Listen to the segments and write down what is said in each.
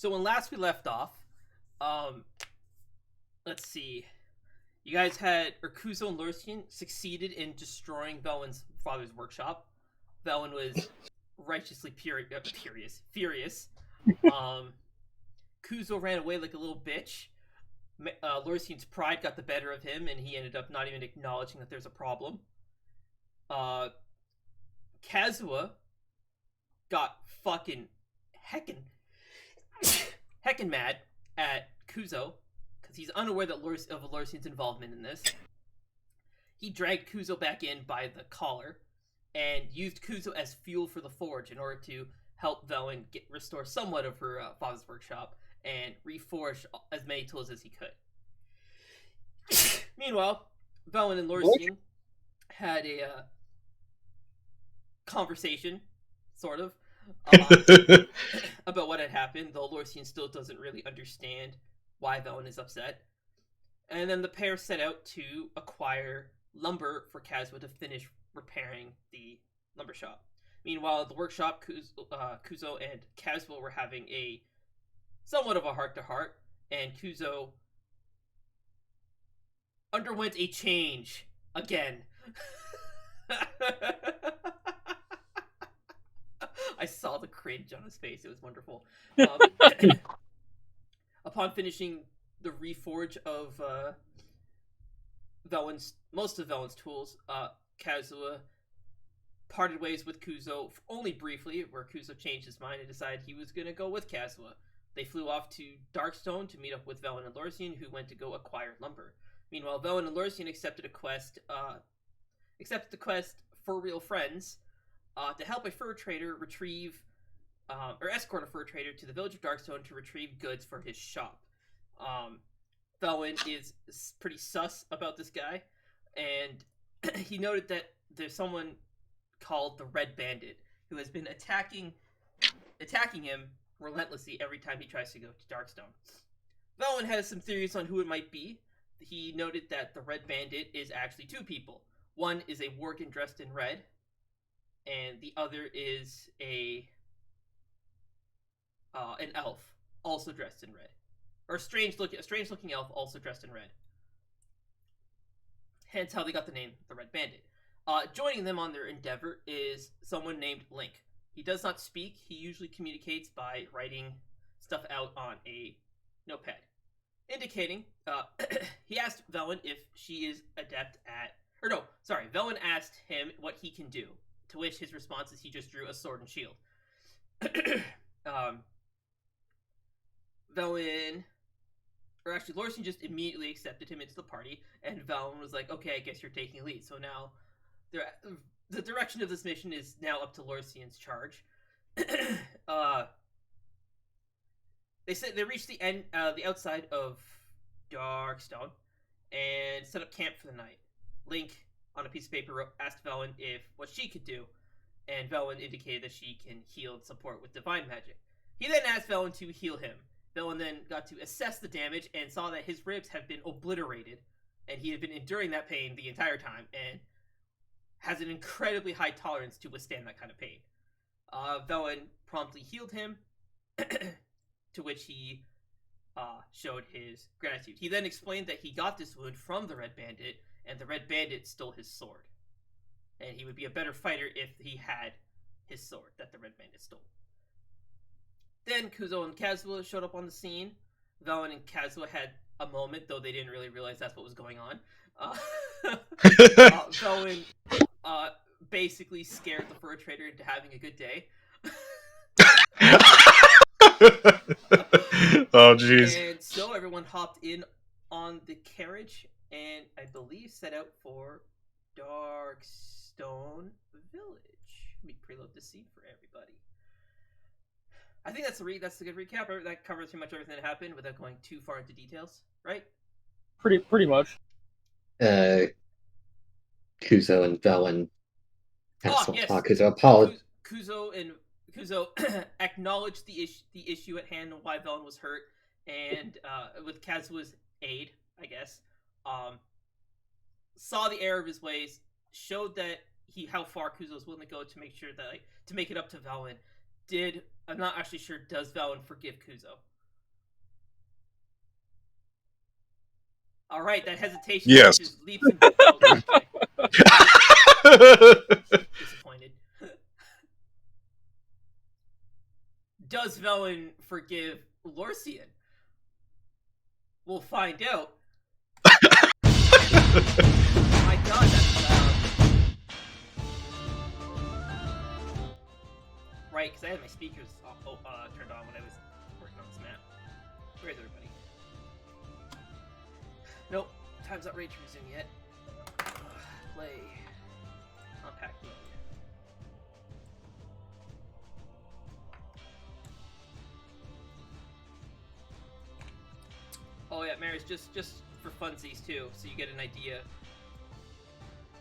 So when last we left off, um, let's see. You guys had Urkuzo and Lursian succeeded in destroying Velwyn's father's workshop. Velwyn was righteously furious. Um, Kuzo ran away like a little bitch. Lursian's pride got the better of him, and he ended up not even acknowledging that there's a problem. Uh, Kazuha got fucking heckin' heckin' mad at Kuzo because he's unaware that of Lursian's involvement in this. He dragged Kuzo back in by the collar and used Kuzo as fuel for the forge in order to help Velwyn restore somewhat of her father's workshop and reforge as many tools as he could. Meanwhile, Velwyn and Lursian had a conversation, sort of, about what had happened, though Lursian still doesn't really understand why Velwyn is upset. And then the pair set out to acquire lumber for Kazuha to finish repairing the lumber shop. Meanwhile, at the workshop, Kuzo and Kazuha were having a somewhat of a heart-to-heart, and Kuzo underwent a change again. I saw the cringe on his face. It was wonderful. Upon finishing the reforge of most of Velwyn's tools, Kazuha parted ways with Kuzo only briefly, where Kuzo changed his mind and decided he was going to go with Kazuha. They flew off to Darkstone to meet up with Velwyn and Lursian, who went to go acquire lumber. Meanwhile, Velwyn and Lursian accepted the quest for real friends to help a fur trader escort a fur trader to the village of Darkstone to retrieve goods for his shop. Velwyn is pretty sus about this guy, and he noted that there's someone called the Red Bandit who has been attacking him relentlessly every time he tries to go to Darkstone. Velwyn has some theories on who it might be. He noted that the Red Bandit is actually two people. One is a worgen dressed in red, and the other is an elf, also dressed in red. Or a strange looking elf, also dressed in red. Hence how they got the name the Red Bandit. Joining them on their endeavor is someone named Link. He does not speak. He usually communicates by writing stuff out on a notepad. Indicating, he asked Velwyn if she is adept at... Velwyn asked him what he can do, to which his response is he just drew a sword and shield. Lursian just immediately accepted him into the party, and Velwyn was like, okay, I guess you're taking lead. So now, the direction of this mission is now up to Lursian's charge. They said they reached the outside of Darkstone, and set up camp for the night. Link, on a piece of paper, asked Velwyn what she could do, and Velwyn indicated that she can heal and support with divine magic. He then asked Velwyn to heal him. Velwyn then got to assess the damage and saw that his ribs have been obliterated, and he had been enduring that pain the entire time, and has an incredibly high tolerance to withstand that kind of pain. Velwyn promptly healed him, to which he showed his gratitude. He then explained that he got this wound from the Red Bandit, and the Red Bandit stole his sword. And he would be a better fighter if he had his sword that the Red Bandit stole. Then Kuzo and Kazuha showed up on the scene. Velwyn and Kazuha had a moment, though they didn't really realize that's what was going on. Velwyn basically scared the fur trader into having a good day. Oh, jeez. And so everyone hopped in on the carriage and I believe set out for Darkstone Village. Let me preload the scene for everybody. I think that's a good recap. That covers pretty much everything that happened without going too far into details, right? Pretty much. Kuzo and Velwyn have some yes. talk. Kuzo acknowledged the issue at hand and why Velwyn was hurt, and with Kazuha's aid, I guess, saw the error of his ways, showed that how far Kuzo was willing to go to make sure that to make it up to Velwyn, I'm not actually sure, does Valen forgive Kuzo? Alright, that hesitation Yes. just leaps and bounds. Okay. Disappointed. Does Velen forgive Lorcian? We'll find out. My god, that's loud. Right, because I had my speakers turned on when I was working on this map. Where's everybody? Nope, time's not ready to resume yet. Play. Unpack mode. Oh yeah, Maris, just for funsies too, so you get an idea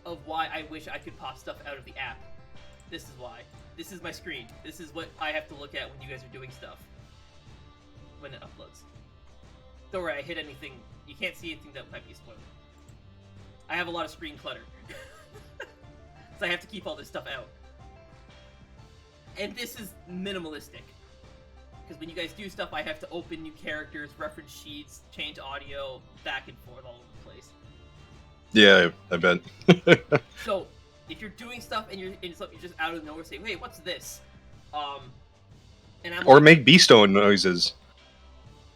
of why I wish I could pop stuff out of the app. This is why. This is my screen. This is what I have to look at when you guys are doing stuff. When it uploads. Don't worry, I hit anything. You can't see anything that might be a spoiler. I have a lot of screen clutter. So I have to keep all this stuff out. And this is minimalistic. Because when you guys do stuff, I have to open new characters, reference sheets, change audio, back and forth all over the place. Yeah, I bet. So, if you're doing stuff and you're just out of nowhere saying, "Wait, what's this?" And I'm Or like, make B-stone noises.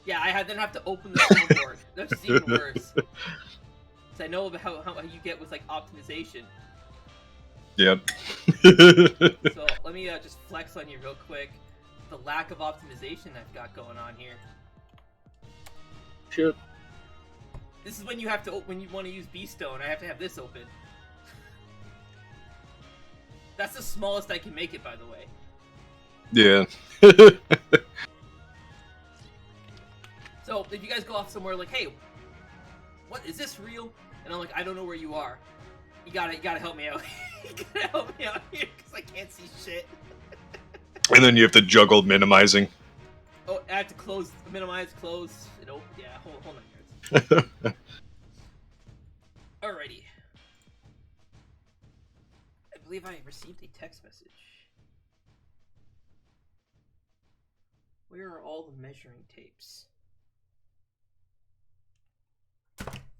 yeah, I then have to open the soundboard. That's just even worse. So I know about how you get with like optimization. Yep. So let me just flex on you real quick. The lack of optimization I've got going on here. Shit. This is when you have to when you want to use B-stone. I have to have this open. That's the smallest I can make it, by the way. Yeah. So if you guys go off somewhere like, "Hey, what is this real?" and I'm like, "I don't know where you are. You gotta help me out. You gotta help me out here because I can't see shit." And then you have to juggle minimizing. Oh, I have to close, minimize, close, and open. Yeah, hold on, guys. Alrighty. I believe I received a text message. Where are all the measuring tapes?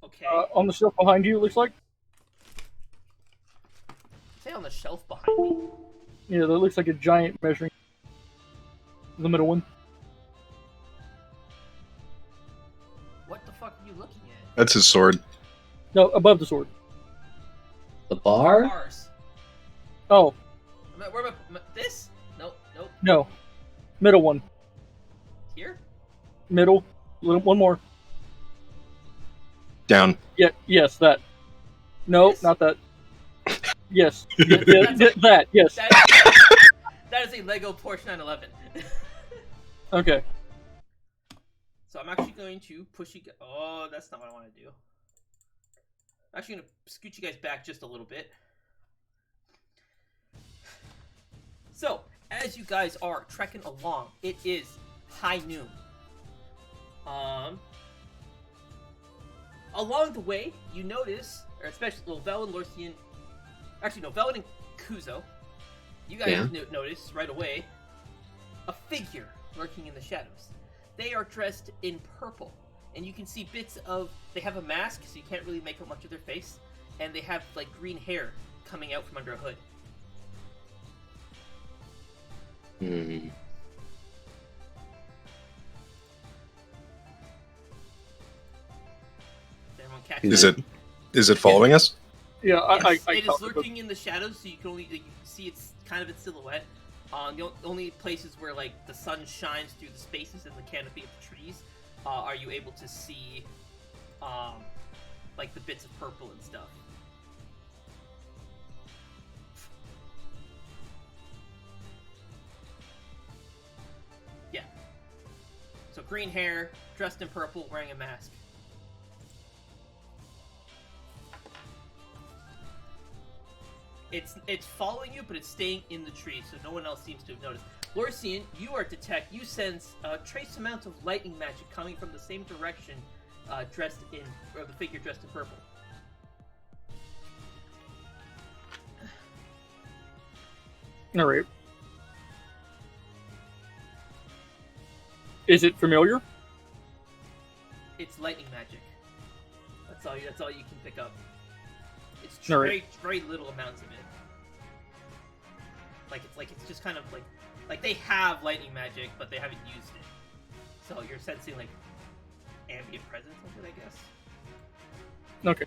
Okay. On the shelf behind you, it looks like. Say on the shelf behind me. Yeah, that looks like a giant measuring. The middle one. What the fuck are you looking at? That's his sword. No, above the sword. The bar? Bars. Oh, Where am I? This? Nope. Nope. no. Middle one. Here? Middle. One more. Down. Yeah, yes, that. No, This? not that. Yes. That's that, yes. That is a Lego Porsche 911. Okay. So I'm actually going to push you. Oh, that's not what I want to do. I'm actually going to scoot you guys back just a little bit. So, as you guys are trekking along, it is high noon. Along the way, you notice, or especially Vel and Lorcian, actually no, Vel and Kuzo, you guys notice right away a figure lurking in the shadows. They are dressed in purple, and you can see bits of. They have a mask, so you can't really make out much of their face, and they have like green hair coming out from under a hood. Hmm. Did everyone catch Is that? it following us? Yeah, Yes, I it caught is lurking in the shadows, so you can only see its kind of its silhouette. The only places where like the sun shines through the spaces in the canopy of the trees are you able to see like the bits of purple and stuff. Yeah. So green hair, dressed in purple, wearing a mask. It's following you, but it's staying in the tree, so no one else seems to have noticed. Lorcian, you sense a trace amount of lightning magic coming from the same direction, the figure dressed in purple. All right. Is it familiar? It's lightning magic. That's all you can pick up. It's Alright. very little amounts of it. It's just kind of like they have lightning magic, but they haven't used it. So you're sensing like ambient presence of it, I guess. Okay.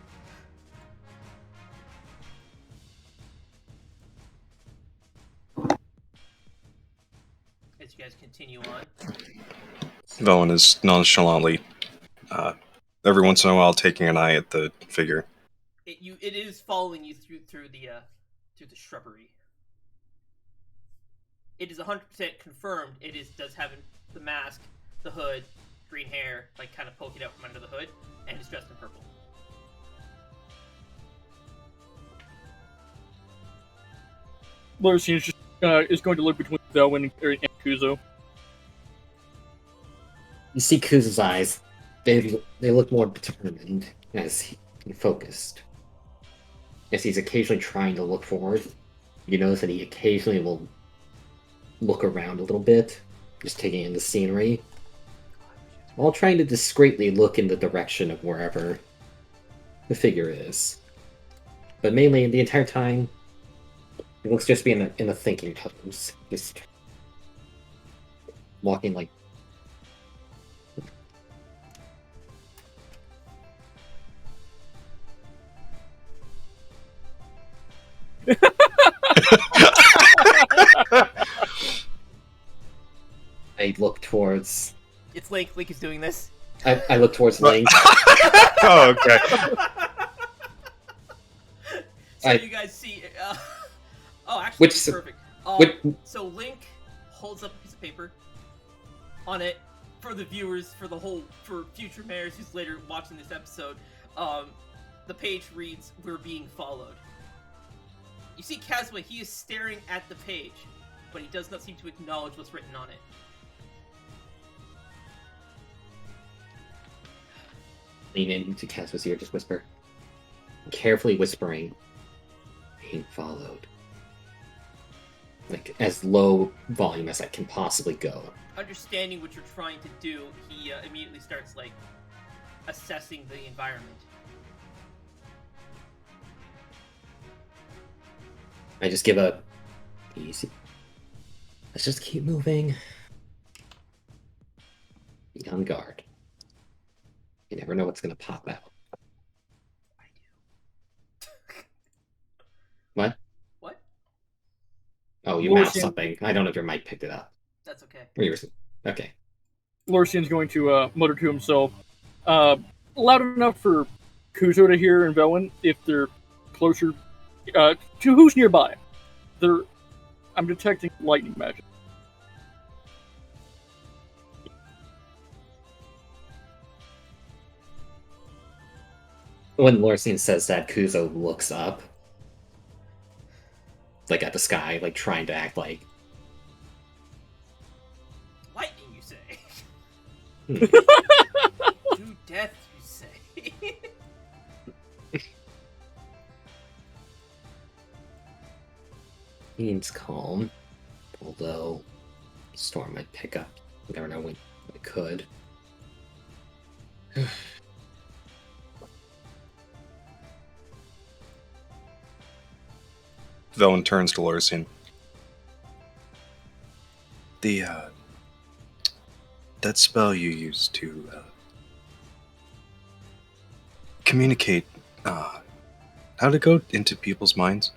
As you guys continue on, Velen is nonchalantly, every once in a while, taking an eye at the figure. it is following you through the shrubbery. It is 100% confirmed. Does have the mask, the hood, green hair, like kind of poking out from under the hood, and is dressed in purple. Elysia is going to look between Velwyn and Kuzo. You see Kuzo's eyes. They look more determined as focused. As he's occasionally trying to look forward, you notice that he occasionally will look around a little bit, just taking in the scenery, while trying to discreetly look in the direction of wherever the figure is. But mainly, the entire time, he looks just be in the thinking pose, just walking like. I look towards. It's Link. Link is doing this. I look towards Link. Oh, okay. So you guys see. Actually, Which it's perfect. So Link holds up a piece of paper. On it, for the viewers, for future mayors who's later watching this episode, the page reads, "We're being followed." You see Kazuma, he is staring at the page, but he does not seem to acknowledge what's written on it. Lean into Kazuma's ear, just whisper. Carefully whispering, being followed. Like, as low volume as I can possibly go. Understanding what you're trying to do, he immediately starts, assessing the environment. I just give a easy. Let's just keep moving. Be on guard. You never know what's gonna pop out. I do. What? What? Oh, you Elysia. mouthed something. I don't know if your mic picked it up. That's okay. Okay. Elysian's going to mutter to himself, loud enough for Kuzo to hear and Velwyn if they're closer to who's nearby. I'm detecting lightning magic. When Lorcine says that, Kuzo looks up. Like at the sky, like trying to act like. Lightning, you say? Hmm. To death, you say? Seems calm. Although, storm might pick up. You never know when it could. Velen turns to Lorcine. That spell you used to communicate, how to go into people's minds?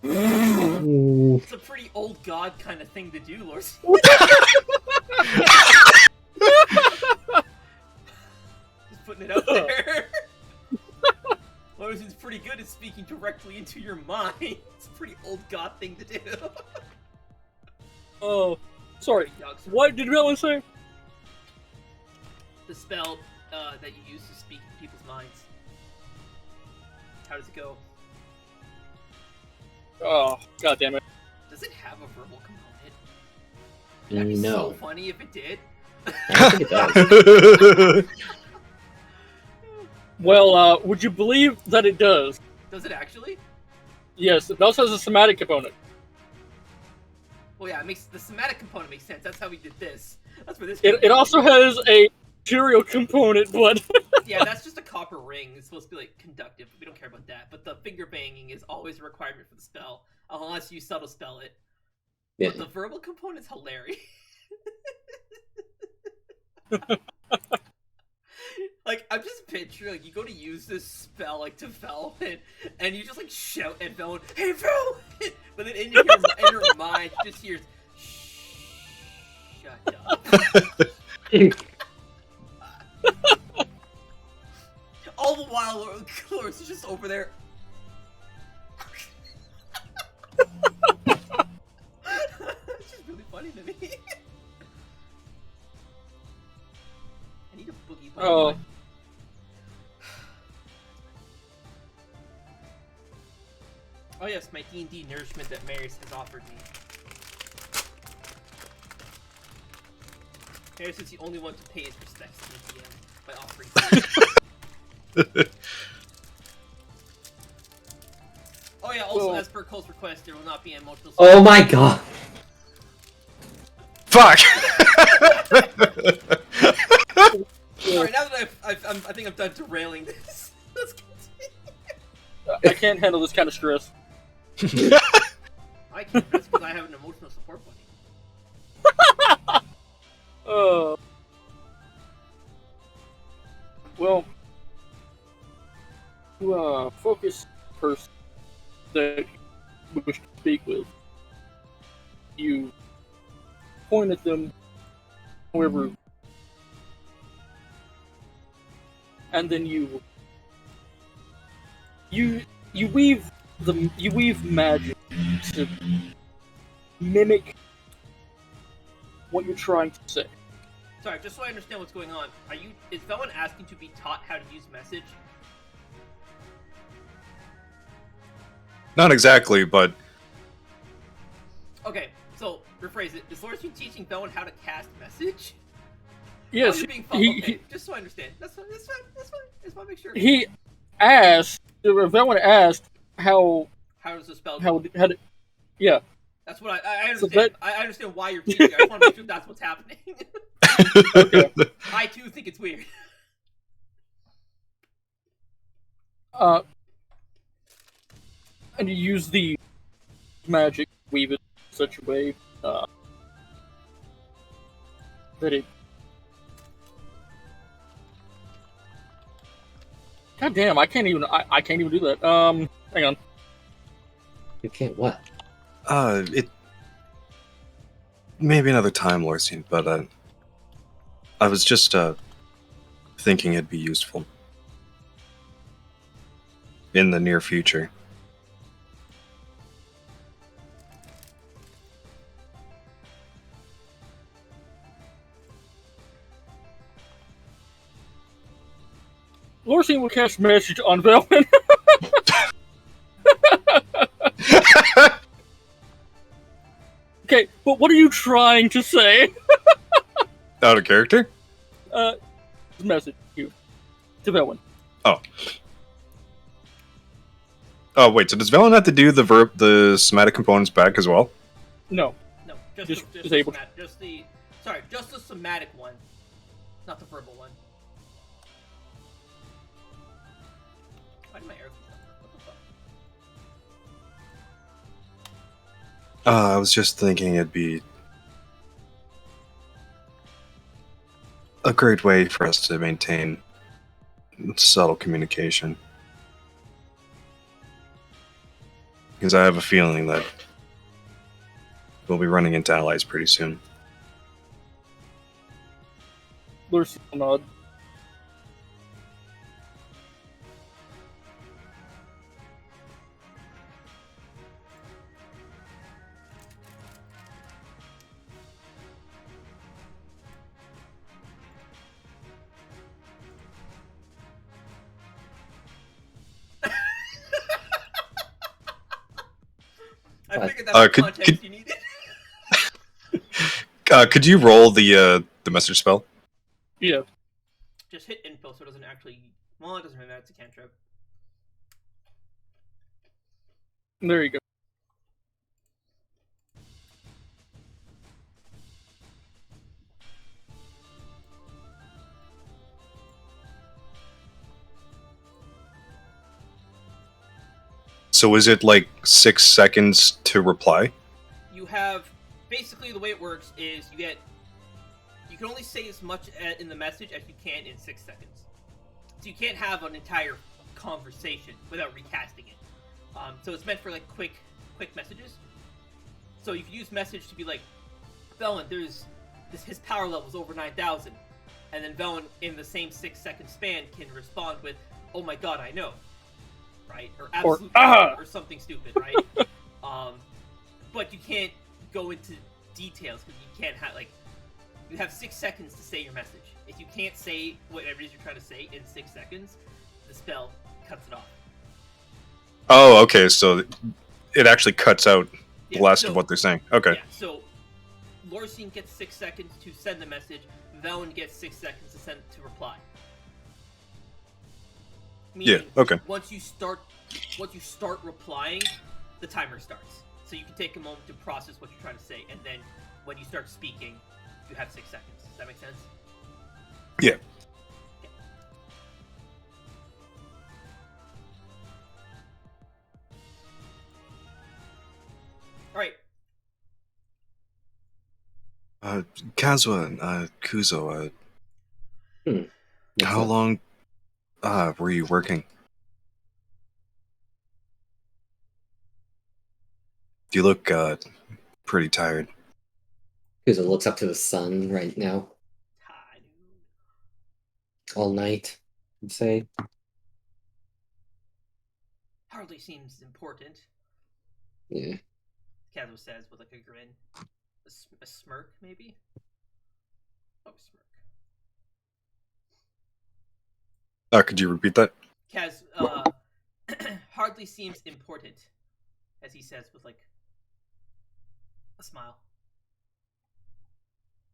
It's a pretty old god kind of thing to do, Lord. Just putting it out there. Lorzine's pretty good at speaking directly into your mind. It's a pretty old god thing to do. Oh, sorry. What did Velwyn say? The spell that you use to speak in people's minds. How does it go? Oh, god damn it. Does it have a verbal component? That'd be No. so funny if it did. I think it does. Well, would you believe that it does? Does it actually? Yes, it also has a somatic component. Well, yeah, it makes the somatic component makes sense. That's how we did this. That's where this. It also has a material component, but Yeah, that's just a copper ring. It's supposed to be like conductive. But we don't care about that. But the finger banging is always a requirement for the spell, unless you subtle spell it. Yeah. But the verbal component's hilarious. Like, I'm just picturing, like, you go to use this spell, like, to Velvet, and you just, like, shout at Velvet, "Hey, Velvet!" But then in your mind, you just hears, "Shut up." All the while, Cloris is just over there. It's just really funny to me. I need a boogie ball. oh, Oh yes, my D&D nourishment that Maris has offered me. Maris is the only one to pay his respects to the DM by offering food. Oh yeah, also Well- as per Cole's request, there will not be emotional support. Oh my god! Fuck! Alright, now that I think I'm done derailing this. Let's continue. I can't handle this kind of stress. I can't, that's because I have an emotional support buddy. Well, to focus person that you wish to speak with, you point at them, however, and then you weave magic to mimic what you're trying to say. Sorry, just so I understand what's going on, is Velen asking to be taught how to use message? Not exactly, but Okay, so rephrase it. Is Lorison teaching Velen how to cast message? Yes, Oh, you're being fun. he, Okay, just so I understand. That's fine. That's fine. That's fine. Just want to make sure. he asked. Velen asked how How does the spell? how Go? how did, yeah. That's what I So understand. that- I understand why you're teaching. I just want to make sure that's what's happening. Okay. I too think it's weird. And you use the magic, weave it in such a way that it. God damn! I can't even do that. Hang on. You can't what? it maybe another time, Lorcine, but I was just thinking it'd be useful in the near future. Lorcine will cast message on Velvet. Okay, but what are you trying to say? Out of character? Message you to Velvet. Oh wait, so does Velen have to do the somatic components back as well? No. No, Just the disabled. just the somatic one, not the verbal one. Why did my arrow keep up? What the fuck? I was just thinking it'd be a great way for us to maintain subtle communication. Because I have a feeling that we'll be running into allies pretty soon. Lorcine will nod. I figured that's the could- context you needed. Could you roll the message spell? Yeah. Just hit info so it doesn't actually. Well, it doesn't matter. It's a cantrip. There you go. So is it like 6 seconds to reply? You have basically the way it works is you can only say as much in the message as you can in 6 seconds. So you can't have an entire conversation without recasting it. So it's meant for like quick messages. So you can use message to be like, Velen, his power level is over 9,000, and then Velen in the same 6-second span can respond with, "Oh my god, I know," right? Or absolute or something stupid, right? But you can't go into details because you can't have you have 6 seconds to say your message. If you can't say whatever it is you're trying to say in 6 seconds, the spell cuts it off. Oh, okay. So it actually cuts out the rest of what they're saying. Okay. Yeah, so Lorcine gets 6 seconds to send the message. Velen gets 6 seconds to reply. Meaning, okay. Once you start replying, the timer starts. So you can take a moment to process what you're trying to say, and then when you start speaking, you have 6 seconds. Does that make sense? Yeah. Okay. All right. Kazuha and Kuzo, how up? long were you working? You look pretty tired. Kuzo looks up to the sun right now. All night, I'd say. Hardly seems important. Yeah. Kazuo says with like a grin. A smirk, maybe? Oh, smirk. Could you repeat that? Kaz, hardly seems important, as he says with like a smile.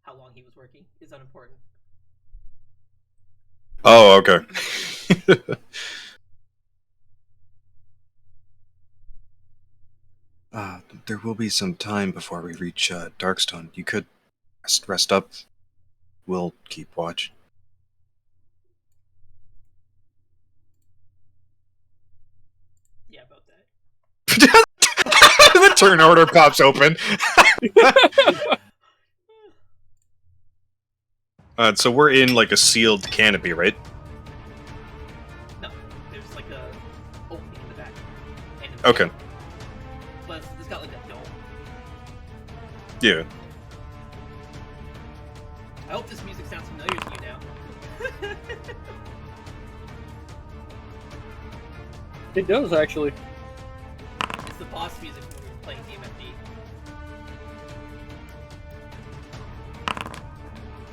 How long he was working is unimportant. Oh, okay. There will be some time before we reach Darkstone. You could rest up. We'll keep watch. Yeah, about that. The turn order pops open. So we're in like a sealed canopy, right? No, there's like a opening in the back. Okay. But it's got like a dome. Yeah. I hope this music sounds familiar to you now. It does, actually. It's the boss music when we were playing DMFD.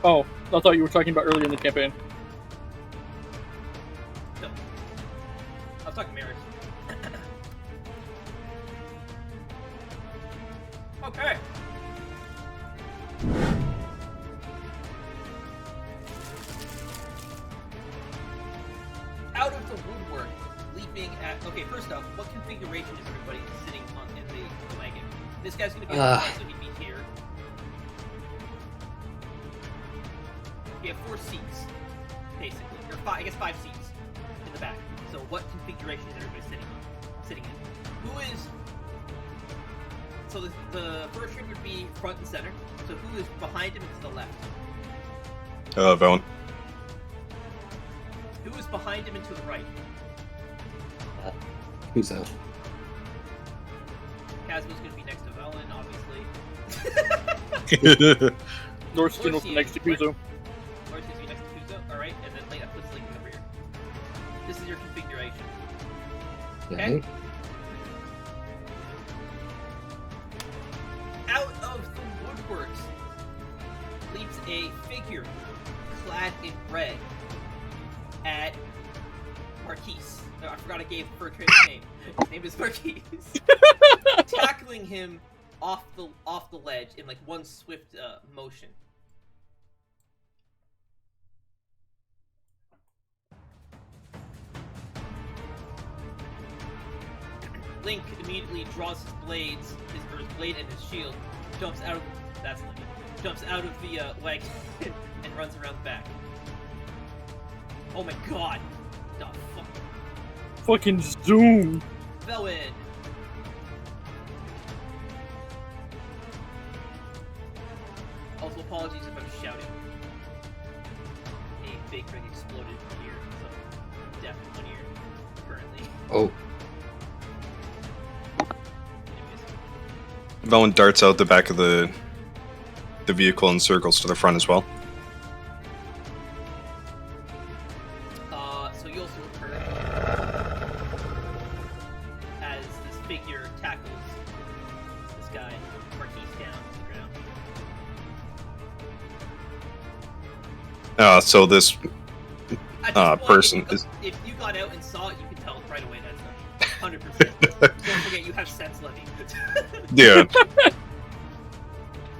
Oh, I thought you were talking about earlier in the campaign. No. I was talking mirrors. Okay. Out of the woodwork, leaping at... Okay, first off, what configuration is everybody sitting on in the wagon? This guy's gonna be on the front, so he'd be here. We have 4 seats, basically. Or 5, I guess 5 seats in the back. So what configuration is everybody sitting in? Who is... So the first ring would be front and center. So who is behind him and to the left? Velen. Who is behind him and to the right? Kuzo. Kazuo's gonna be next to Velen, obviously. Northskin will be next to Kuzo. Lorcine will be next to Kuzo. Alright, and then Lena puts Link in the rear. This is your configuration. Okay? Okay. Out of the woodworks leaps a figure clad in red at Marquise. No, I forgot I gave Fur Trader's name. His name is Marquise. Tackling him off the ledge in like one swift motion. Link immediately draws his blades, his blade and his shield, jumps out of the leg and runs around the back. Oh my god! The fuck? Fucking zoom! Velwyn. Also, apologies if I'm shouting. A big ring exploded here, so I'm deaf in one ear currently. Oh, Anyways. Velwyn darts out the back of the vehicle and circles to the front as well. So you also occur as this figure tackles this guy, Marquise down to the ground. So this At this point, person if you got out and saw it, you could tell right away that's not 100%. Don't forget you have sense, Levy. yeah.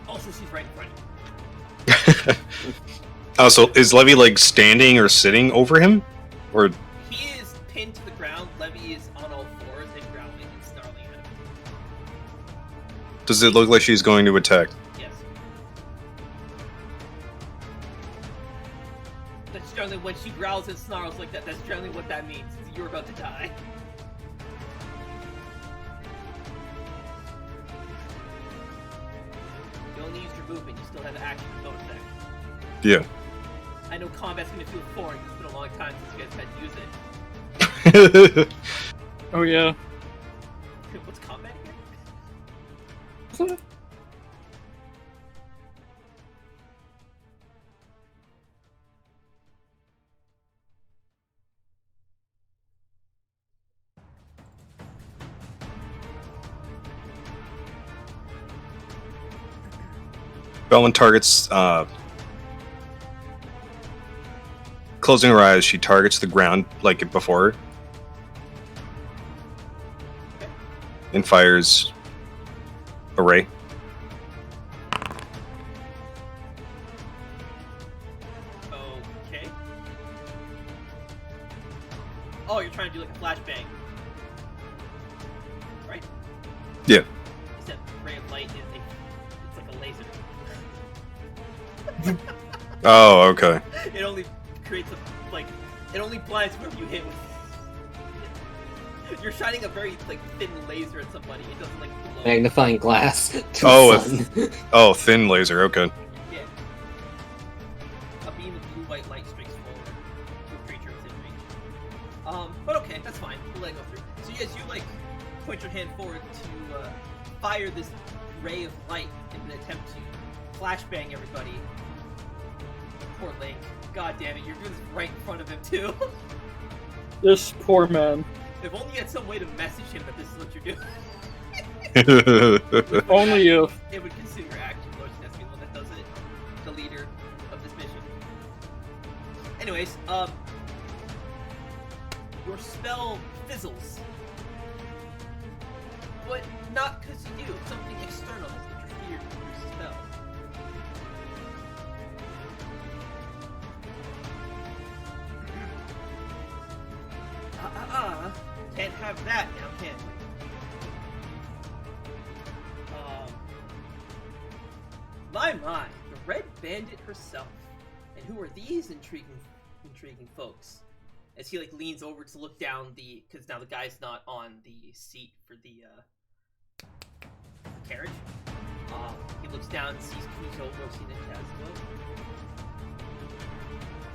Also, she's right in front of you. Oh, so is Levy like standing or sitting over him, or He is pinned to the ground. Levy is on all fours and growling and snarling at him. does it look like she's going to attack? Yes. That's generally when she growls and snarls like that. That's generally what that means. You're about to die. You only used your movement. You still have action and bonus action. Yeah. I know combat's gonna feel foreign. It's been a long time since you guys had to use it. Oh yeah. What's combat again? Velwyn targets. Closing her eyes, she targets the ground like it before, and fires a ray. Okay. Oh, you're trying to do like a flashbang. Right? Yeah. You said ray of light is it's like a laser. Oh, okay. It only creates it only blinds whoever you hit with. You're shining a very thin laser at somebody. It doesn't glow. magnifying glass to Oh, the sun. Oh, thin laser. Okay. Yeah. A beam of blue-white light streaks forward to a creature within range. But okay, that's fine. We'll let it go through. So yes, you point your hand forward to fire this ray of light in an attempt to flashbang everybody. Poor Link. God damn it, you're doing this right in front of him too. This poor man. If only you had some way to message him that this is what you're doing. Only if. It would consume your action. Lotion has to be the one that does it. The leader of this mission. Anyways, your spell fizzles. But not because you do. Something external has interfered with your spell. Can't have that now, can we? My, the Red Bandit herself. And who are these intriguing folks? As he leans over to look down because now the guy's not on the seat for the carriage. He looks down and sees Kuzo, Rosina, and Kazuo.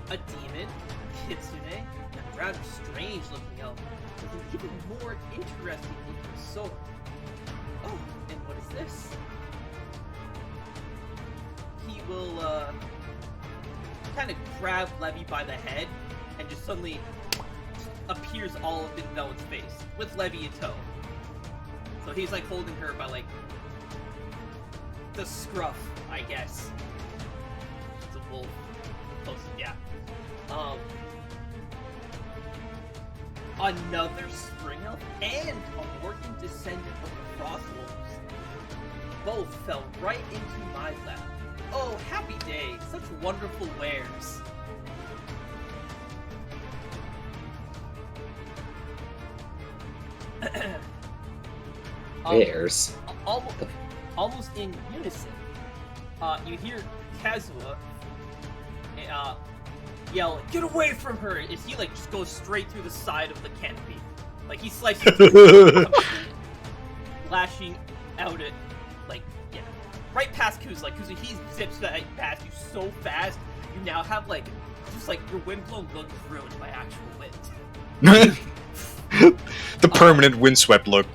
A demon, Kitsune, and a rather strange looking elf with an even more interesting looking sword. Oh, and what is this? He will kind of grab Levy by the head and just suddenly appears all up in Velwyn's face with Levy in tow. So he's holding her by the scruff, I guess. It's a wolf. Close, yeah. Another spring elf and a working descendant of the Frostwolves. Both fell right into my lap. Oh, happy day! Such wonderful wares. Bears. Almost in unison, you hear Kazuo yell, "Get away from her!" as he just goes straight through the side of the canopy. Like he slices lashing out at right past Kuza. Like Kuza, he zips that past you so fast. You now have like just like your windblown look is ruined by actual wind. The permanent windswept look.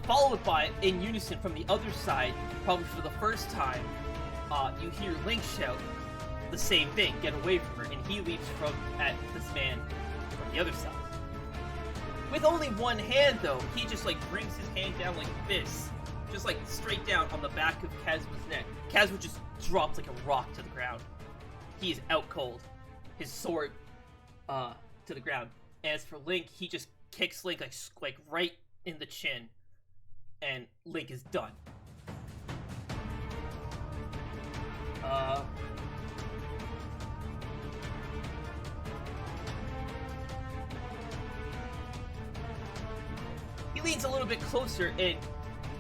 Followed by, in unison from the other side, probably for the first time, you hear Link shout the same thing, get away from her, and he leaps at this man from the other side. With only one hand, though, he just, like, brings his hand down like this, just, like, straight down on the back of Kazuma's neck. Kazuma just drops like a rock to the ground. He is out cold. His sword, to the ground. As for Link, he just kicks Link, like right in the chin, and Link is done. He leans a little bit closer and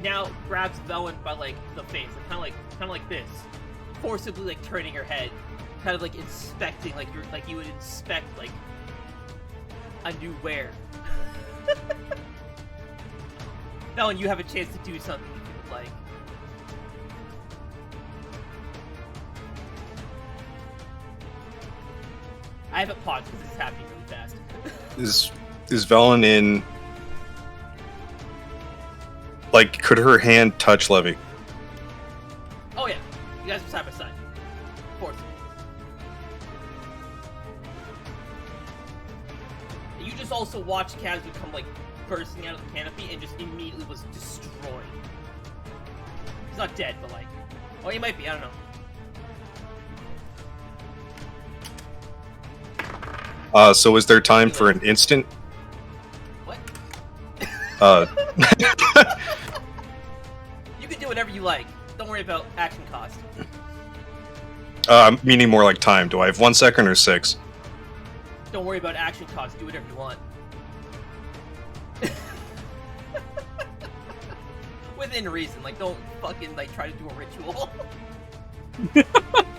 now grabs Velen by like the face, kind of like this, forcibly like turning her head, kind of like inspecting, like you would inspect like a new wear. Velen, you have a chance to do something if you would like. I haven't paused because it's happening really fast. Is Velen in? Like, could her hand touch Levy? Oh yeah, you guys are side by side. Of course. You just also watched Kazu come like bursting out of the canopy and just immediately was destroyed. He's not dead, but like, oh, he might be. I don't know. So is there time for an instant? What? You can do whatever you like. Don't worry about action cost. Meaning more like time. Do I have 1 second or 6? Don't worry about action cost. Do whatever you want. Within reason. Like, don't fucking like try to do a ritual.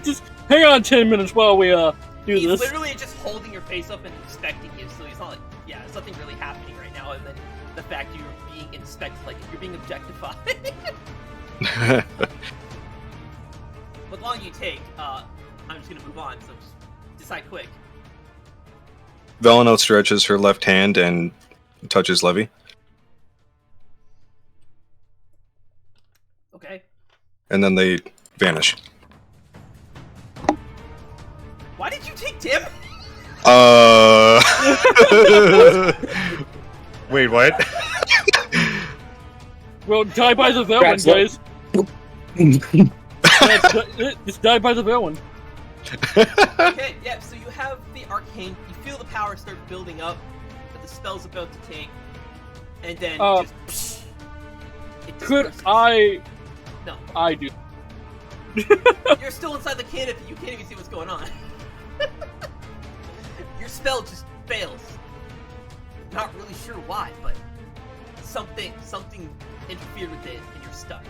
Just hang on 10 minutes while we do He's this. literally just holding your face up and inspecting you, so he's not like, yeah, there's nothing really happening right now, and then the fact you're being inspected, like, you're being objectified. What long you take, I'm just gonna move on, so just decide quick. Velen outstretches her left hand and touches Levy. Okay. And then they vanish. Why did you take Tim? Wait, what? Well, die by the villain, Grabs up. guys. Just die by the villain. Okay, yeah, so you have the arcane, you feel the power start building up that the spell's about to take, and then just it Could disperses. I? No. I do. You're still inside the canopy, you can't even see what's going on. Your spell just fails. Not really sure why, but something interfered with it and you're stuck.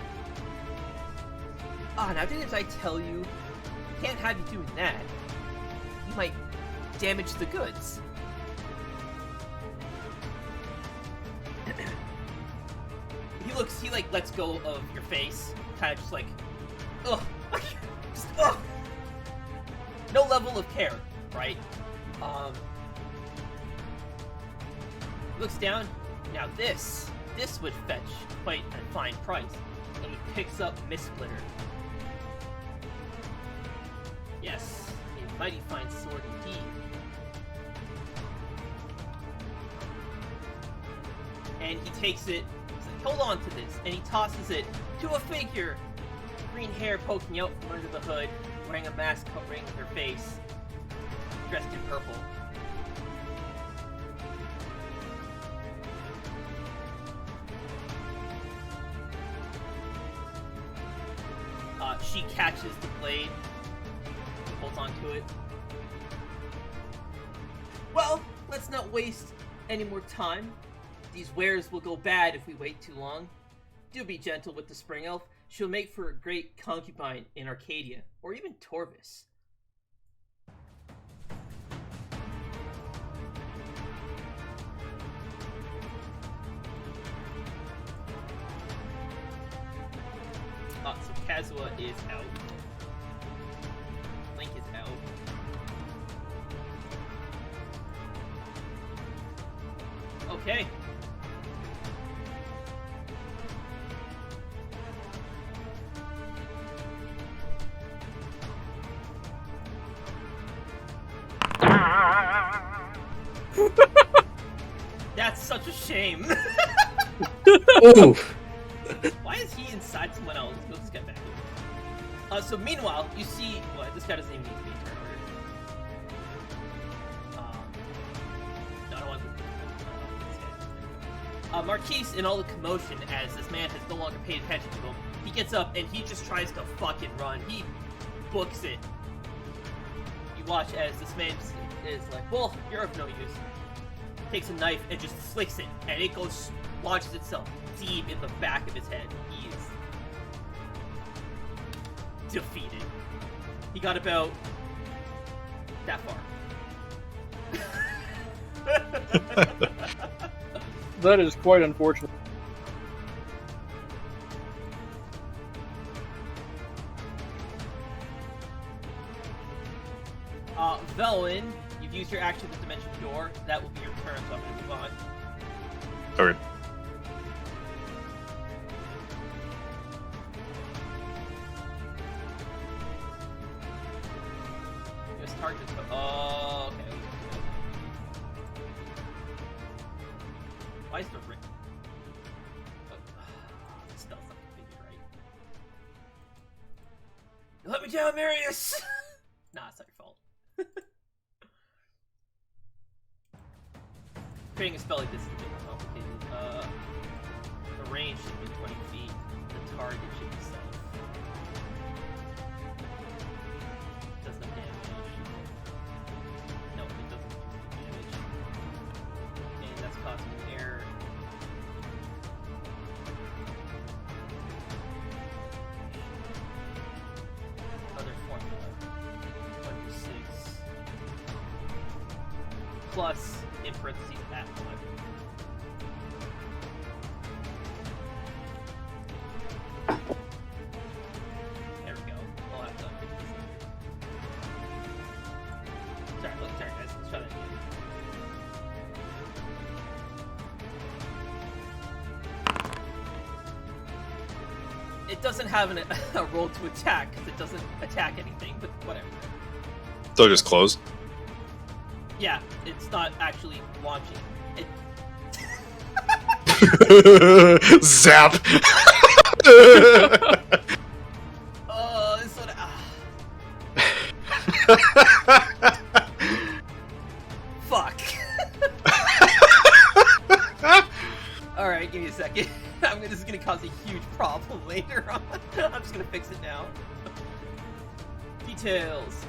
Now didn't I tell you? Can't have you doing that. You might damage the goods. He like lets go of your face, kind of just like, ugh, just ugh. No level of care, right? Looks down. Now this would fetch quite a fine price. And he picks up Mistsplitter. Yes, a mighty fine sword indeed. And he takes it, he's like, hold on to this, and he tosses it to a figure. Green hair poking out from under the hood, wearing a mask covering her face, dressed in purple. She catches the blade, holds onto it. Well, let's not waste any more time. These wares will go bad if we wait too long. Do be gentle with the Spring Elf. She'll make for a great concubine in Arcadia, or even Torvis. Kazuha is out. Link is out. Okay. That's such a shame. Ooh. Why is he inside someone else? Let's get back here. So meanwhile, you see what this guy doesn't even need to be in turn order. No, I don't want this guy. Marquise, in all the commotion, as this man has no longer paid attention to him, he gets up and he just tries to fucking run. He books it. You watch as this man is like, well, you're of no use. Takes a knife and just flicks it, and it goes, lodges itself deep in the back of his head. He is defeated. He got about that far. That is quite unfortunate. Velin, you've used your action with Dimension Door. That will be your turn, so I'm going to move on. Okay. This target is... Oh, okay. Why is the ring... This spell's not configured right. You let me down, Marius! Nah, it's not your fault. Creating a spell like this is a bit more complicated. The range should be 20 feet. The target should be self. Does no damage. No, it doesn't do damage. And that's causing an error. Other formula. 1d6. Plus, in parentheses, at 11. There we go. I'll have to fix this later. Sorry guys, let's try that again. It doesn't have a roll to attack, because it doesn't attack anything, but whatever. So just close. Yeah, it's not actually launching. It... Zap. Oh, this one. Fuck. Alright, give me a second. This is gonna cause a huge problem later on. I'm just gonna fix it now. Details.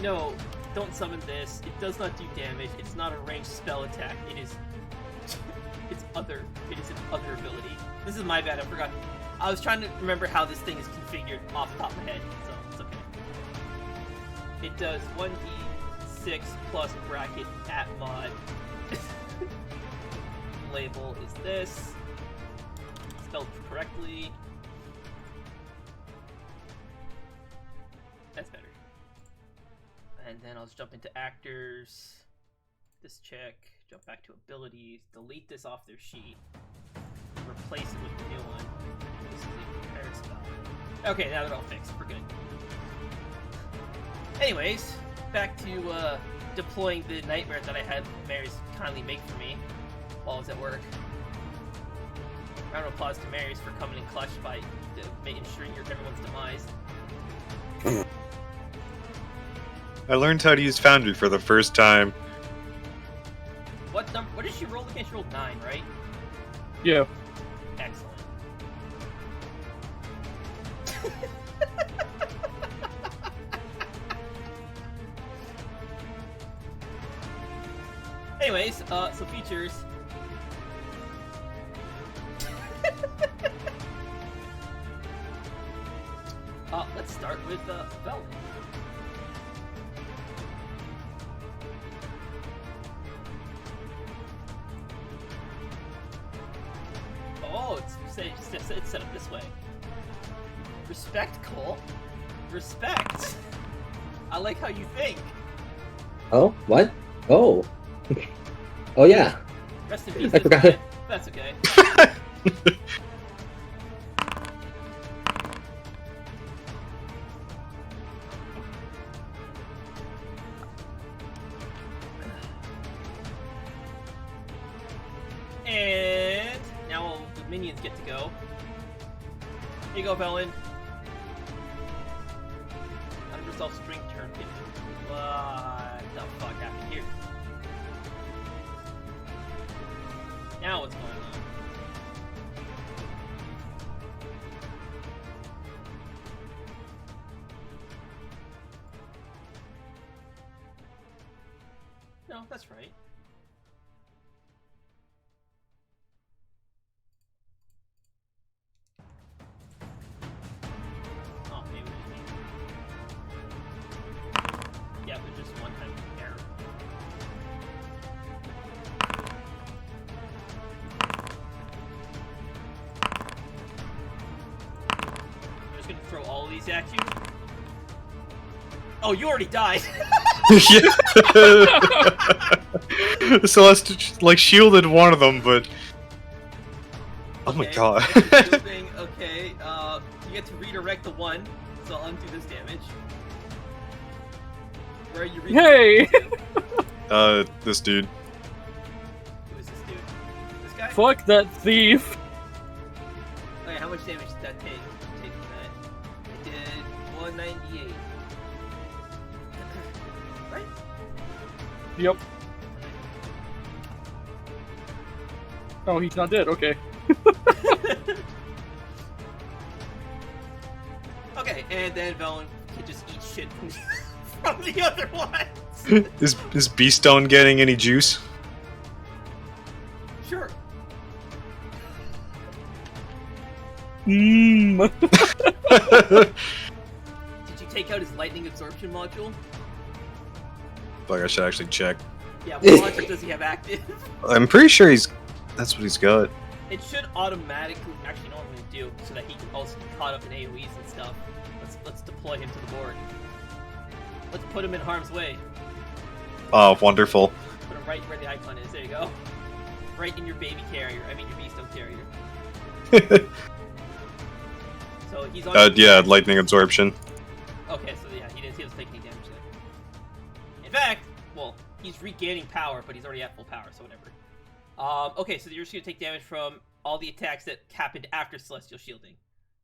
No, don't summon this. It does not do damage. It's not a ranged spell attack. It is... It's other. It is an other ability. This is my bad. I forgot. I was trying to remember how this thing is configured off the top of my head, so it's okay. It does 1d6 plus bracket at mod. Label is this. Spelled correctly. That's better. And then I'll just jump into actors. This check. Jump back to abilities. Delete this off their sheet. Replace it with the new one. This is a prepared spell. Okay, now they're all fixed. We're good. Anyways, back to deploying the nightmare that I had Mary's kindly make for me while I was at work. Round of applause to Mary's for coming in clutch by ensuring everyone's demise. I learned how to use Foundry for the first time. What did she roll again? She rolled 9, right? Yeah. Excellent. Anyways, so features. Let's start with Velvet. Oh, it's set up this way. Respect, Cole. Respect. I like how you think. Oh, what? Oh. Oh, yeah. Rest in peace. I forgot. That's okay. And now all the minions get to go. Here you go, Velen. 100% strength turn 50. What the fuck happened here? Now what's going on? No, that's right. Oh, maybe it is. Yeah, but just one time error. I'm just gonna throw all of these at you. Oh, you already died. Yeah. Celeste like shielded one of them, but oh my Okay, god. shielding, okay, you get to redirect the one, so I'll undo this damage. Where are you Hey! This dude. Who is this dude? This guy? Fuck that thief! Okay, how much damage did that take from that? It did 198. Right? Yep. Oh, he's not dead. Okay. Okay, and then Velen can just eat shit from the other ones. Is Beastone getting any juice? Sure. Mmm. Did you take out his lightning absorption module? Like I should actually check. Yeah, what module does he have active? I'm pretty sure that's what he's got. It should automatically actually know what I'm gonna do so that he can also be caught up in AoEs and stuff. Let's deploy him to the board. Let's put him in harm's way. Oh, wonderful. Put him right where the icon is. There you go. Right in your baby carrier. I mean your Beastone carrier. So he's on. Yeah, lightning absorption. Okay, so yeah, he doesn't take any damage then. In fact, well, he's regaining power, but he's already at full power, so whatever. Okay, so you're just gonna take damage from all the attacks that happened after Celestial Shielding.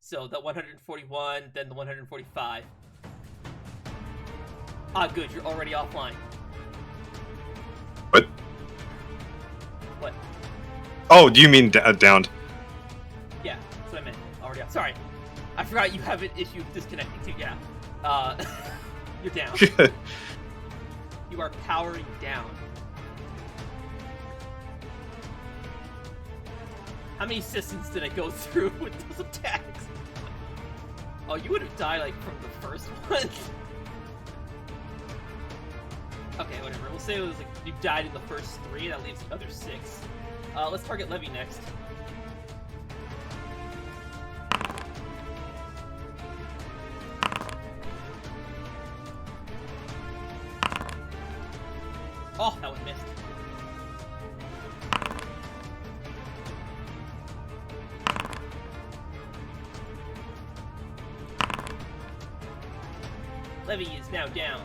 So the 141, then the 145. Ah, good, you're already offline. What? What? Oh, do you mean downed? Yeah, that's what I meant. Already off. Sorry. I forgot you have an issue disconnecting too, yeah. You're down. You are powering down. How many systems did I go through with those attacks? Oh, you would have died, like, from the first one. Okay, whatever. We'll say it was, like, you died in the first 3, that leaves the other 6. Let's target Levy next. Oh, that one missed. Levy is now down.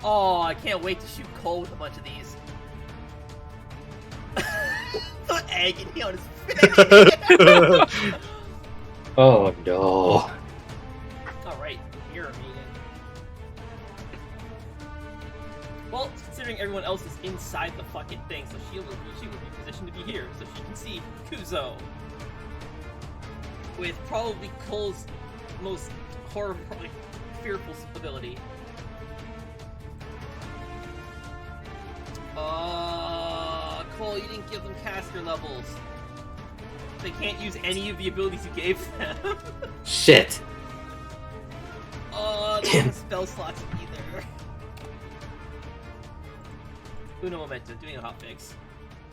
Oh, I can't wait to shoot Cole with a bunch of these. The agony on his face. Oh no. Alright, mirror meeting. Well, considering everyone else is inside the fucking thing, so she would be positioned to be here, so she can see Kuzo. With probably Cole's most horrible, like, fearful ability. Cole, you didn't give them caster levels. They can't use any of the abilities you gave them. Shit. They don't have spell slots either. Uno momento, doing a hotfix.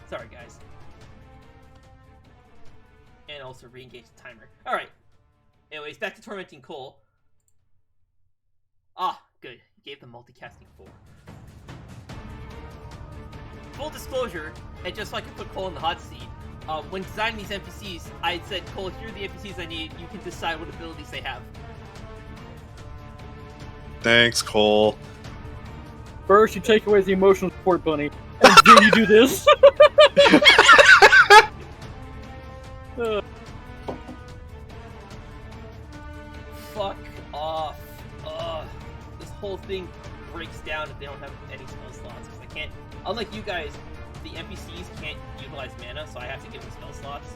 Sorry, guys. And also re-engage the timer. Alright. Anyways, back to tormenting Cole. Ah, good. You gave them multicasting 4. Full disclosure, and just so I can put Cole in the hot seat, when designing these NPCs, I said, Cole, here are the NPCs I need. You can decide what abilities they have. Thanks, Cole. First, you take away the emotional support bunny, and then you do this. Fuck off. This whole thing breaks down if they don't have any spell slots. Because I can't, unlike you guys, the NPCs can't utilize mana, so I have to give them spell slots.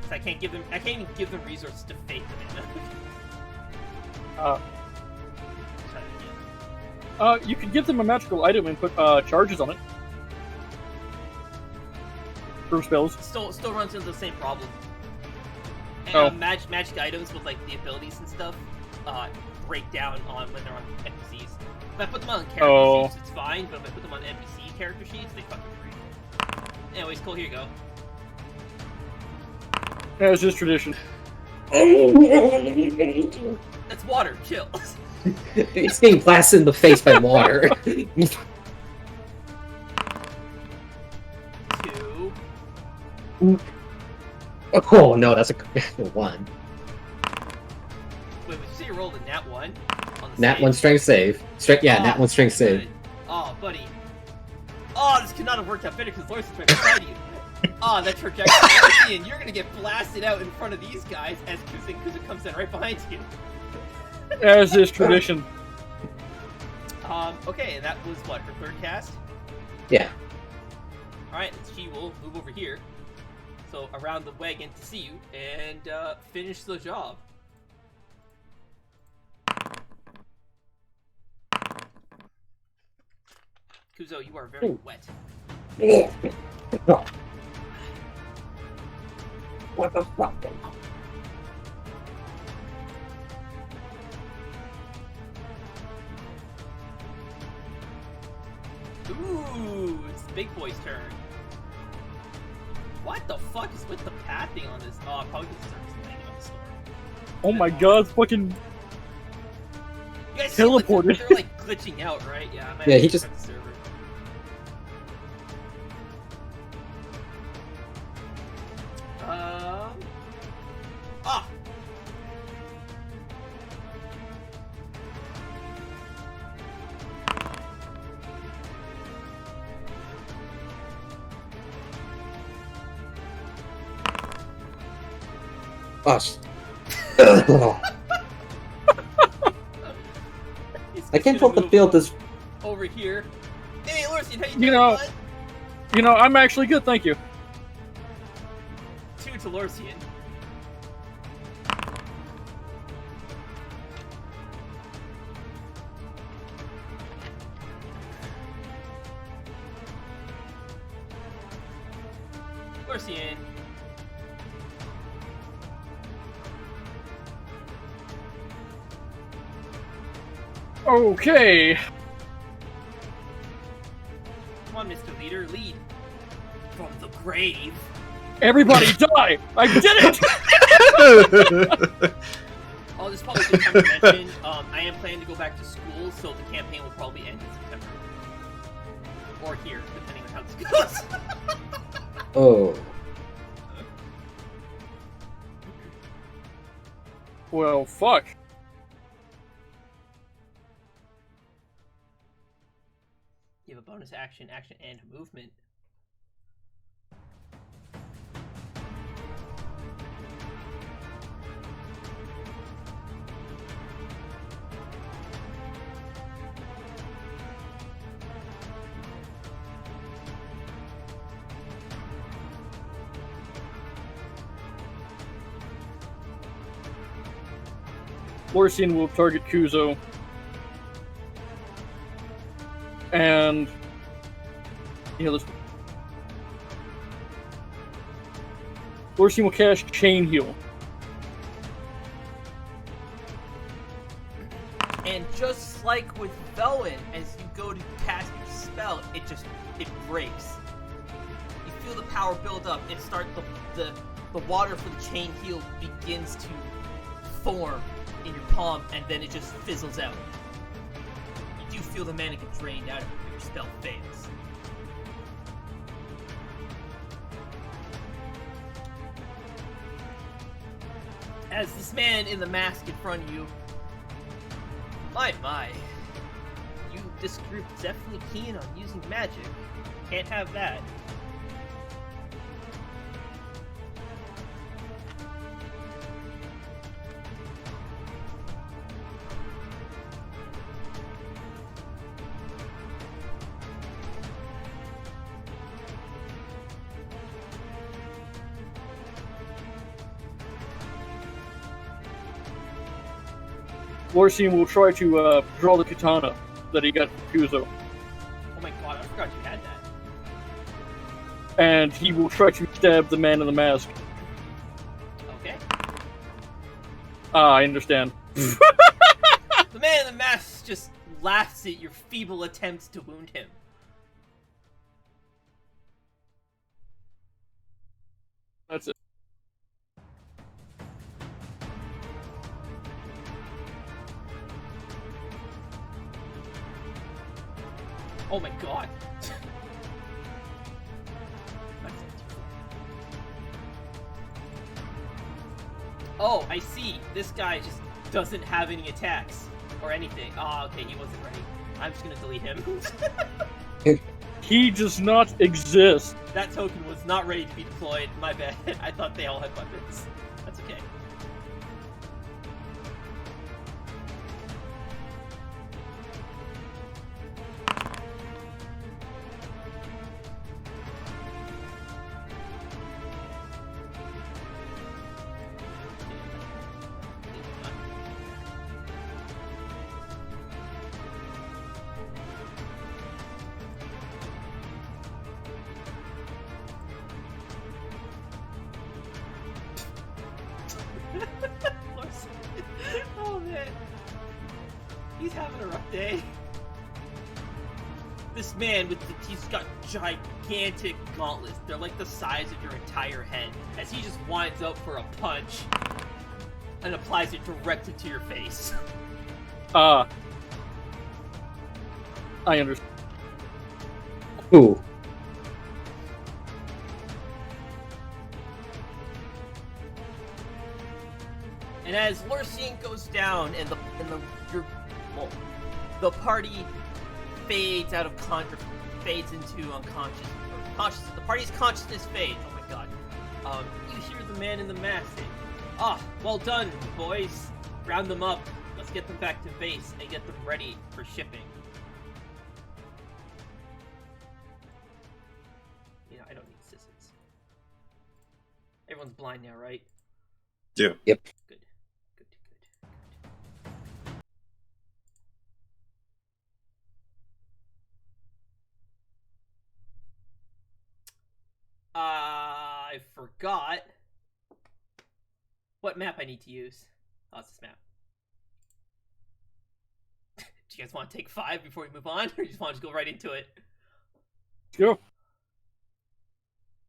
So I can't even give them resources to fake the mana. Try that again. You could give them a magical item and put charges on it. For spells. Still runs into the same problem. And Oh. magic items with like the abilities and stuff break down on when they're on NPCs. If I put them on character sheets, it's fine, but if I put them on NPC character sheets, they fucking break. Anyways, Cole, here you go. Yeah, it's just tradition. That's water, chill. It's getting blasted in the face by water. 2. Oh no, that's a 1. Wait, so you rolled a nat 1 on the Nat save? 1 strength save. Nat 1 strength save. Good. Oh, buddy. Oh, this could not have worked out better because Lorison's right beside you. Oh, that trajectory. And you're gonna get blasted out in front of these guys as Kuza comes in right behind you. As is tradition. Okay, and that was what, her third cast? Yeah. Alright, she will move over here. So around the wagon to see you and finish the job. Kuzo, you are very wet. What the fuck? Ooh, it's the big boy's turn. What the fuck is with the pathing on this? Oh, probably because it's laying on the store. Oh my god, fucking You guys see, like, teleported. they're like glitching out, right? Yeah, I might Yeah, have he to just- check the server. Ah! Gosh. He's I can't gonna help but move feel this. over here. Hey, Lorsian, how you You doing, know- bud? You know, I'm actually good, thank you. 2 to Lorsian. Lorsian. Okay. Come on, Mr. Leader, lead. From the grave. Everybody die! I did it! Oh, this is probably a good time to mention. I am planning to go back to school, so the campaign will probably end in September. Or here, depending on how this goes. Oh. Well, fuck. You have a bonus action, and movement. Lorsian will target Kuzo. And... You know, this... Lorsian will cast Chain Heal. And just like with Velwyn, as you go to cast your spell, it breaks. You feel the power build up and start the the water for the chain heal begins to form in your palm, and then it just fizzles out. You do feel the mana get drained out of it, but your spell fails. As this man in the mask in front of you, my, this group is definitely keen on using magic. Can't have that. Lorsian will try to draw the katana that he got from Kuzo. Oh my god, I forgot you had that. And he will try to stab the man in the mask. Okay. I understand. The man in the mask just laughs at your feeble attempts to wound him. That's it. Oh my god. Oh, I see. This guy just doesn't have any attacks or anything. Oh, okay, he wasn't ready. I'm just gonna delete him. He does not exist. That token was not ready to be deployed. My bad. I thought they all had weapons. That's okay. Oh man, he's having a rough day. This man he's got gigantic gauntlets. They're like the size of your entire head. As he just winds up for a punch and applies it directly to your face. I understand. Ooh. And as Lorsian goes down and the party fades out of fades into unconscious or conscious. The party's consciousness fades. Oh my god. You hear the man in the mask say, well done, boys. Round them up. Let's get them back to base and get them ready for shipping. You know, I don't need assistance. Everyone's blind now, right? Yeah. Yep. Good. I forgot what map I need to use. Oh, it's this map. Do you guys want to take 5 before we move on, or you just want to go right into it? Go.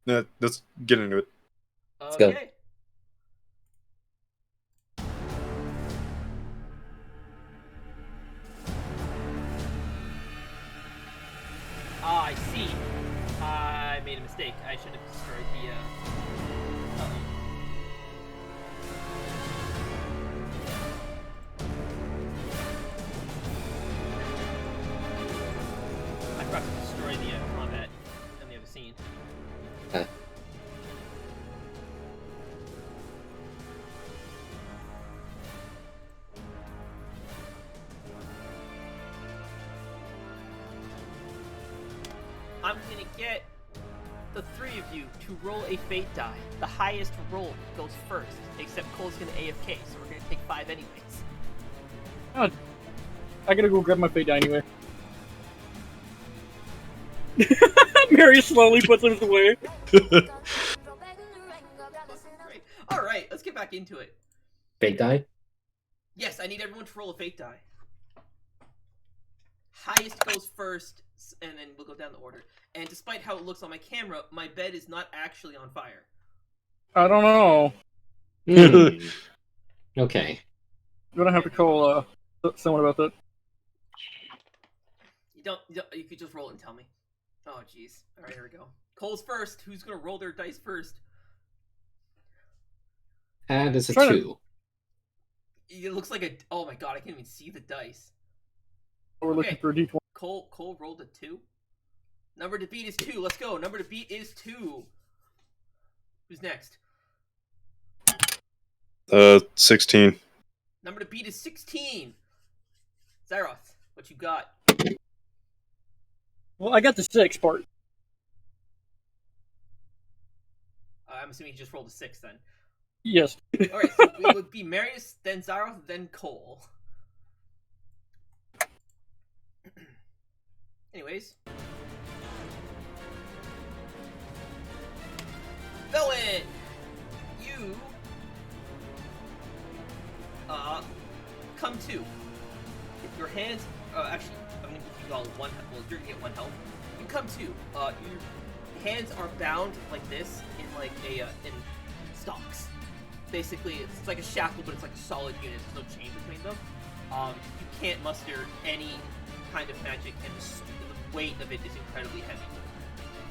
Let's get into it. go. Okay. I see. I made a mistake. I should have destroyed the, I forgot to destroy the combat in the other scene. Okay. I'm gonna get the 3 of you to roll a fate die. The highest roll goes first, except Cole's gonna AFK, so we're gonna take 5 anyways. God. I gotta go grab my fate die anyway. Mary slowly puts it away. Alright, let's get back into it. Fate die? Yes, I need everyone to roll a fate die. Highest goes first, and then we'll go down the order. And despite how it looks on my camera, my bed is not actually on fire. I don't know. Hmm. Okay. I'm gonna have to call someone about that. You could just roll it and tell me. Oh, jeez. All right, here we go. Cole's first. Who's gonna roll their dice first? That is a Try to- 2. It looks like a. Oh my god, I can't even see the dice. We're looking Okay. for a D20. Cole rolled a 2. Number to beat is 2. Let's go. Number to beat is 2. Who's next? 16. Number to beat is 16. Zyroth, what you got? Well, I got the 6 part. I'm assuming he just rolled a 6 then. Yes. Alright, so it would be Marius, then Zyroth, then Cole. Anyways. Villain! You come to. If your hands actually I'm gonna give you all one well you're gonna get 1 health. You come to. Your hands are bound like this in like a in stocks. Basically it's like a shackle but it's like a solid unit, there's no chain between them. You can't muster any kind of magic and the weight of it is incredibly heavy.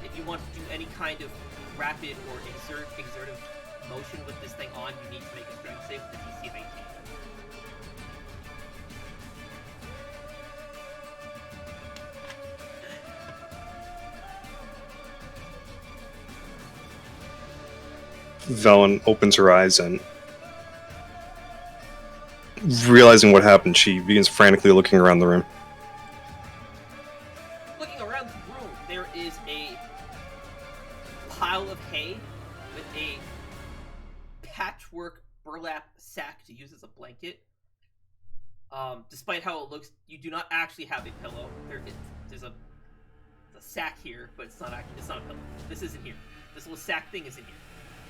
If you want to do any kind of rapid or exertive motion with this thing on, you need to make a strength save with a DC of 18. Velen opens her eyes and, realizing what happened, she begins frantically looking around the room. Looking around the room, there is a pile of hay with a patchwork burlap sack to use as a blanket. Despite how it looks, you do not actually have a pillow. There's a sack here, but it's not a pillow. This isn't here. This little sack thing isn't here.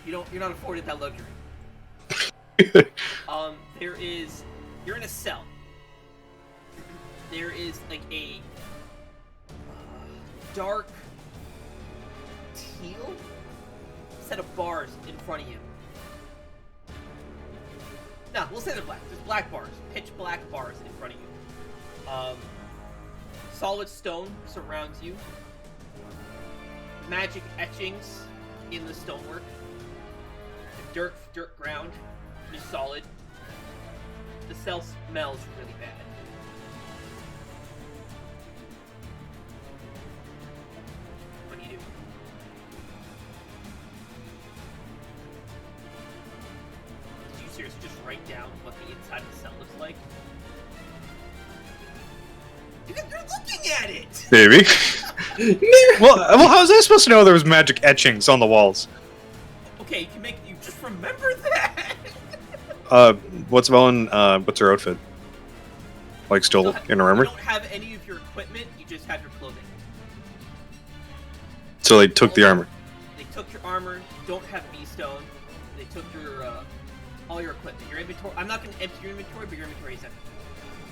You're not afforded that luxury. You're in a cell. There is like a dark teal set of bars in front of you. No, we'll say they're black. There's black bars, pitch black bars in front of you. Solid stone surrounds you. Magic etchings in the stonework. Dirt ground, pretty solid. The cell smells really bad. What do you do? Did you seriously just write down what the inside of the cell looks like? You're looking at it! Maybe. well, how was I supposed to know there was magic etchings on the walls? Okay, you just remember that! What's Velen, what's her outfit? Like, still in her armor? You don't have any of your equipment, you just have your clothing. So they took the armor. They took your armor, you don't have B-stone, they took your, all your equipment. Your inventory, I'm not gonna empty your inventory, but your inventory is empty.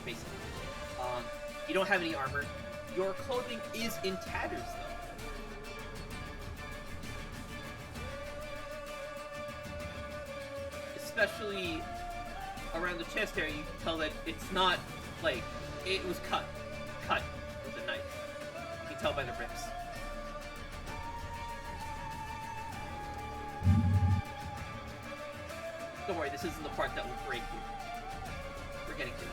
Basically. You don't have any armor. Your clothing is in tatters, though. Especially around the chest area, you can tell that it's not, like, it was cut with a knife. You can tell by the rips. Don't worry, this isn't the part that will break you. We're getting to it.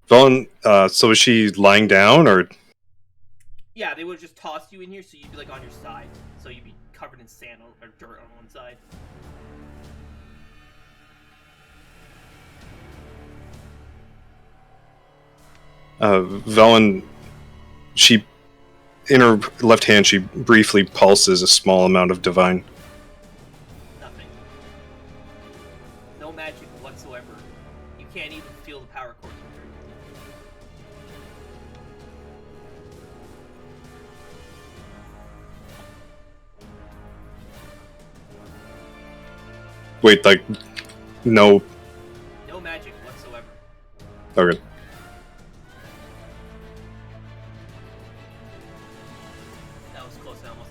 Velen, so is she lying down, or? Yeah, they would have just tossed you in here, so you'd be, like, on your side. So you'd be covered in sand or dirt on one side. Velen, in her left hand, she briefly pulses a small amount of divine. Nothing. No magic whatsoever. You can't even feel the power coursing through. Wait, like, no. No magic whatsoever. Okay. That was close. I almost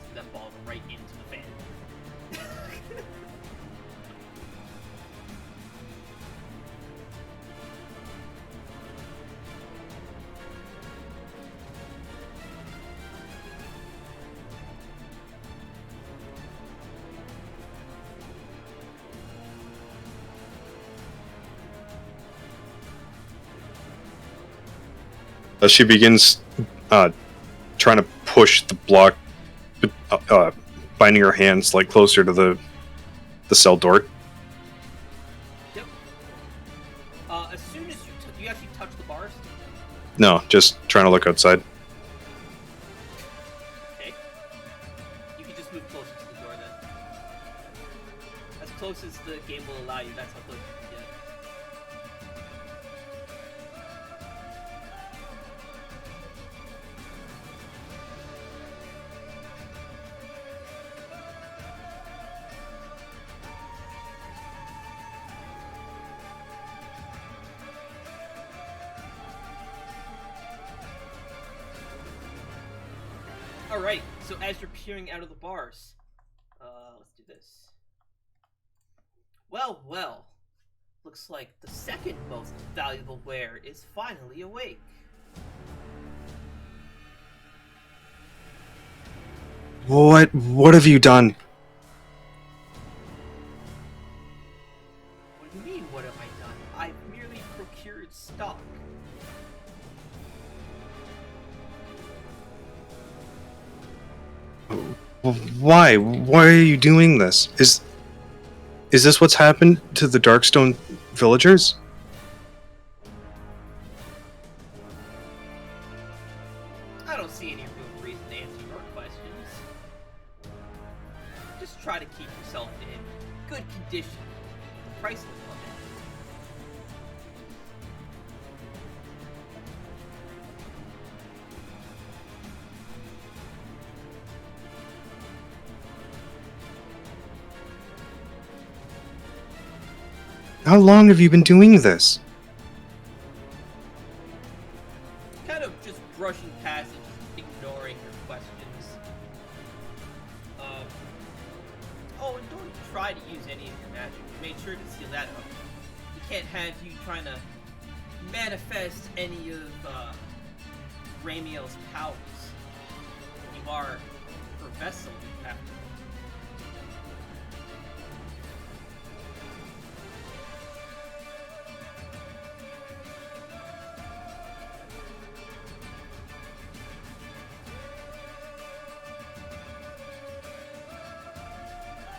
As she begins trying to push the block, binding her hands like closer to the cell door. Yep. As soon as you actually touch the bars. No, just trying to look outside. Okay. You can just move closer to the door then. As close as the game will allow you. That's how close you can get. Alright, so as you're peering out of the bars, let's do this. Well, well. Looks like the second most valuable ware is finally awake. What have you done? What do you mean, what have I done? I've merely procured stock. Why? Why are you doing this? Is this what's happened to the Darkstone villagers? I don't see any real reason to answer your questions. Just try to keep yourself in good condition. The price will come in. How long have you been doing this? Kind of just brushing past and just ignoring your questions. Oh, and don't try to use any of your magic. We made sure to seal that up. We can't have you trying to manifest any of Ramiel's powers. You are her vessel, after all.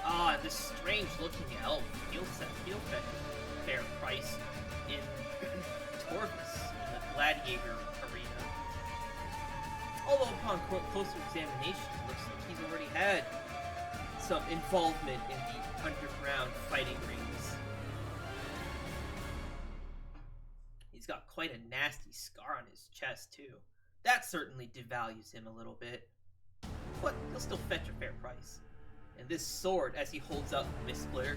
Ah, this strange-looking elf. He'll fetch a fair price in Torvis, in the gladiator arena. Although upon closer examination, it looks like he's already had some involvement in the underground fighting rings. He's got quite a nasty scar on his chest, too. That certainly devalues him a little bit. But he'll still fetch a fair price. And this sword, as he holds up Mistblur,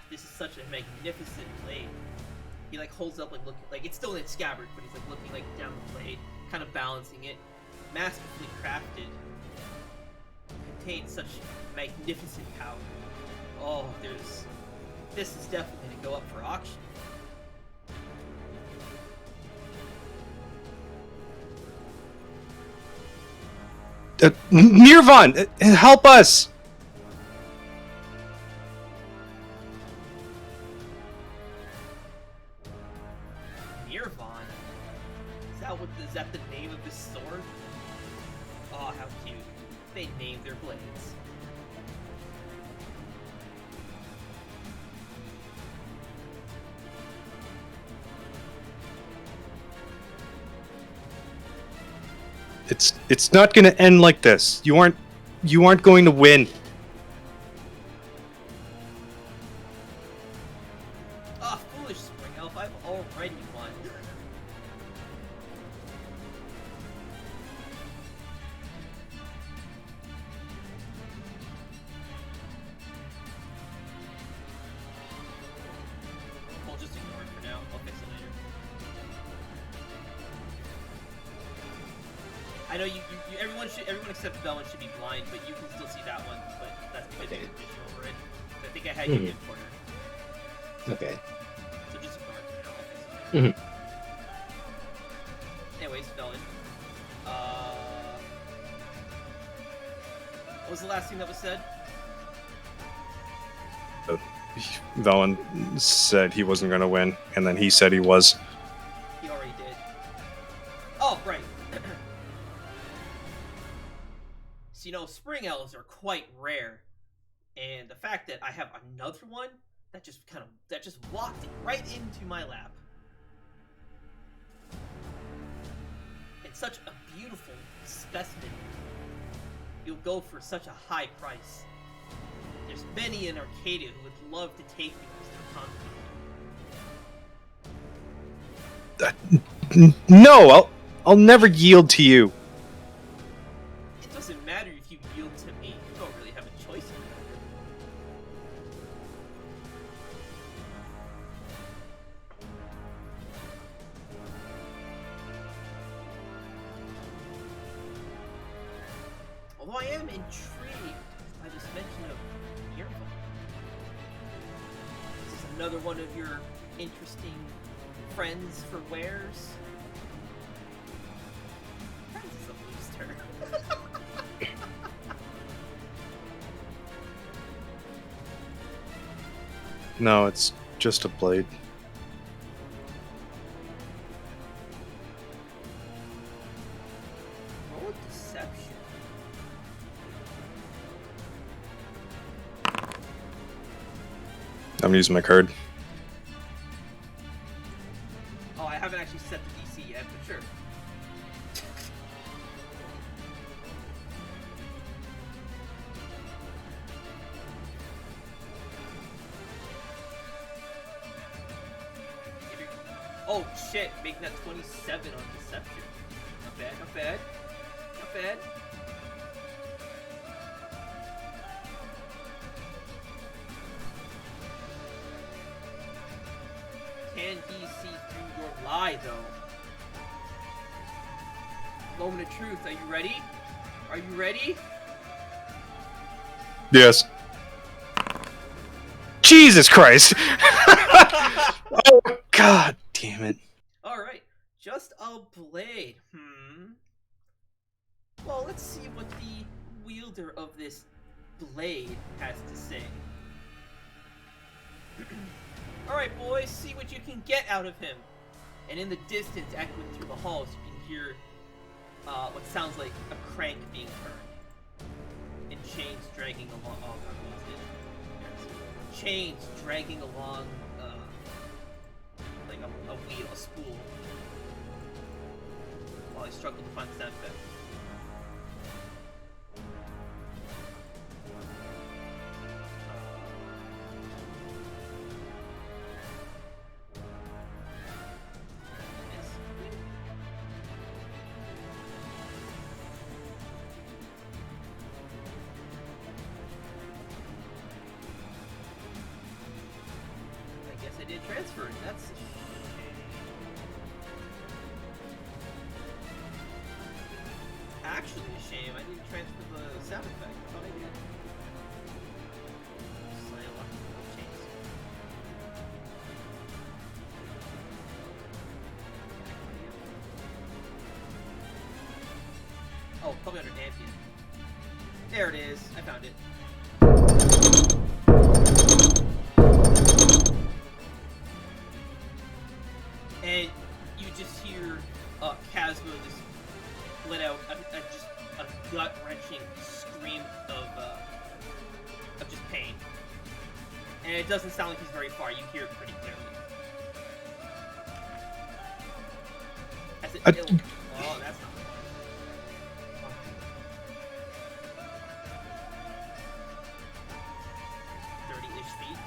this is such a magnificent blade. He holds up like it's still in its scabbard, but he's looking down the blade, kind of balancing it, masterfully crafted. Contains such magnificent power. Oh, this is definitely gonna go up for auction. Nirvan, help us! Nirvan? Is that the name of this sword? Oh, how cute. They named their blades. It's not gonna end like this. You aren't going to win. Ah, foolish spring elf, I've already won. We'll just ignore it for now. I'll fix it later. I know everyone except Velen should be blind, but you can still see that one. But that's because there's a vision over it. I think I had you in corner. Okay. So just ignore it for now. I'll fix it later. Anyways, Velen. What was the last thing that was said? Velen said he wasn't gonna win, and then he said he was. He already did. ring elves are quite rare, and the fact that I have another one that just walked right into my lap. And such a beautiful specimen. You'll go for such a high price. There's many in Arcadia who would love to take you as their concubine. No, I'll never yield to you. It doesn't matter if you yield to me. You don't really have a choice in that. Although I am intrigued by this mention of Yerva. Is this another one of your interesting friends for wares? Friends is a loose term. No, it's just a blade. Roll a deception. I'm using my card. Oh, I haven't actually set the DC yet, but sure. Oh shit, making that 27 on deception. Not bad, not bad. Not bad. Can he see through your lie, though? Moment of truth, are you ready? Are you ready? Yes. Jesus Christ! Oh, God damn it. Alright, just a blade, Well, let's see what the wielder of this blade has to say. Alright, boys, see what you can get out of him. And in the distance, echoing through the halls, you can hear what sounds like a crank being turned. And chains dragging along. Oh, God, lost it. Chains dragging along, like a wheel, a spool. While I struggle to find the sound effect. I guess I did transfer it. That's a shame. Actually, a shame. I didn't transfer the sound effect. I thought I did. Slam on the chains. Oh, probably under Dampian. There it is. I found it. And you just hear Casmo just let out a gut-wrenching scream of just pain. And it doesn't sound like he's very far. You hear it pretty clearly. As it, oh, that's not fun. 30-ish feet.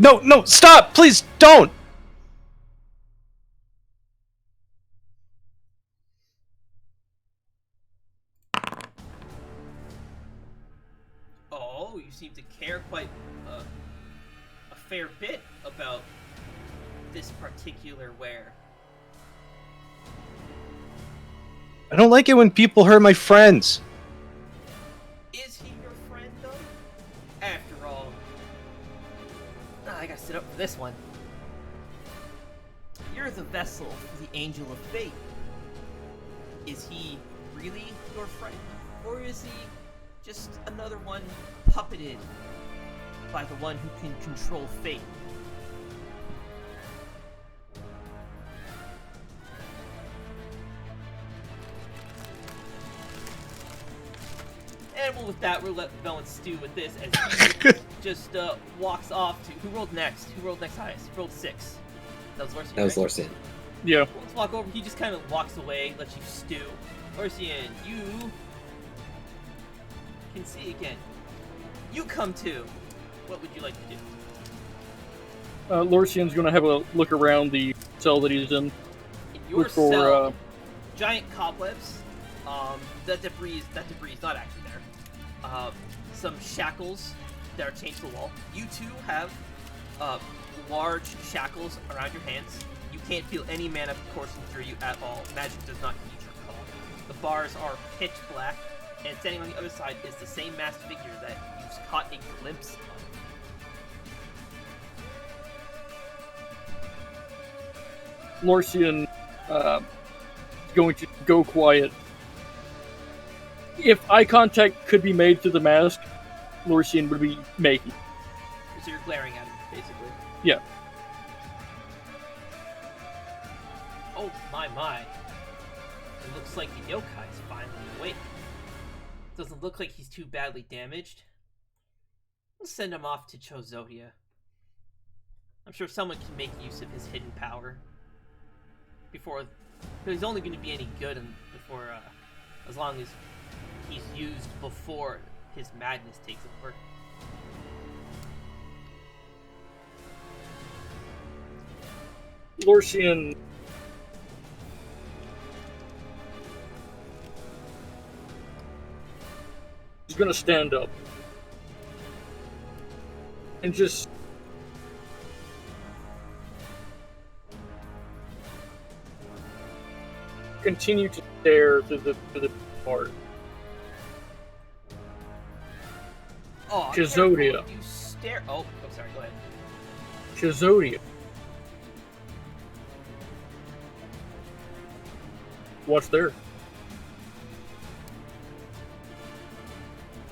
No, stop! Please, don't! Oh, you seem to care quite a fair bit about this particular wear. I don't like it when people hurt my friends. Is he your friend, though? After all, I gotta sit up for this one. You're the vessel for the Angel of Fate. Is he really your friend? Or is he just another one puppeted by the one who can control fate? And with that, we'll let Velen stew with this as he just walks off to... Who rolled next? Who rolled next highest? Who rolled 6? That was Lorsian, That was right? Lorsian. Yeah. Let's walk over. He just kind of walks away, lets you stew. Lorsian, you can see again. You come to. What would you like to do? Lorsian's going to have a look around the cell that he's in. In your Look for, cell, giant cobwebs. That debris is not actually there. Some shackles that are chained to the wall. You two have large shackles around your hands. You can't feel any mana coursing through you at all. Magic does not heed your call. The bars are pitch black, and standing on the other side is the same masked figure that you've caught a glimpse of. Lorsian is going to go quiet. If eye contact could be made through the mask, Lorsian would be making. So you're glaring at him, basically. Yeah. Oh, my. It looks like the yokai's finally awake. Doesn't look like he's too badly damaged. We'll send him off to Chozodia. I'm sure someone can make use of his hidden power. But he's only going to be any good as long as he's used before his madness takes over. Lorsian is going to stand up and just continue to stare through the part. Oh, Chozodia. careful, you stare. Oh, sorry. Go ahead. Chozodia. What's there?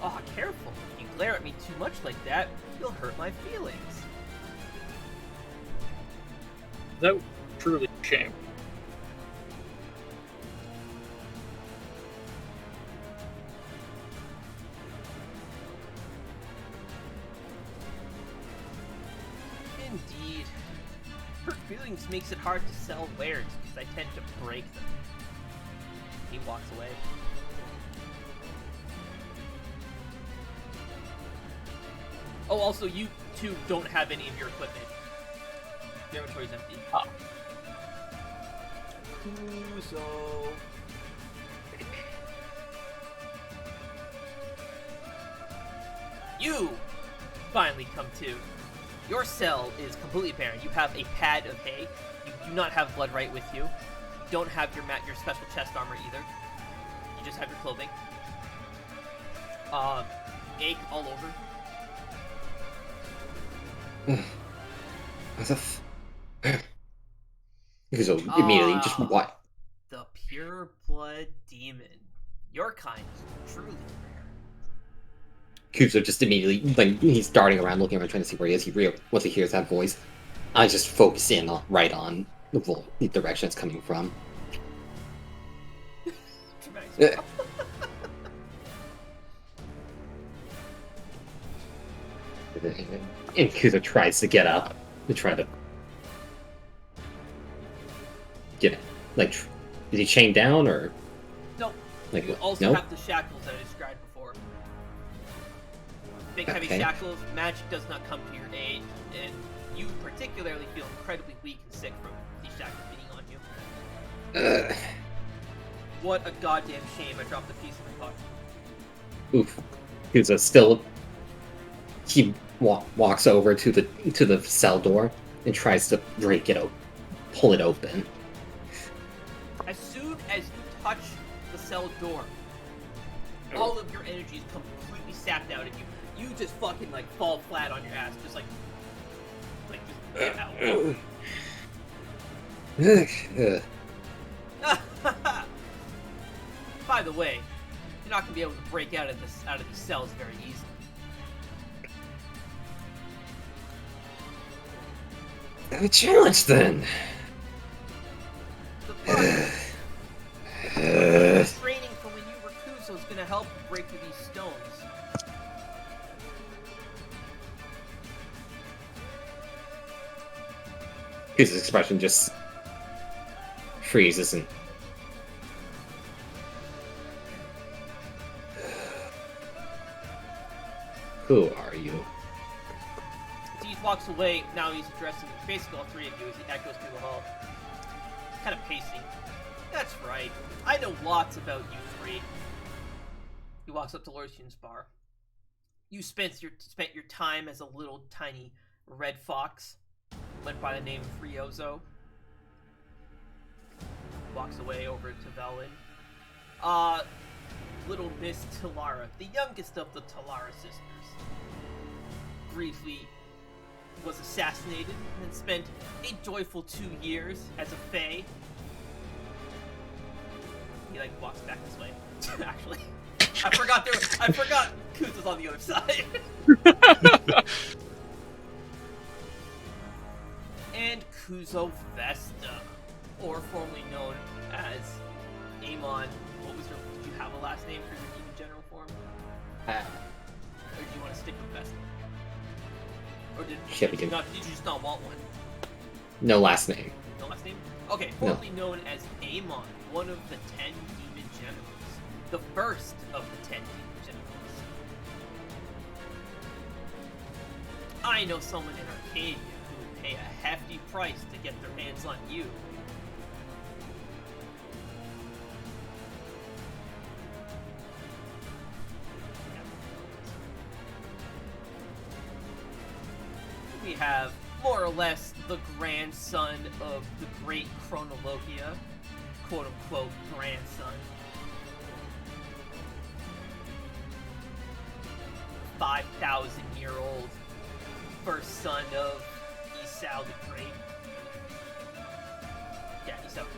Oh, careful. If you glare at me too much like that, you'll hurt my feelings. That was truly a shame. Indeed. Hurt feelings makes it hard to sell wares because I tend to break them. He walks away. Oh, also, you two don't have any of your equipment. Your inventory's empty. Ah. Kuzo. You finally come to. Your cell is completely barren. You have a pad of hay. You do not have blood right with you. You don't have your special chest armor either. You just have your clothing. Egg all over. Because immediately just what? The pure blood demon. Your kind is truly rare. Kuzo just immediately, like, he's darting around looking around trying to see where he is. Once he hears that voice, I just focus in right on the direction it's coming from. Dramatic. And Kuzo tries to get up to try to get it. Like, is he chained down or? No. Like, You also no? have the shackles that I described before. Big heavy Okay. shackles, magic does not come to your aid, and you particularly feel incredibly weak and sick from these shackles being on you. What a goddamn shame I dropped a piece of my pocket. Oof. Kuzo still. He walks over to the cell door and tries to break it open, pull it open. As soon as you touch the cell door, all of your energy is completely sapped out of you. You just fucking like fall flat on your ass, just just get out. By the way, you're not gonna be able to break out of these cells very easily. Have a challenge then. The training from when you were Kuzo is gonna gonna help break through these stones. His expression just freezes and who are you? He walks away. Now he's addressing basically all three of you as he echoes through the hall, kind of pacing. That's right. I know lots about you three. He walks up to Lorsian's bar. You spent your time as a little tiny red fox. Went by the name of Riozo. Walks away over to Velin. Little Miss Talara, the youngest of the Talara sisters. Briefly was assassinated and spent a joyful 2 years as a fae. He walks back this way. Actually, I forgot Kuz was on the other side. And Kuzo Vesta, or formerly known as Amon. What was did you have a last name for your demon general form? Or do you want to stick with Vesta? Or did you just not want one? No last name. No last name? Okay, formerly known as Amon, one of the 10 demon generals. The first of the 10 demon generals. I know someone in Arcadia who would pay a hefty price to get their hands on you. We have more or less the grandson of the great Chronologia, quote-unquote grandson. 5,000-year-old first son of Esau the Great. Yeah, Esau the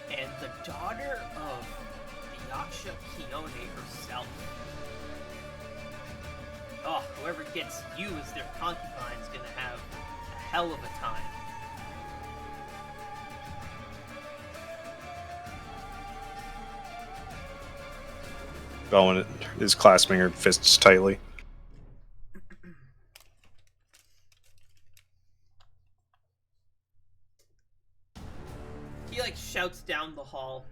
Great. And the daughter of the Yaksha Kione herself. Oh, whoever gets you as their concubine is gonna have a hell of a time. Velin is clasping her fists tightly. He shouts down the hall.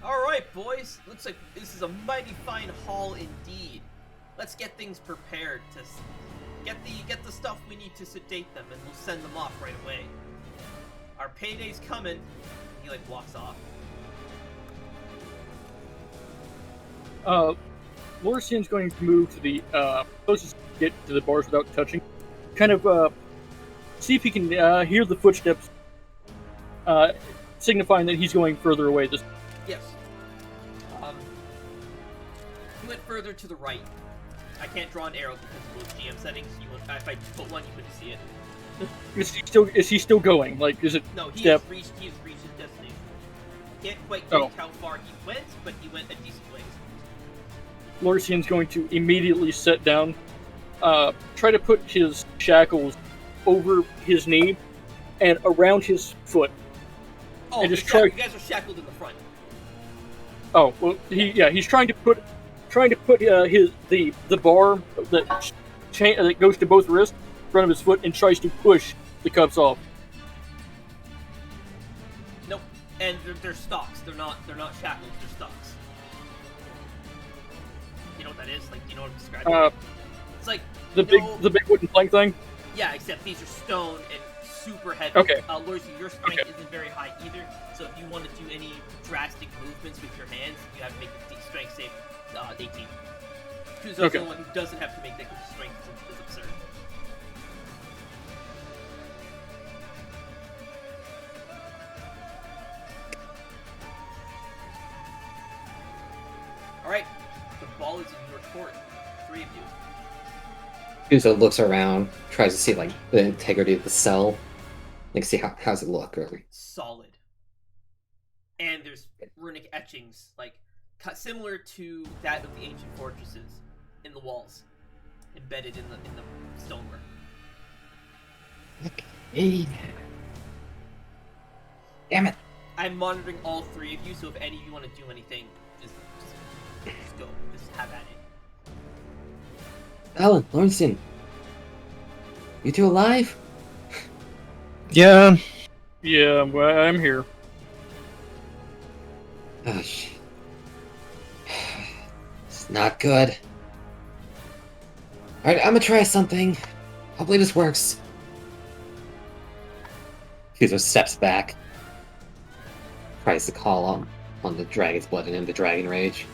Alright, boys. Looks like this is a mighty fine hall indeed. Let's get things prepared to get the stuff we need to sedate them, and we'll send them off right away. Our payday's coming. He walks off. Lorsian's going to move to the closest to get to the bars without touching. Kind of see if he can hear the footsteps, signifying that he's going further away. Yes. He went further to the right. I can't draw an arrow because of those GM settings. If I put one, you couldn't see it. Is he still going? Is it? No, he step? has reached his destination. Can't quite gauge how far he went, but he went a decent ways. Lorsian's going to immediately sit down, try to put his shackles over his knee and around his foot. Oh, and just you guys are shackled in the front. Oh well, he's trying to put the bar that goes to both wrists in front of his foot and tries to push the cuffs off. Nope, and they're stocks. They're not shackles. They're stocks. You know what that is? Do you know what I'm describing? It's the big wooden plank thing. Yeah, except these are stone and super heavy. Okay. Lorsi, your strength isn't very high either, so if you want to do any drastic movements with your hands, you have to make a strength save 18. Because the one who doesn't have to make that because strength is absurd. Alright, the ball is in your court. 3 of you. Kuzo looks around, tries to see the integrity of the cell. See how's it look, really. Solid. And there's runic etchings, similar to that of the ancient fortresses in the walls, embedded in the stonework. Okay. Damn it! I'm monitoring all three of you, so if any of you want to do anything, just go. Just have at it. Alan, Lawrenson, you two alive? Yeah. Yeah, well, I'm here. Oh, shit. It's not good. Alright, I'm gonna try something. Hopefully this works. Fuser steps back. Tries to call on the dragon's blood and him, the dragon rage.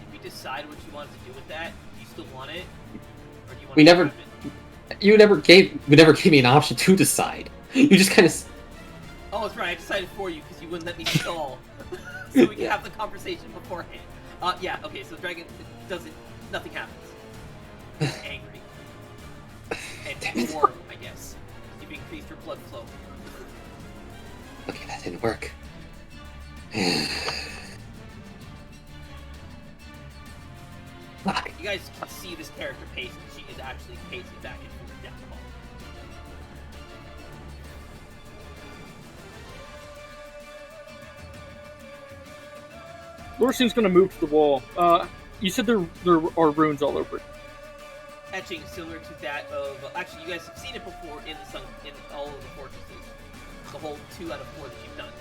Did we decide what you wanted to do with that? Do you still want it? Or do you want We to never- grab it? You never gave me an option to decide. You just kind of. Oh, that's right. I decided for you because you wouldn't let me stall, so we could have the conversation beforehand. Yeah. Okay. So dragon doesn't. Nothing happens. It's angry and warm, I guess. You've increased your blood flow. Okay, that didn't work. Fuck. You guys can see this character pacing. She is actually pacing back and forth down the hall. Lorsian's gonna move to the wall. You said there are runes all over it. Etching similar to that of actually, you guys have seen it before in all of the fortresses. The whole 2 out of 4 that you've done.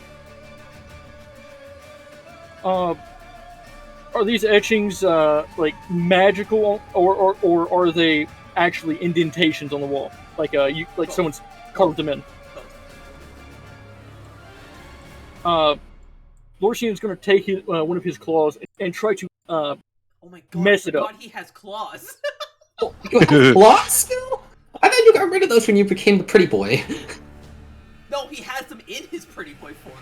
Are these etchings like magical, or are they actually indentations on the wall? Like Both. someone's carved them in. Both. Lorsian's gonna take one of his claws and try to Oh my god! Mess I it up. forgot he has claws. Oh, you have claws still? I thought you got rid of those when you became the pretty boy. No, he has them in his pretty boy form.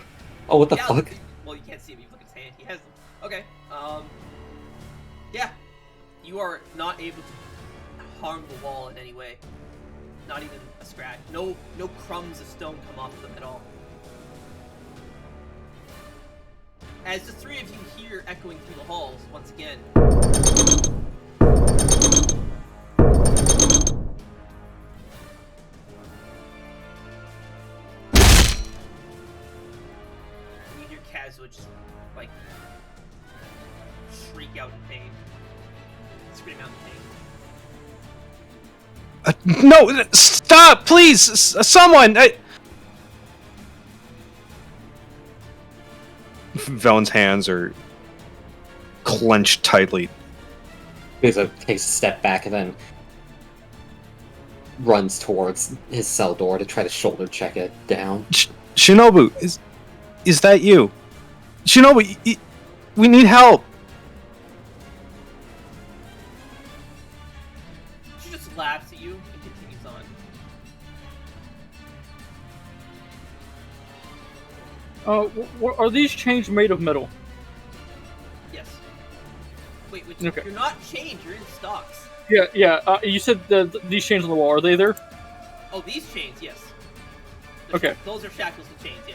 Oh, what the Yeah, fuck? Well, you can't see him. You look at his hand. He has them. Okay. Yeah. You are not able to harm the wall in any way. Not even a scratch. No crumbs of stone come off them at all. As the 3 of you hear echoing through the halls once again. You hear Kazuo just, like, shriek out in pain. Scream out in pain. No, stop, please, someone. Velen's hands are clenched tightly. Fuser takes a step back and then runs towards his cell door to try to shoulder check it down. Shinobu, is that you? Shinobu, we need help. She just laughs at you and continues on. Are these chains made of metal? Yes. Wait, Okay. you're not chained, you're in stocks. Yeah. You said these chains on the wall. Are they there? Oh, these chains, yes. Okay. Those are shackles and chains, yeah.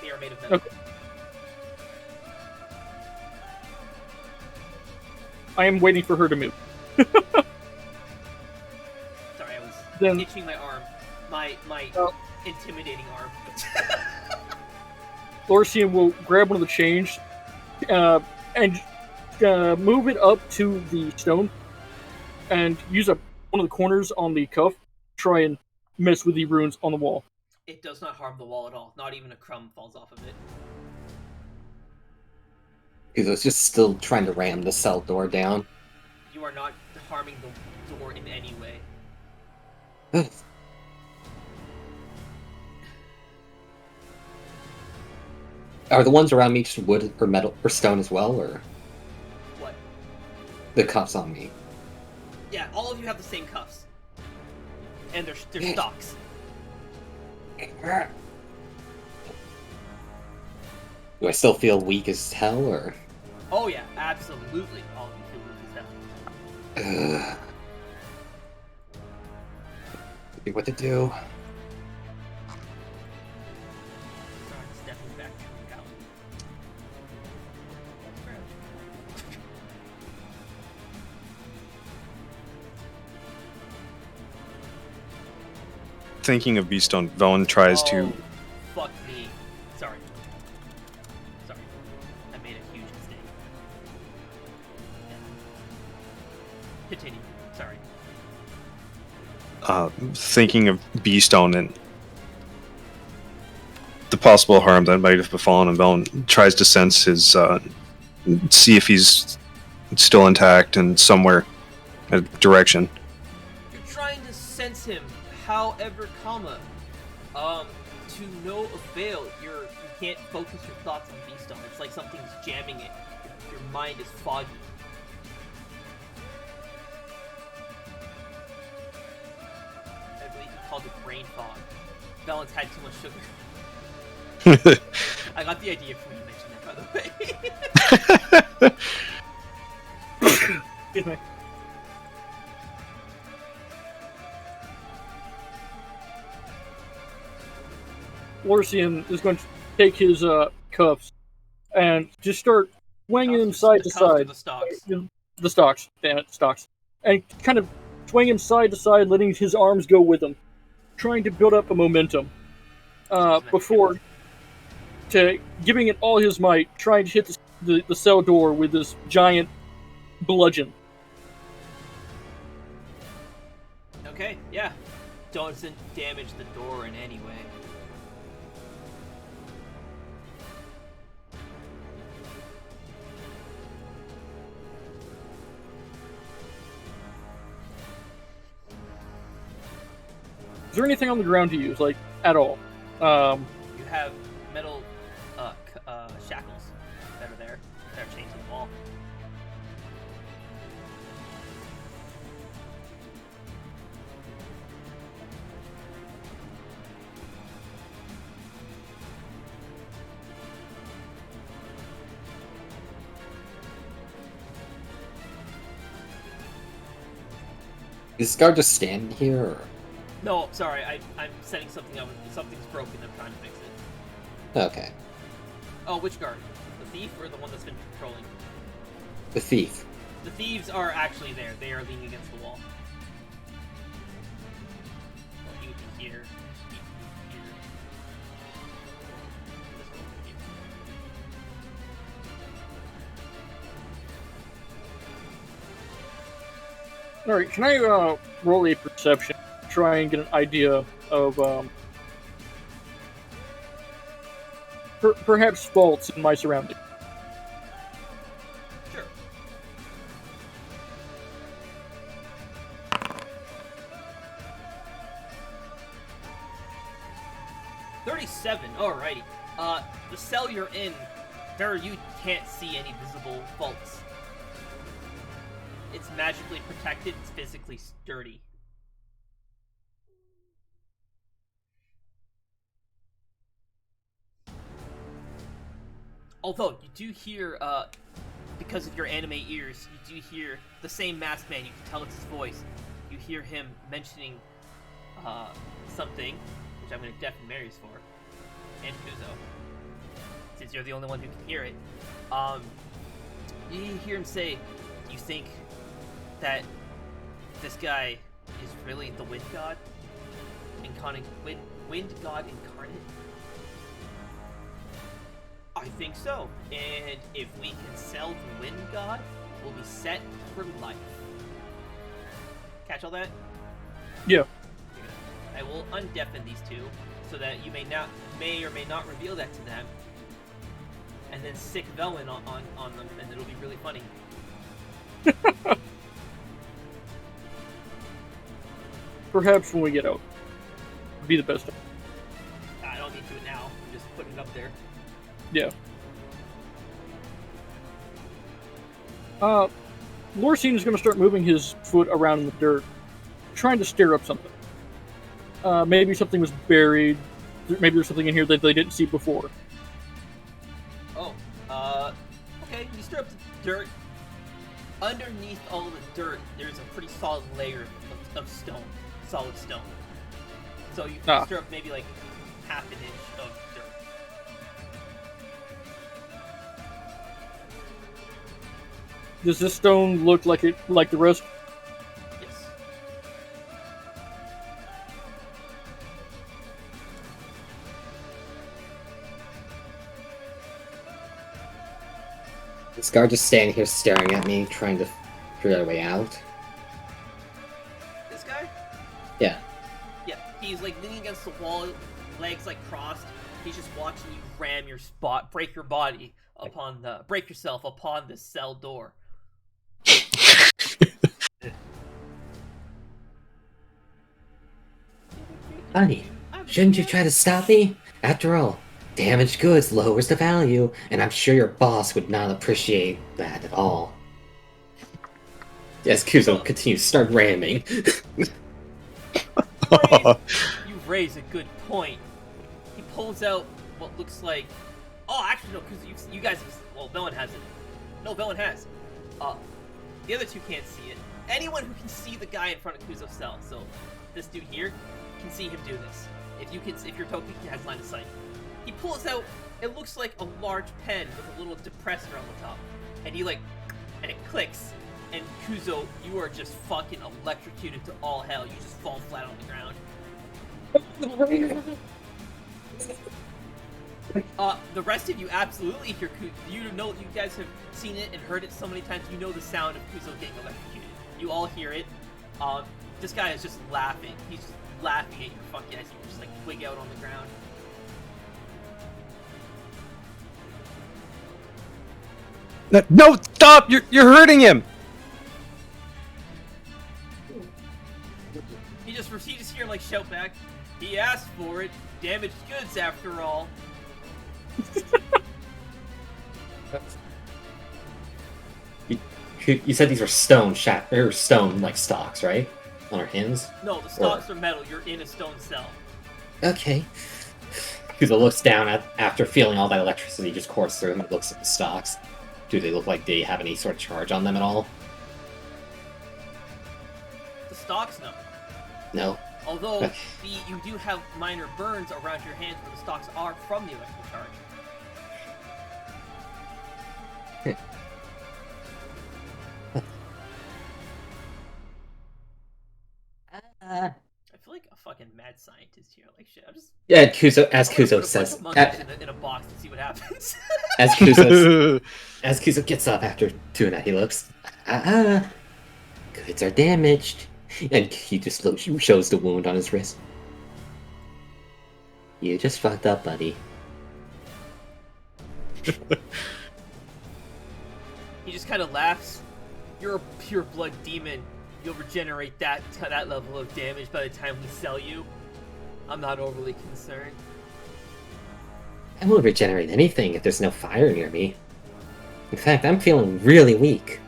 They are made of metal. Okay. I am waiting for her to move. Sorry, I was Then- itching my arm. My Oh. intimidating arm. Lorsian will grab one of the chains and move it up to the stone and use one of the corners on the cuff to try and mess with the runes on the wall. It does not harm the wall at all. Not even a crumb falls off of it. Fuser's just still trying to ram the cell door down. You are not harming the door in any way. Are the ones around me just wood or metal or stone as well, or What? the cuffs on me? Yeah, all of you have the same cuffs. And they're stocks. Do I still feel weak as hell, or? Oh yeah, absolutely. All of you feel weak as hell. Ugh. See what to do. Stepping back to reality. thinking of Beastone, Velen tries to. Fuck me. Sorry. I made a huge mistake. Yeah. Continue. Sorry. Thinking of Beastone and the possible harm that might have befallen him, Velen tries to sense his, see if he's still intact and somewhere, a direction. You're trying to sense him, however, to no avail. You can't focus your thoughts on Beastone. It's like something's jamming it. Your mind is foggy. I believe you called it brain fog. Valen's had too much sugar. I got the idea from you mentioned that, by the way. Excuse me. Lorcian is going to take his cuffs and just start swinging them side to side. The stocks. The stocks. Damn it, stocks. And kind of swing him side to side, letting his arms go with him, trying to build up a momentum before giving it all his might, trying to hit the cell door with this giant bludgeon. Okay, yeah. Doesn't damage the door in any way. Is there anything on the ground to use, like, at all? You have metal shackles that are there. That are chained to the wall. Is this guard just standing here? Or? No, sorry, I'm setting something up. Something's broken, I'm trying to fix it. Okay. Oh, which guard? The thief or the one that's been patrolling? The thief. The thieves are actually there. They are leaning against the wall. Well, you would be here. Here. This one would be here. Alright, can I roll a perception? Try and get an idea of perhaps faults in my surroundings. Sure. $37. Alrighty. The cell you're in, you can't see any visible faults. It's magically protected. It's physically sturdy. Although, you do hear, because of your anime ears, you do hear the same masked man. You can tell it's his voice. You hear him mentioning, something, which I'm going to deafen Mary's for, and Kuzo, since you're the only one who can hear it. You hear him say, do you think that this guy is really the wind god? Wind god incarnate? I think so. And if we can sell the wind god, we'll be set for life. Catch all that? Yeah. I will undeafen these two, so that you may or may not reveal that to them, and then sick Velen on them, and it'll be really funny. Perhaps when we get out. Would be the best. I don't need to do it now. I'm just putting it up there. Yeah. Lorcine is going to start moving his foot around in the dirt, trying to stir up something. Maybe something was buried. Maybe there's something in here that they didn't see before. Oh, okay. You stir up the dirt. Underneath all the dirt, there's a pretty solid layer of stone. Solid stone. So you can stir up maybe like half an inch of dirt. Does this stone look like the rest? Yes. This guard just standing here staring at me, trying to figure out a way out. This guy? Yeah. Yeah, he's like leaning against the wall, legs like crossed. He's just watching you ram your spot, break yourself upon the cell door. Honey, shouldn't you try to stop me? After all, damaged goods lowers the value, and I'm sure your boss would not appreciate that at all. As Kuzo continues to start ramming. You raise a good point. He pulls out what looks like... Oh, actually, no, because you guys... Well, Velen has it. No, Velen has. The other two can't see it. Anyone who can see the guy in front of Kuzo's cell, so this dude here, can see him do this. If your Toki has line of sight. He pulls out, it looks like a large pen with a little depressor on the top. And and it clicks. And Kuzo, you are just fucking electrocuted to all hell. You just fall flat on the ground. The rest of you absolutely hear you guys have seen it and heard it so many times. You know the sound of Kuzo getting electrocuted. You all hear it. This guy is just laughing. He's just laughing at your fucking as you just like twig out on the ground. No, stop! You're hurting him. He just hear like shout back. He asked for it. Damaged goods after all. You said these were stone like stocks, right? On our hands? No, the stocks are metal. You're in a stone cell. Okay. Kuzo looks down after feeling all that electricity just course through him and looks at the stocks. Do they look like they have any sort of charge on them at all? The stocks, no. No? Although, Okay. you do have minor burns around your hands where the stocks are from the electrical charge. I feel like a fucking mad scientist here. Like shit, I'm just... Yeah, Kuzo put says... a bunch in a box and see what happens. As Kuzo gets up after doing that, he looks... Goods are damaged. And he just shows the wound on his wrist. You just fucked up, buddy. He just kind of laughs. You're a pure blood demon. You'll regenerate that level of damage by the time we sell you. I'm not overly concerned. I won't regenerate anything if there's no fire near me. In fact, I'm feeling really weak.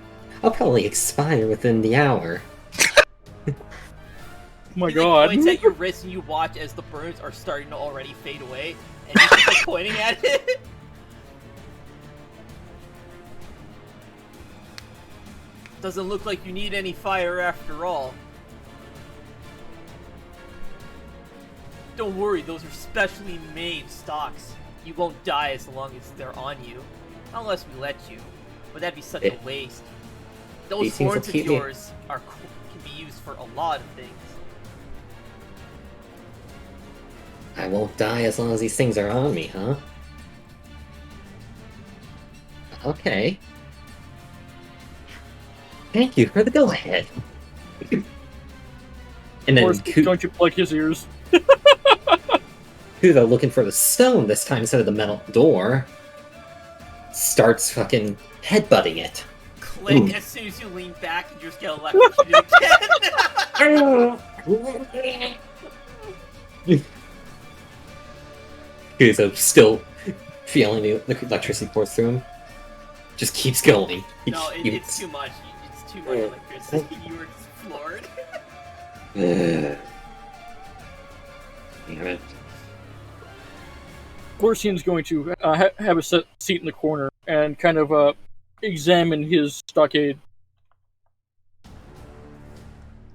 I'll probably expire within the hour. Oh my He god. points at your wrist and you watch as the burns are starting to already fade away. And he's just like pointing at it. Doesn't look like you need any fire after all. Don't worry, those are specially made stocks. You won't die as long as they're on you. Unless we let you. But that'd be such a waste. Those These things horns will of keep me- yours can be used for a lot of things. I won't die as long as these things are on me, huh? Okay. Thank you for the go-ahead. And Of then course, don't you plug his ears? Kuzo, looking for the stone this time instead of the metal door, starts fucking headbutting it. Click Ooh. as soon as you lean back and you just get electrocuted again. Kuzo, still feeling the electricity course through him, just keeps going. No, it's too much. It's too much electricity. You were just floored. Damn it. Gorsian's going to have a seat in the corner and kind of examine his stockade.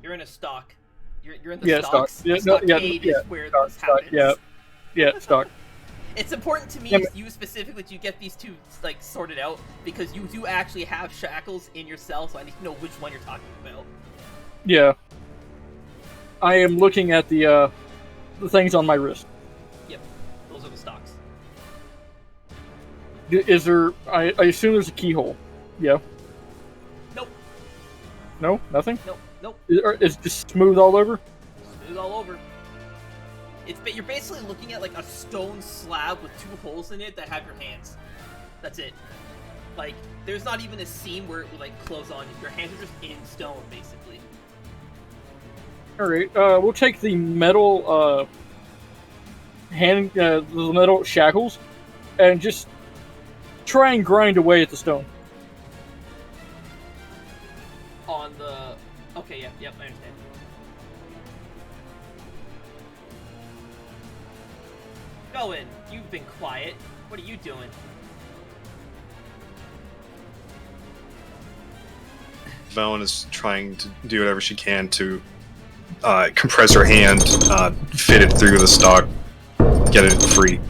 You're in a stock. You're in the Stock. stocks. Yeah, The no, stockade is where stock, this happens. Yeah, stock. It's important to me, Yeah, you specifically, to get these two like sorted out because you do actually have shackles in your cell, so I need to know which one you're talking about. Yeah. I am looking at the things on my wrist. Yep, those are the stocks. Is there? I assume there's a keyhole. Yeah. Nope. No, nothing. Nope. It's just smooth all over. Smooth all over. You're basically looking at like a stone slab with 2 holes in it that have your hands. That's it. Like, there's not even a seam where it would like close on you. Your hands are just in stone, basically. All right. We'll take the metal the metal shackles, and just try and grind away at the stone. On the... Okay, yep, I understand. Owen, you've been quiet. What are you doing? Velen is trying to do whatever she can to compress her hand, fit it through the stock, get it free.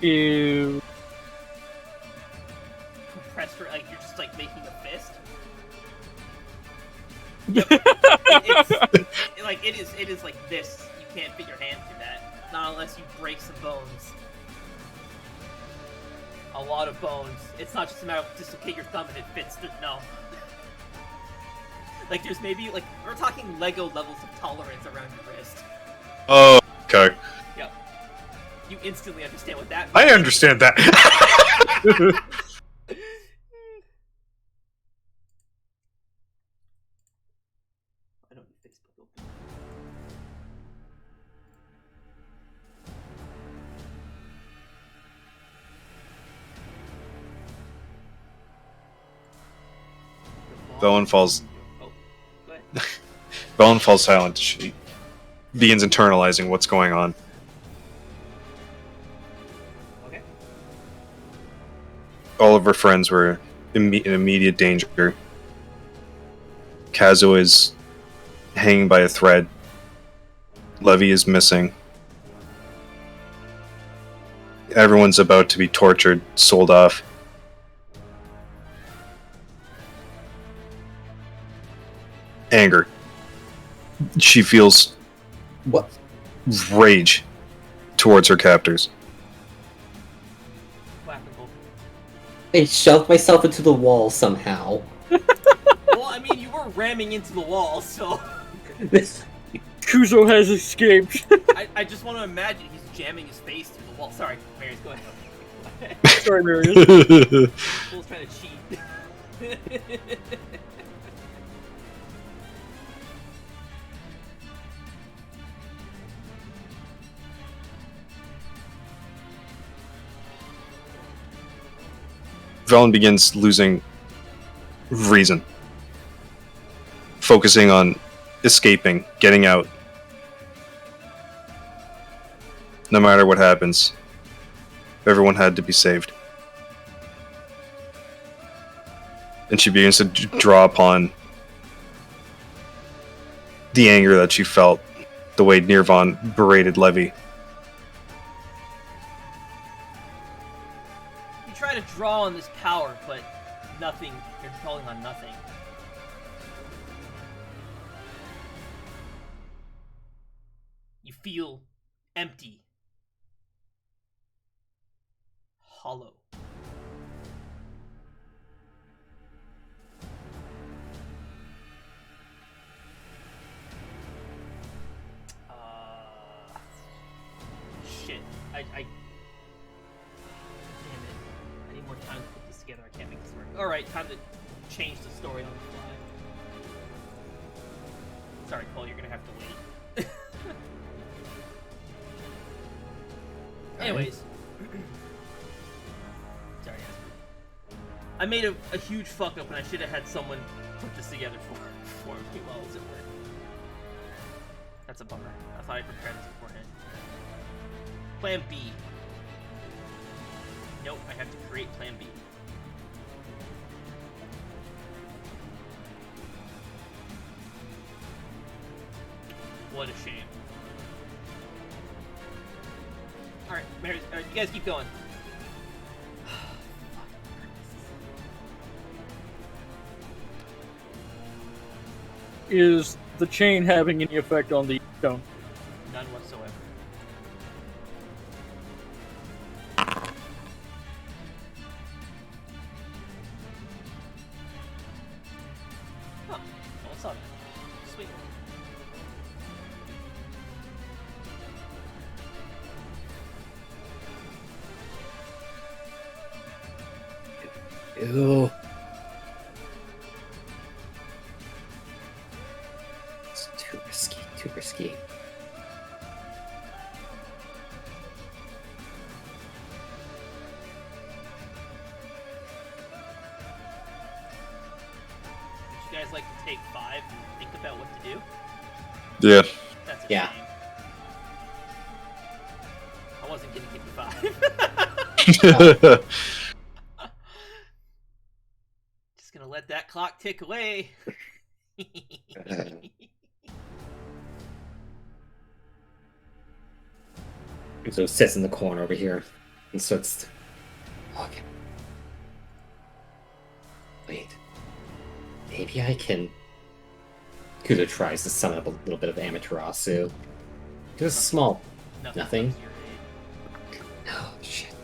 Ew. Compress her, like you're just like making a fist? It is like this. You can't fit your hand through that. Not unless you break some bones. A lot of bones. It's not just a matter of dislocate your thumb and it fits through. No. Like there's maybe like we're talking Lego levels of tolerance around your wrist. Oh, okay. Yep. You instantly understand what that means. I understand that. I don't need Facebook open. Velen falls. Oh, go ahead. Velen falls silent. She begins internalizing what's going on. Okay. All of her friends were in immediate danger. Kazuo is hanging by a thread. Levy is missing. Everyone's about to be tortured, sold off. Anger. She feels What? rage towards her captors. Laughable. I shoved myself into the wall somehow. Well, I mean, you were ramming into the wall, so... Kuzo has escaped. I just want to imagine he's jamming his face through the wall. Sorry, Marius, go ahead. Sorry, Marius. Fool's trying to cheat. Velen begins losing reason. Focusing on escaping, getting out. No matter what happens, everyone had to be saved. And she begins to draw upon the anger that she felt, the way Nirvan berated Levy. You try to draw on this power, but nothing. You're drawing on nothing. You feel empty. Hollow. Shit. I damn it. I need more time to put this together. I can't make this work. Alright, time to change the story on the fly. Sorry, Cole, you're gonna have to wait. Anyways. Sorry, guys. I made a huge fuck up and I should have had someone put this together for me while I was at work. That's a bummer. I thought I prepared this beforehand. Plan B. Nope, I have to create Plan B. What a shame. Alright, Mary, you guys keep going. Is the chain having any effect on the stone? None whatsoever. I saw that. Sweet. Ew. It's too risky, too risky. Would you guys like to take 5 and think about what to do? Yeah. That's a Yeah. shame. I wasn't gonna give you 5. Just gonna let that clock tick away. So sits in the corner over here and starts. Okay. Wait. Maybe I can. Kudo tries to summon up a little bit of Amaterasu. Just small. Nothing? comes to your aid. Oh shit.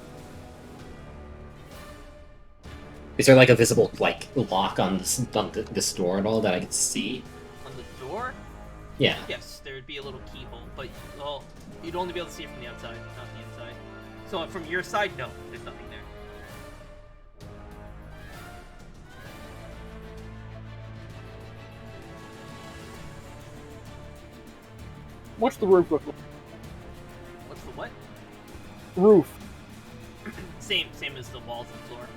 Is there like a visible like lock on this door and all that I can see? On the door? Yeah. Yes, there would be a little keyhole, but well, you'd only be able to see it from the outside, not the inside. So from your side, no, there's nothing there. What's the roof look like? What's the what? Roof. Same as the walls and floor.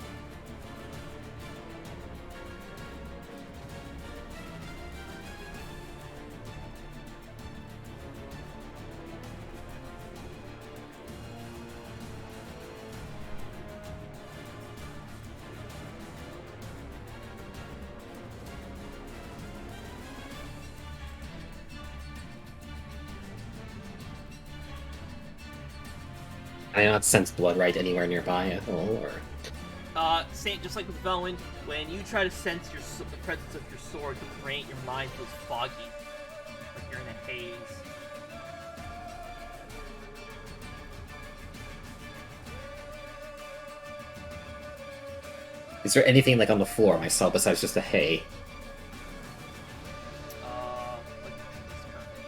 I not sense blood right anywhere nearby at all, or Same, just like with Velwyn, when you try to sense the presence of your sword, your mind feels foggy, like you're in a haze. is there anything like on the floor myself besides just a hay? What is currently?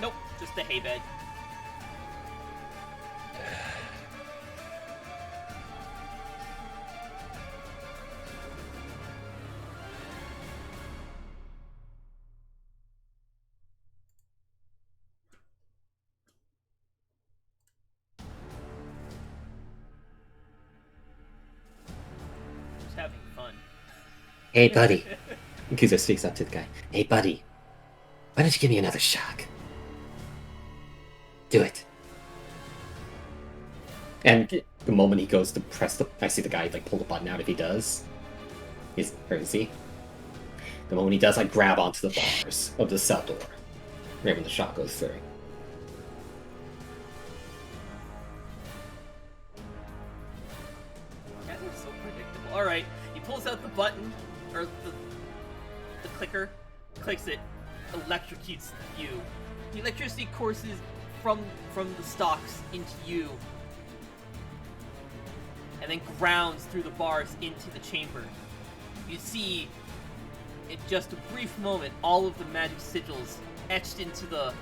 Nope, just the hay bed. Just having fun. Hey, buddy. Kuzo speaks up to the guy. Hey, buddy. Why don't you give me another shock? Do it. And the moment he goes to press I see the guy like pull the button out if he does. Where is he? The moment he does, I grab onto the bars of the cell door. Right when the shot goes through. Yeah, they're so predictable. Alright, he pulls out the button, or the clicker, clicks it, electrocutes you. The electricity courses from the stalks into you, and then grounds through the bars into the chamber. You see, in just a brief moment, all of the magic sigils etched into the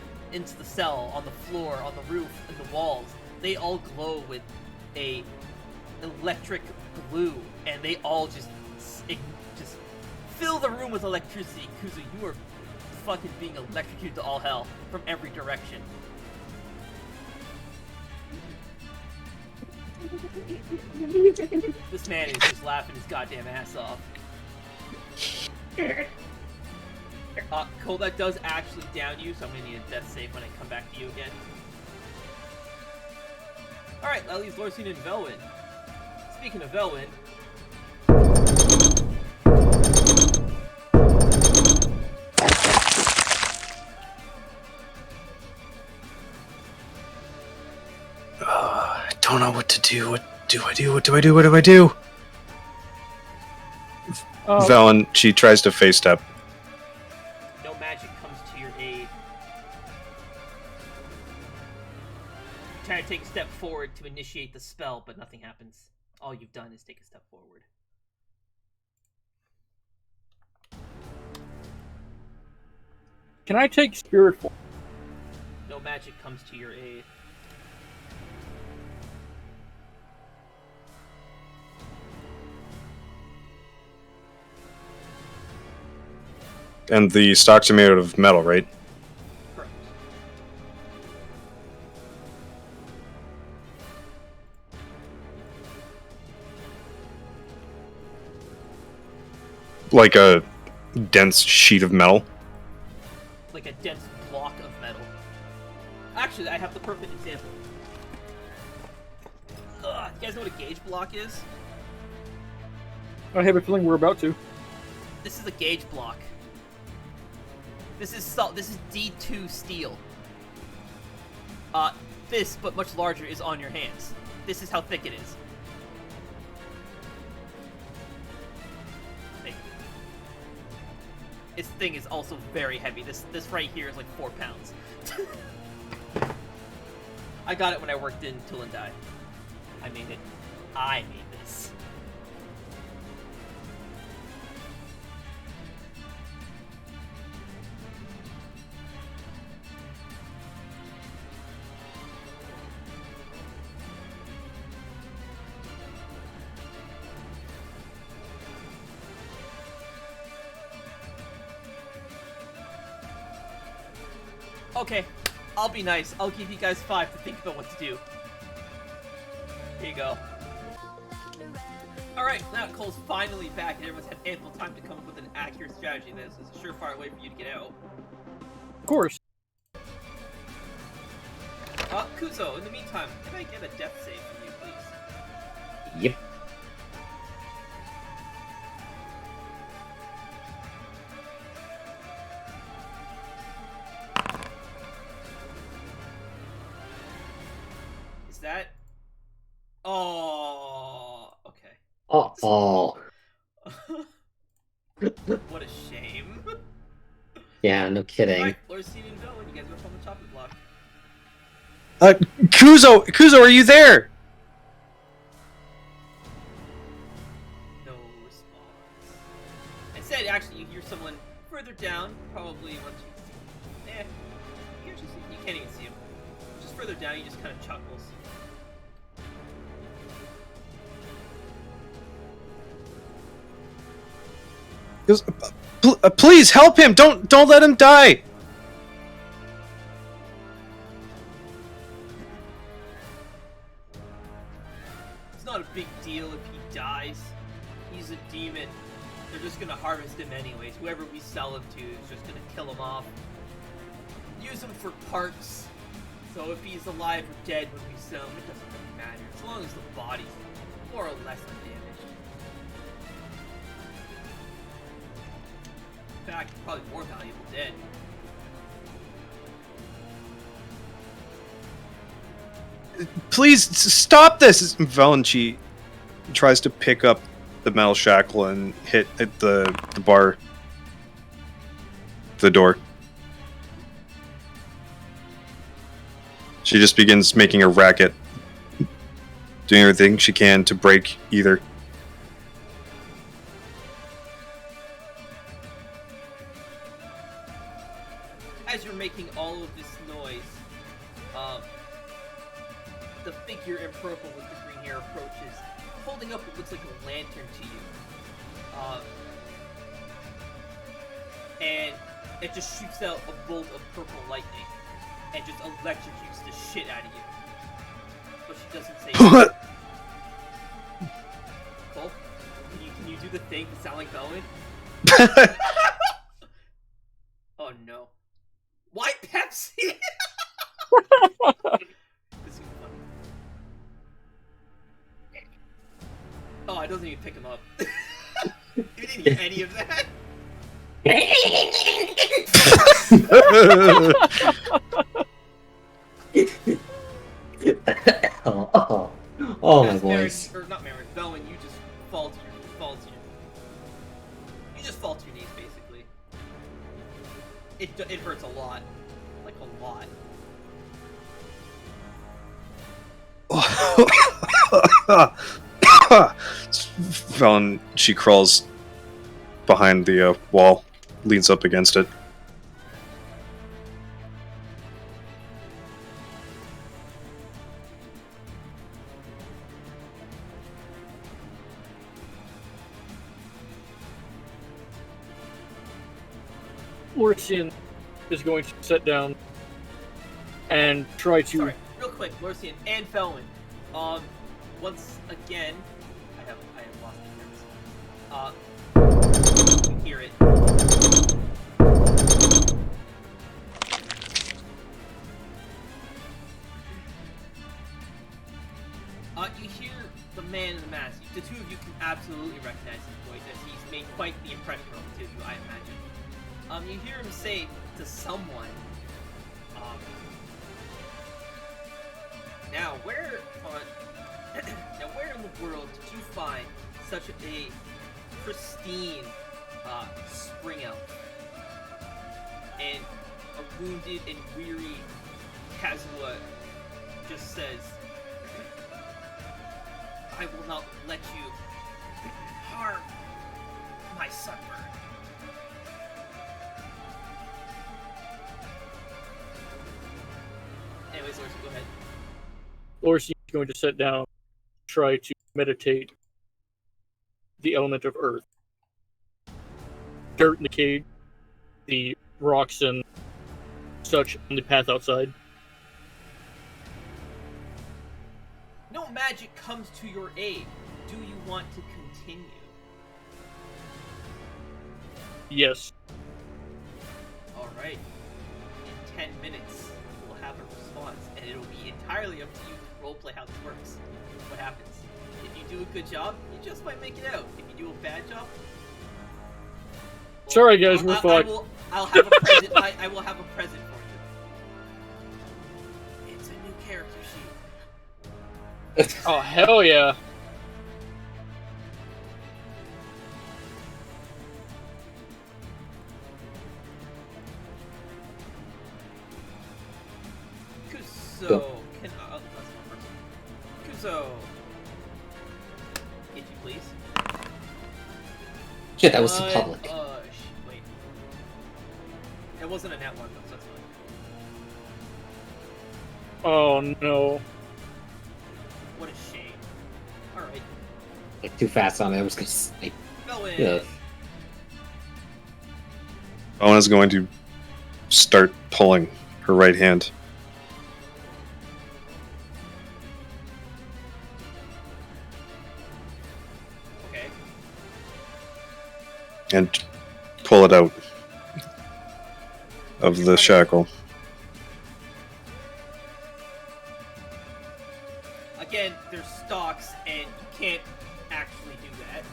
cell, on the floor, on the roof, and the walls. They all glow with a electric blue, and they all just fill the room with electricity. Kuzu, you are fucking being electrocuted to all hell from every direction. This man is just laughing his goddamn ass off. Cole, that does actually down you, so I'm gonna need a death save when I come back to you again. Alright, that leaves Lorcine and Velwyn. Speaking of Velwyn, I don't know what to do. What do I do? What do I do? What do I do? Valen, she tries to face step. no magic comes to your aid. You try to take a step forward to initiate the spell, but nothing happens. All you've done is take a step forward. Can I take spirit form? No magic comes to your aid. And the stocks are made out of metal, right? Correct. Like a dense sheet of metal. Like a dense block of metal. Actually, I have the perfect example. Ugh, you guys know what a gauge block is? I have a feeling we're about to. This is a gauge block. This is D2 steel. This, but much larger, is on your hands. This is how thick it is. This thing is also very heavy. This right here is like 4 pounds. I got it when I worked in Tool and Die. I made it. I made this. Okay, I'll be nice. I'll give you guys 5 to think about what to do. Here you go. Alright, now Cole's finally back and everyone's had ample time to come up with an accurate strategy. This is a surefire way for you to get out. Of course. Kuzo, in the meantime, can I get a death save from you, please? Yep. Is that... Oh, okay. Oh. What a shame. Yeah, no kidding. Alright, Elysia and Villain, you guys are up on the chopping block. Kuzo, are you there? No response. Instead, actually, you hear someone further down, probably once you... you can't even see him. Just further down, he just kind of chuckles. He goes, please help him! Don't let him die! It's not a big deal if he dies. He's a demon. They're just gonna harvest him anyways. Whoever we sell him to is just gonna kill him off. Use him for parts. So if he's alive or dead when we sell him, it doesn't really matter. As long as the body's more or less undamaged. In fact, probably more valuable dead. Please stop this! Valenci tries to pick up the metal shackle and hit at the bar, the door. She just begins making a racket, doing everything she can to break either. As you're making all of this noise, the figure in purple with the green hair approaches, holding up what looks like a lantern to you. And it just shoots out a bolt of purple lightning and just electrocutes the shit out of you. But she doesn't say anything. Cole, can you do the thing to sound like Bowen? Oh no. Why Pepsi? This is funny. Oh, it doesn't even pick him up. You didn't hear any of that? Oh, my As voice. Mary, or not Mary, Bowen, you just fall to your you just fall to your knees, basically. It hurts a lot. Like a lot. Valen, she crawls behind the wall, leans up against it. Lorsian is going to sit down and try to. Sorry, real quick, Lorsian and Felwyn. Once again, I have lost the you hear it. You hear the man in the mask. The two of you can absolutely recognize his voice, as he's made quite the impression on the two of you, I imagine. You hear him say to someone, now where in the world did you find such a pristine spring elf? And a wounded and weary Kazua just says, I will not let you harm my sunburn. Anyways, Lorsian, go ahead. Lorsian is going to sit down, try to meditate the element of earth. Dirt in the cage, the rocks and such on the path outside. No magic comes to your aid. Do you want to continue? Yes. Alright. In 10 minutes, we'll have a response, and it'll be entirely up to you to roleplay how this works. What happens? If you do a good job, you just might make it out. If you do a bad job... Well, sorry guys, we're fucked. I'll have a present. I will have a present for you. It's a new character sheet. Oh, hell yeah. Kuso, can that's one person. Kuso, if you please. Shit, that was too public. Wait. It wasn't a nat one though, so that's fine. Oh no. What a shame. Alright. Like, too fast on it. I was gonna say. Go in. Yeah. Owen's going to start pulling her right hand. Okay. And pull it out of the shackle. Again, there's stalks, and you can't actually do that.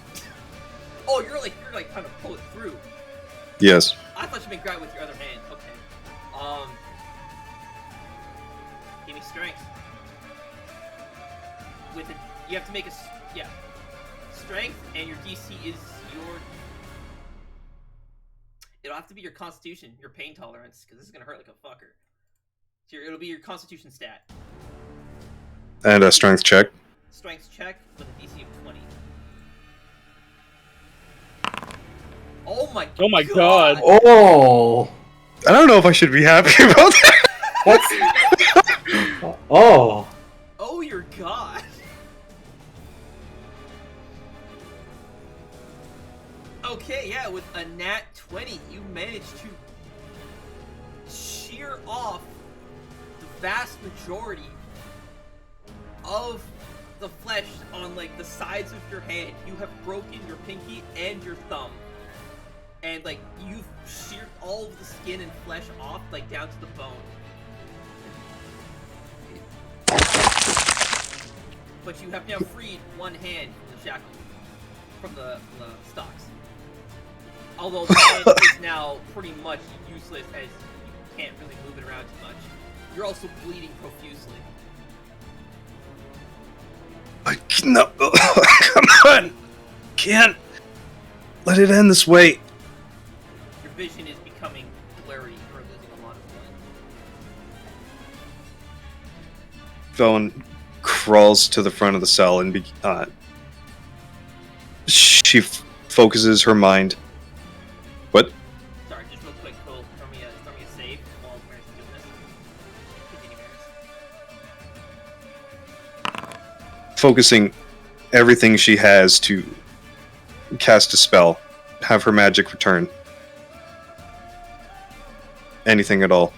Oh, you're like trying to pull it through. Yes. I thought you meant grab it with your other hand. Okay. Give me strength. With it, you have to make strength, and your DC is your. It'll have to be your Constitution, your pain tolerance, because this is gonna hurt like a fucker. So it'll be your Constitution stat. And a strength check. Strength check with a DC of 20. Oh my god. Oh! I don't know if I should be happy about that. What's... Oh! Oh, your god! Okay, yeah, with a nat 20, you managed to shear off the vast majority of the flesh on, like, the sides of your hand. You have broken your pinky and your thumb. And, like, you've sheared all of the skin and flesh off, like, down to the bone. But you have now freed one hand from the shackle, from the stocks. Although the hand is now pretty much useless, as you can't really move it around too much. You're also bleeding profusely. No, come on! Can't let it end this way. Your vision is becoming blurry. You're losing a lot of blood. Velen crawls to the front of the cell and she focuses her mind. What? Sorry, just real quick, Cole. Throw me a save while Mary's doing this. Continue, Mary's. Focusing everything she has to cast a spell, have her magic return. anything at all.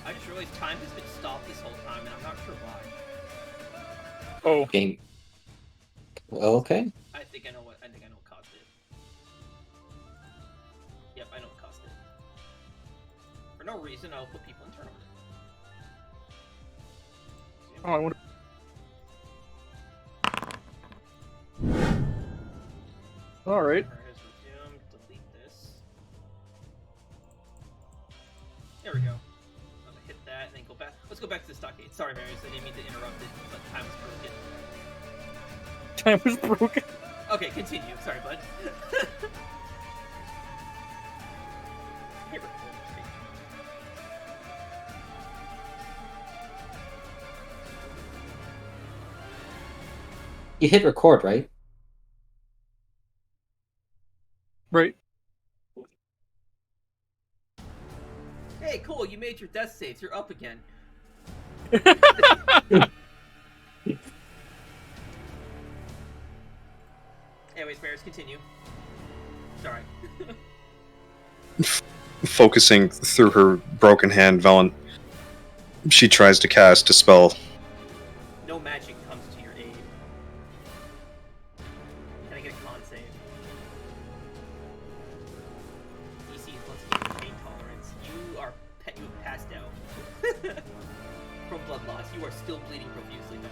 I just realized time has been stopped this whole time, and I'm not sure why. Oh, Game. Okay. I think I know what caused it. Yep, I know what caused it. For no reason, I'll put people in tournament. I wonder. All right. Timer has resumed. Delete this. There we go. I'm gonna hit that and then go back. Let's go back to the stockade. Sorry, Marius, I didn't mean to interrupt it, but time was broken. Time was broken. Okay, continue. Sorry, bud. Hey, record. You hit record, right? Right. Hey, cool, you made your death saves. You're up again. Anyways, Marius, continue. Sorry. Focusing through her broken hand, Velen, she tries to cast a spell. No magic comes to your aid. Can I get a con save? DC is once again pain tolerance. You have passed out. From blood loss. You are still bleeding profusely, by the way.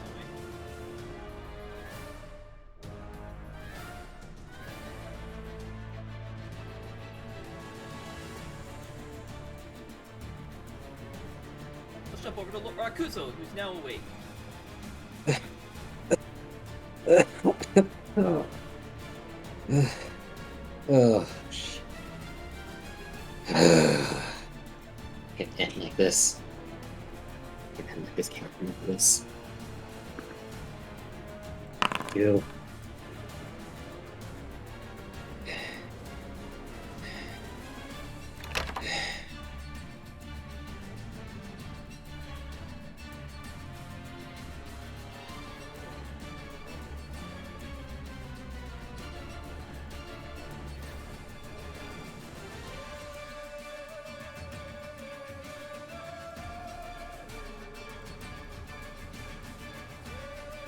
Let's jump over to Rakuzo, who's now awake. Oh, shit. Can't end like this. Can't end like this. Can't end like this. You.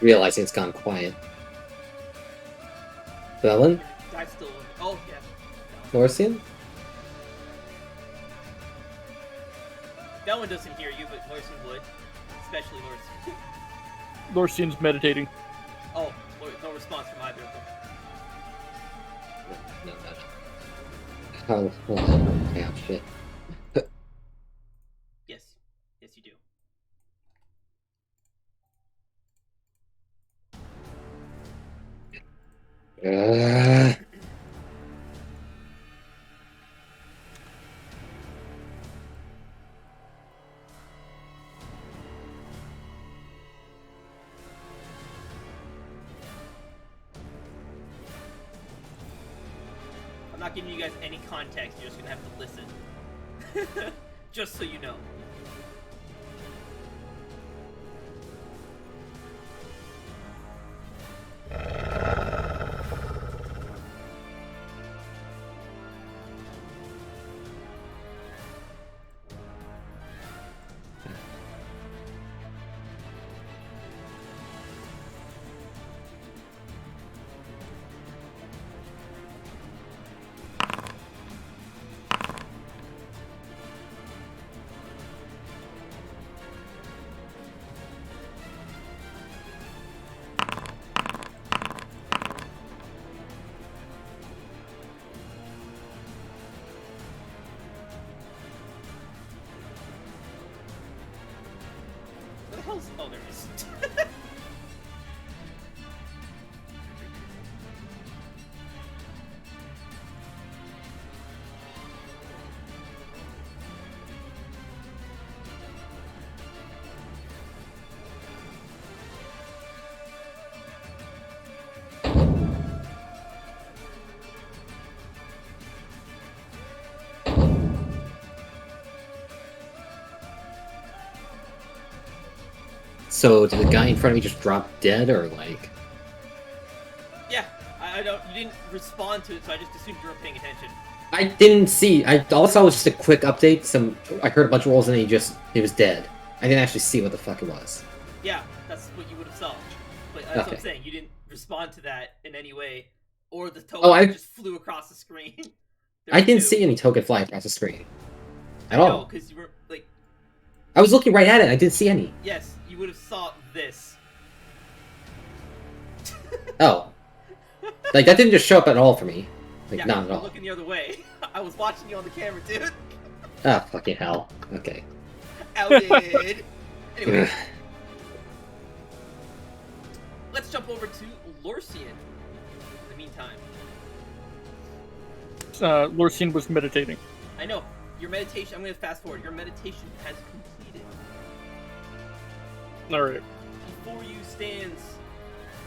Realizing it's gone quiet. Velen? Guy's still. Oh, yeah. Lorcian? That one doesn't hear you, but Lorson would. Especially Lorson. Lorcian's meditating. Oh, no response from either of them. No. Oh, yeah, shit. Yes. Yes, you do. I'm not giving you guys any context, you're just gonna have to listen. Just so you know. Where the hell's... Oh, there it is. So, did the guy in front of me just drop dead, or like? Yeah, I don't... You didn't respond to it, so I just assumed you were paying attention. I didn't see. All I saw was just a quick update. I heard a bunch of rolls and he was dead. I didn't actually see what the fuck it was. Yeah, that's what you would have saw. But that's what Okay. I'm saying. You didn't respond to that in any way, or the token Oh, just flew across the screen. I didn't see any token fly across the screen at all. No, because you were like, I was looking right at it. I didn't see any. yes, you would have saw this. Oh, like that didn't just show up at all for me. Like Yeah, not at you're all. looking the other way. I was watching you on the camera, dude. Ah, fucking hell. Okay. Outed. Anyway, let's jump over to Lorcian. In the meantime, Lorcine was meditating. I know your meditation. I'm going to fast forward. Your meditation has completed. All right. Before you stands,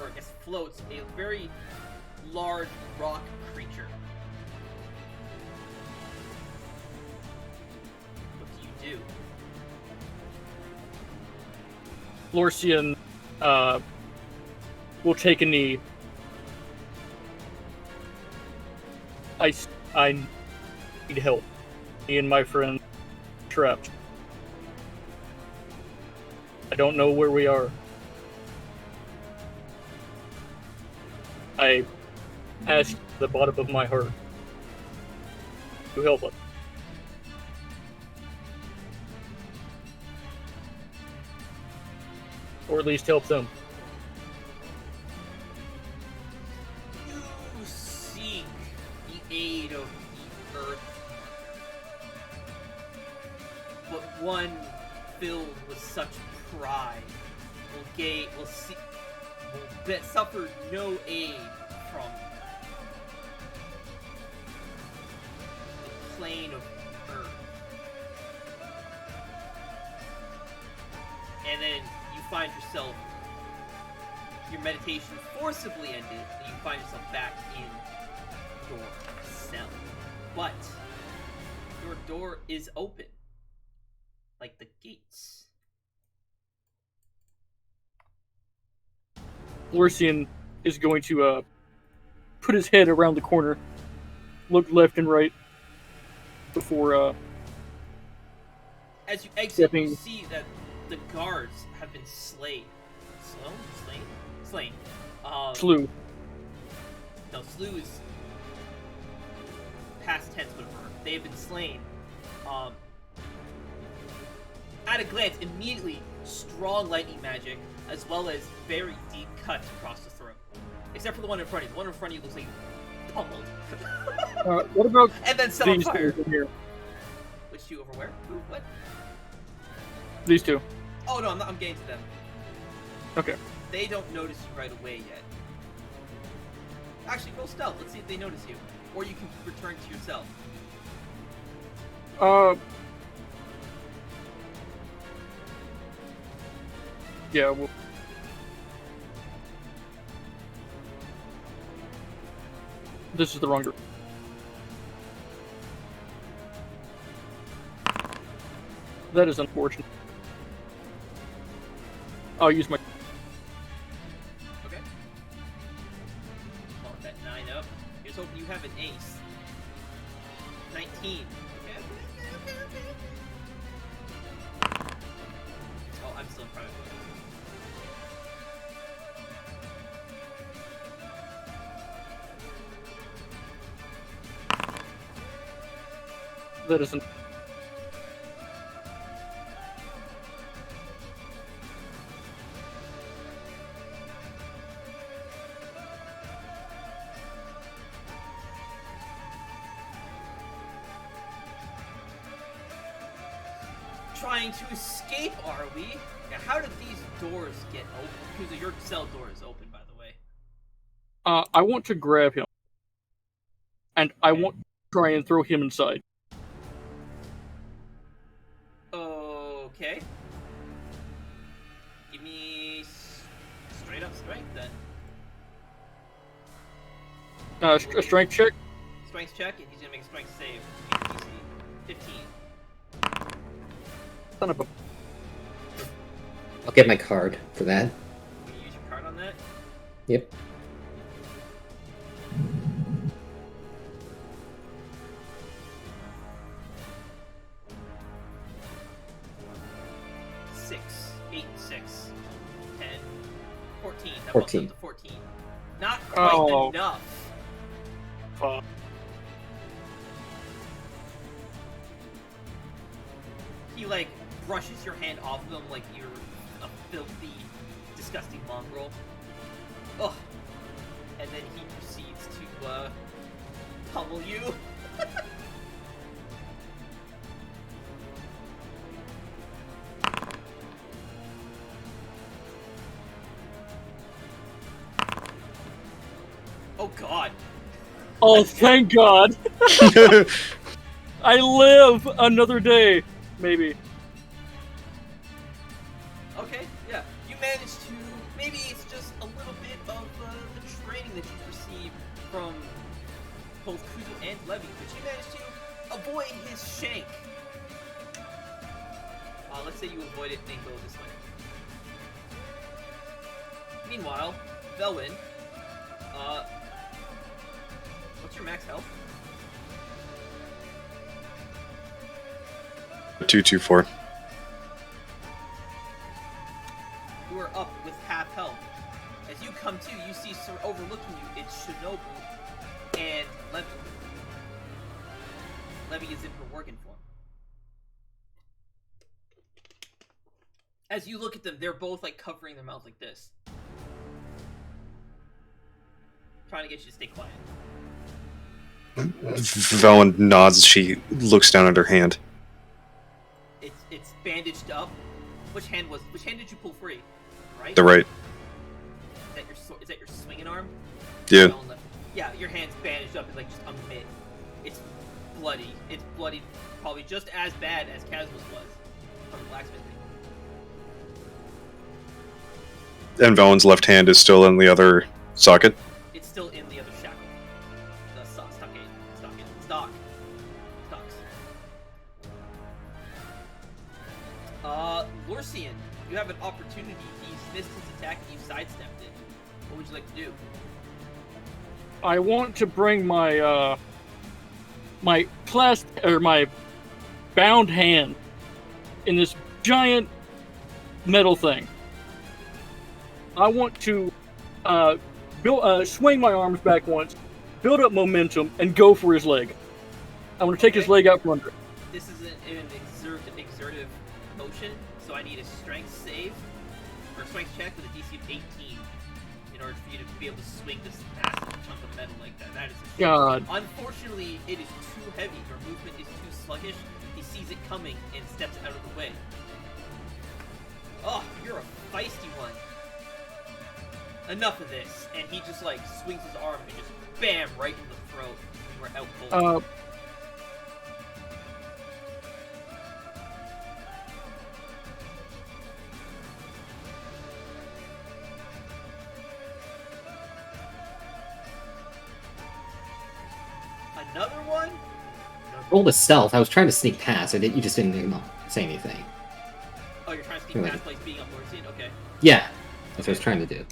or I guess floats, a very large rock creature. What do you do? Lorcian will take a knee. I need help. Me and my friend trapped. I don't know where we are. I ask the bottom of my heart to help us. Or at least help them. You seek the aid of the earth, but one filled with such pride will suffer no aid from the plane of earth. And then you find yourself, your meditation forcibly ended, and you find yourself back in your cell. But your door is open, like the gates. Lorcian is going to put his head around the corner, look left and right before As you exit, stepping. you see that the guards have been slain. Slain. Slew. No, slew is past tense, whatever. They have been slain. At a glance, immediately, strong lightning magic, as well as very deep cuts across the throat. Except for the one in front of you. The one in front of you looks like pummeled. What about And then set on these fire. two in here? Which two over where? Who? What? These two. Oh no, I'm getting to them. Okay. They don't notice you right away yet. Actually, roll stealth. Let's see if they notice you. Or you can return to yourself. Yeah, well, this is the wrong group. That is unfortunate. I'll use my... Okay. Bump that 9 up. Here's hoping you have an ace. 19. Okay. Oh, I'm still in front of you. That isn't... Trying to escape, are we? Now, how did these doors get open? Because your cell door is open, by the way. I want to grab him. And I Okay. want to try and throw him inside. Okay. Give me straight up strength then. A strength check? Strength check, and he's gonna make a strength save. DC 15. Son of a... I'll get my card for that. Can you use your card on that? Yep. bumped 14. up to 14. Not quite enough. Fuck. He like brushes your hand off of him like you're a filthy, disgusting mongrel. Ugh. And then he proceeds to pummel you. Oh god. Oh, thank God. I live another day, maybe. Okay, yeah. You managed to... Maybe it's just a little bit of the training that you've received from both Kuzo and Levy, but you managed to avoid his shank. Let's say you avoid it and go this way. Meanwhile, Velwyn, what's your max health? 224. You are up with half health. As you come to, you see overlooking you, it's Shinobu and Levy. Levy is in her working form. As you look at them, they're both like covering their mouth like this. Trying to get you to stay quiet. Velen nods as she looks down at her hand. It's bandaged up. Which hand did you pull free? Right? The right. Is that your swinging arm? Yeah. Yeah, your hand's bandaged up and like just a mitt. It's bloody. It's bloodied probably just as bad as Kazma's was from the blacksmithing. And Velen's left hand is still in the other socket. It's still in the other shackle. The stocks. Lorcian, you have an opportunity. He's missed his attack and you sidestepped it. What would you like to do? I want to bring my my my bound hand in this giant metal thing. I want to swing my arms back once, build up momentum, and go for his leg. I want to take his leg out from under it. This is an exertive motion, so I need a strength save, or a strength check with a DC of 18 in order for you to be able to swing this massive chunk of metal like that. That is a God. Unfortunately, it is too heavy. Your movement is too sluggish. He sees it coming and steps out of the way. Oh, you're a feisty one. Enough of this. And he just like swings his arm and just bam right in the throat. You are out cold. Another one? Rolled a stealth. I was trying to sneak past. You just didn't say anything. Oh, you're trying to sneak past place being up Lorcian? Okay. Yeah, that's what I was trying to do.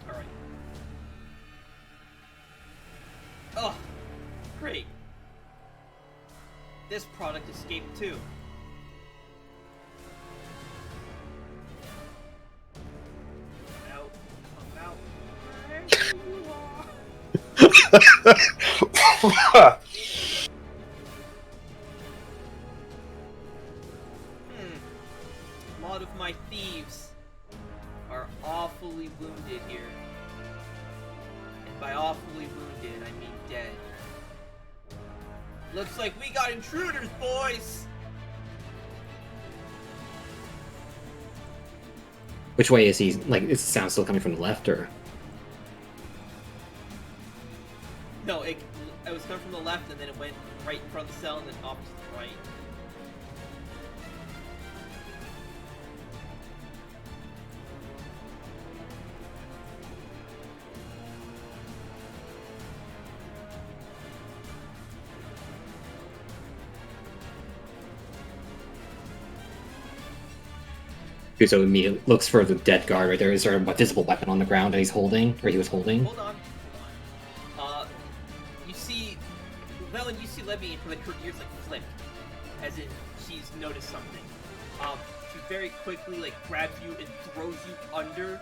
Alright. Oh, great. This product escaped too. Come out. A lot of my thieves are awfully wounded here. And by awfully wounded, I mean dead. Looks like we got intruders, boys! Which way is he? Like, is the sound still coming from the left, or? No, it was coming from the left, and then it went right in front of the cell, and then off to the right. So immediately looks for the dead guard right there. Is there a visible weapon on the ground that he's holding, or he was holding? Hold on. You see let me into like her ears like flick, as in she's noticed something. She very quickly like grabs you and throws you under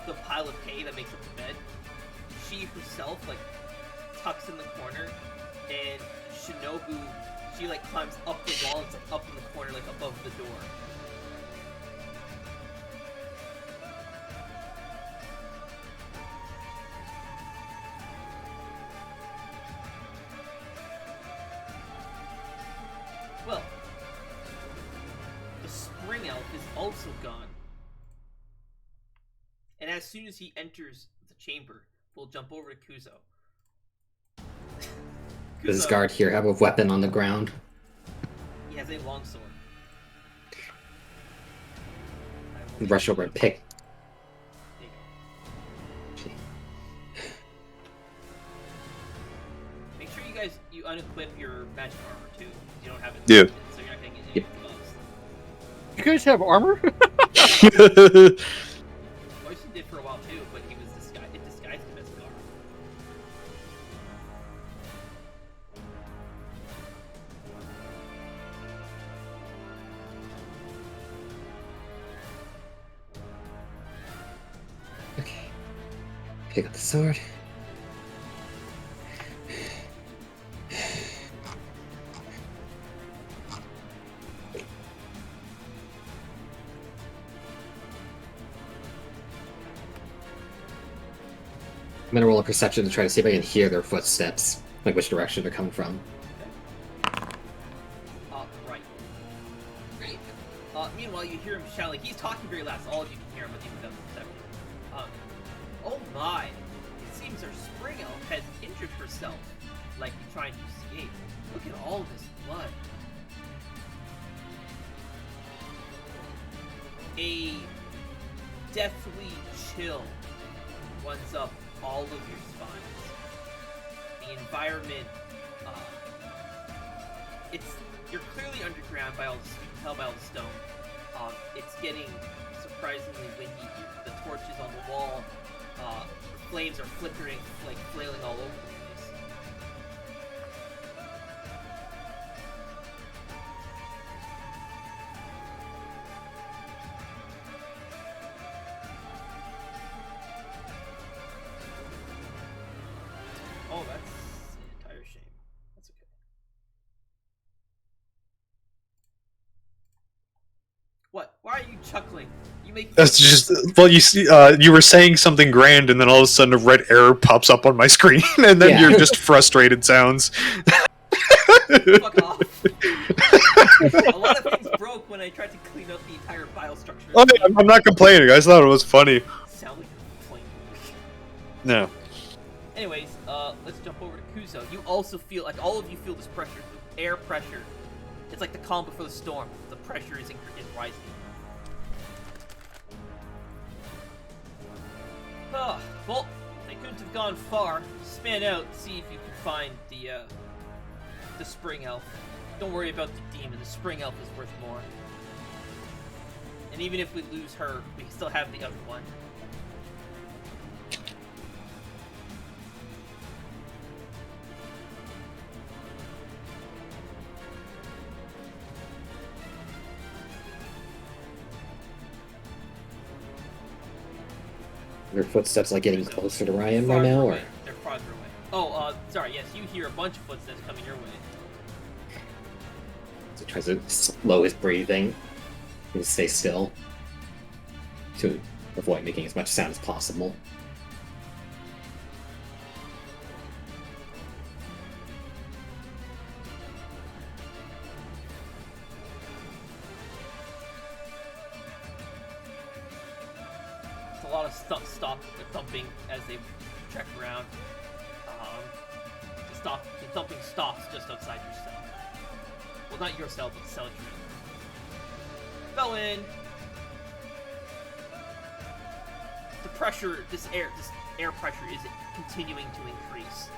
the pile of hay that makes up the bed. She herself like tucks in the corner, and Shinobu, she like climbs up the wall. It's like up in the corner, like above the door. Well, the spring elf is also gone. And as soon as he enters the chamber, we'll jump over to Kuzo. Does this guard here have a weapon on the ground? He has a longsword. Rush over and pick. There you go. Make sure you unequip your magic armor too. You don't have it. Yeah. So you're not gonna get any buffs. You guys have armor? Moisten did for a while too, but it disguised him as Gar. Okay. Pick up the sword. I'm gonna roll a perception to try to see if I can hear their footsteps, like which direction they're coming from. Right. Meanwhile, you hear him shout, like, he's talking very loud, so all of you can hear him, but even without perception. Oh my! It seems our spring elf has injured herself, likely trying to escape. Look at all this blood. A deathly chill runs up all of your spines. The environment, you're clearly underground by all the, you can tell by all the stone. It's getting surprisingly windy here. The torches on the wall, the flames are flickering, like flailing all over the place. Oh, that's an entire shame. That's okay. What? Why are you chuckling? You make. That's just, well, you see, you were saying something grand, and then all of a sudden a red arrow pops up on my screen, and then Yeah. you're just frustrated sounds. Fuck off. A lot of things broke when I tried to clean up the entire biostructure. Oh, yeah, I'm not complaining. I just thought it was funny. Sound like a complaint. No. Anyways, let's jump over to Kuzo. You also feel, like, all of you feel this pressure, the air pressure. It's like the calm before the storm. The pressure is rising. Well, they couldn't have gone far. Span out, see if you can find the spring elf. Don't worry about the demon. The spring elf is worth more. And even if we lose her, we can still have the other one. Their footsteps like getting closer to where I am right Farther now, away. or They're farther away. Oh, sorry. Yes, you hear a bunch of footsteps coming your way. so he tries to slow his breathing and stay still to avoid making as much sound as possible. It's a lot of stop thumping as they trek around. The thumping stops just outside your cell. Well, not your cell, but the cell you're in. Felon! The pressure, this air pressure is continuing to increase.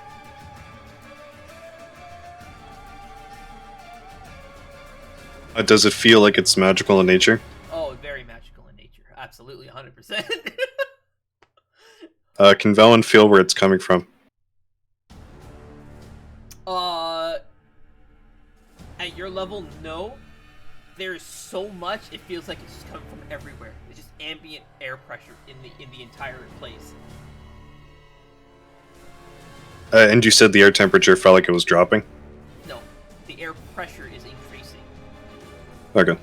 Does it feel like it's magical in nature? Oh, very magical in nature. Absolutely, 100%. Can Velen feel where it's coming from? At your level, no. There's so much, it feels like it's just coming from everywhere. It's just ambient air pressure in the entire place. And you said the air temperature felt like it was dropping? No, the air pressure is increasing. Okay.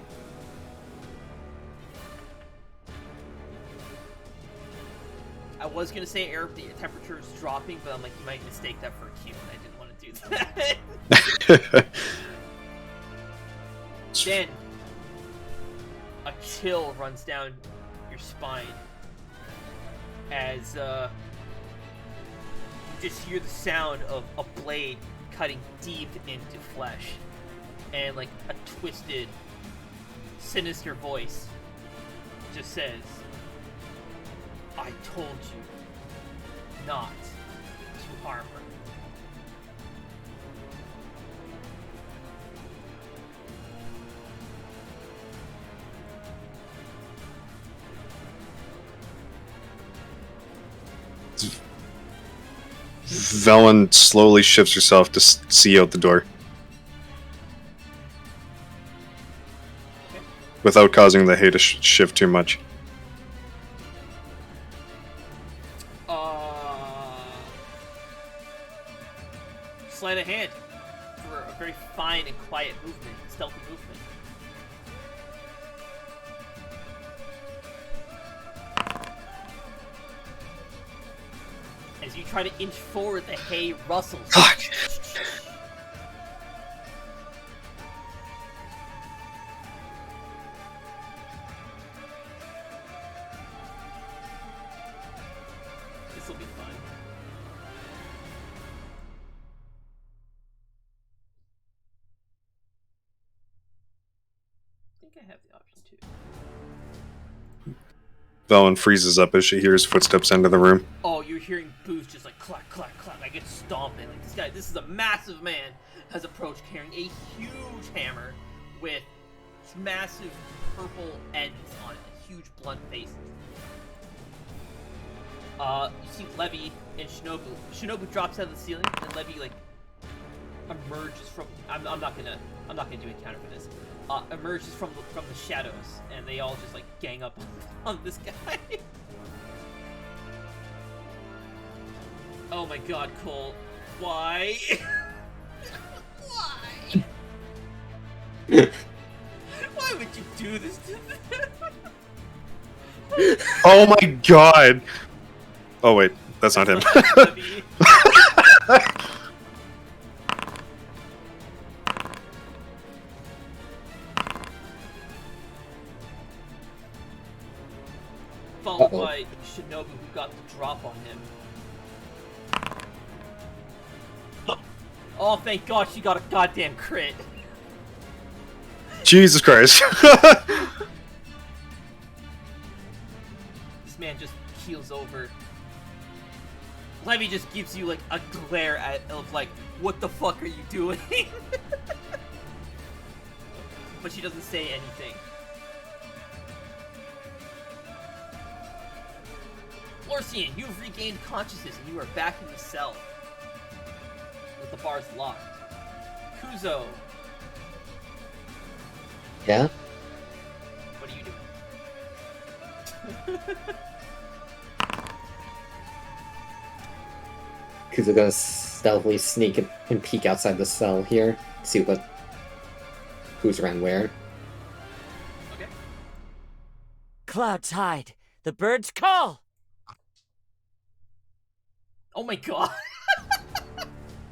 I was gonna say the temperature is dropping, but I'm like, you might mistake that for a cue, and I didn't want to do that. Then, a chill runs down your spine as you just hear the sound of a blade cutting deep into flesh, and like a twisted, sinister voice just says, "I told you not to armor." Velen slowly shifts herself to see out the door. Okay. Without causing the hay to shift too much. Sleight of hand for a very fine and quiet movement, stealthy movement. As you try to inch forward, the hay rustles. Fuck! This will be fun. I think I have the option too. Velen freezes up as she hears footsteps enter the room. Oh, you're hearing boots just like clack, clack, clack. I get stomping. Like this is a massive man, has approached carrying a huge hammer with massive purple ends on it, huge blunt faces. You see Levy and Shinobu. Shinobu drops out of the ceiling, and Levy like emerges from. I'm not gonna do encounter for this. Emerges from the shadows, and they all just like gang up on this guy. Oh my God, Cole, why? Why? Why would you do this to them? Oh my god! Oh wait, that's not him. Levy. Followed by Shinobu, who got the drop on him. Oh, thank God she got a goddamn crit. Jesus Christ. This man just keels over. Levy just gives you like a glare of like, what the fuck are you doing? But she doesn't say anything. Lorcian, you've regained consciousness and you are back in the cell. With the bars locked. Kuzo, Yeah? what are you doing? Kuzo gonna stealthily sneak and peek outside the cell here. See who's around where. Okay. Clouds hide. The birds call. Oh my God.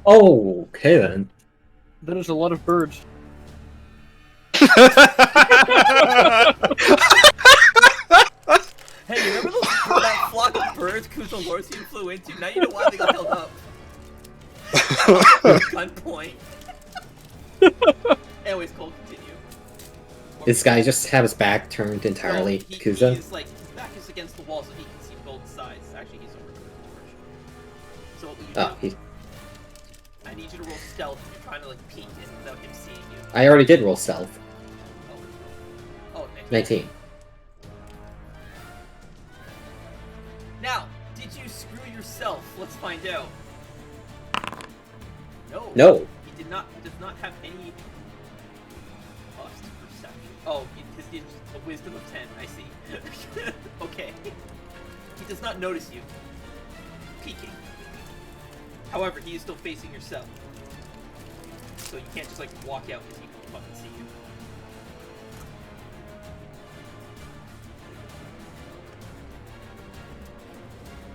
Oh, okay then. That is a lot of birds. Hey, you remember that flock of birds Kuzo and Lorcian flew into? Now you know why they got held up. Gunpoint. Anyways, Cole, continue. This guy just have his back turned entirely No, to Kuzo. He's like, his back is against the wall so he can see both sides. Actually, he's over the torch. So what will you do? Oh, I need you to roll stealth if you're trying to like peek in without him seeing you. I already did roll stealth. Oh, 19. Now, did you screw yourself? Let's find out. No. No. He did not. He does not have any wisdom of 10. I see. Okay. He does not notice you peeking. However, he is still facing yourself. So you can't just like walk out because he can fucking see you.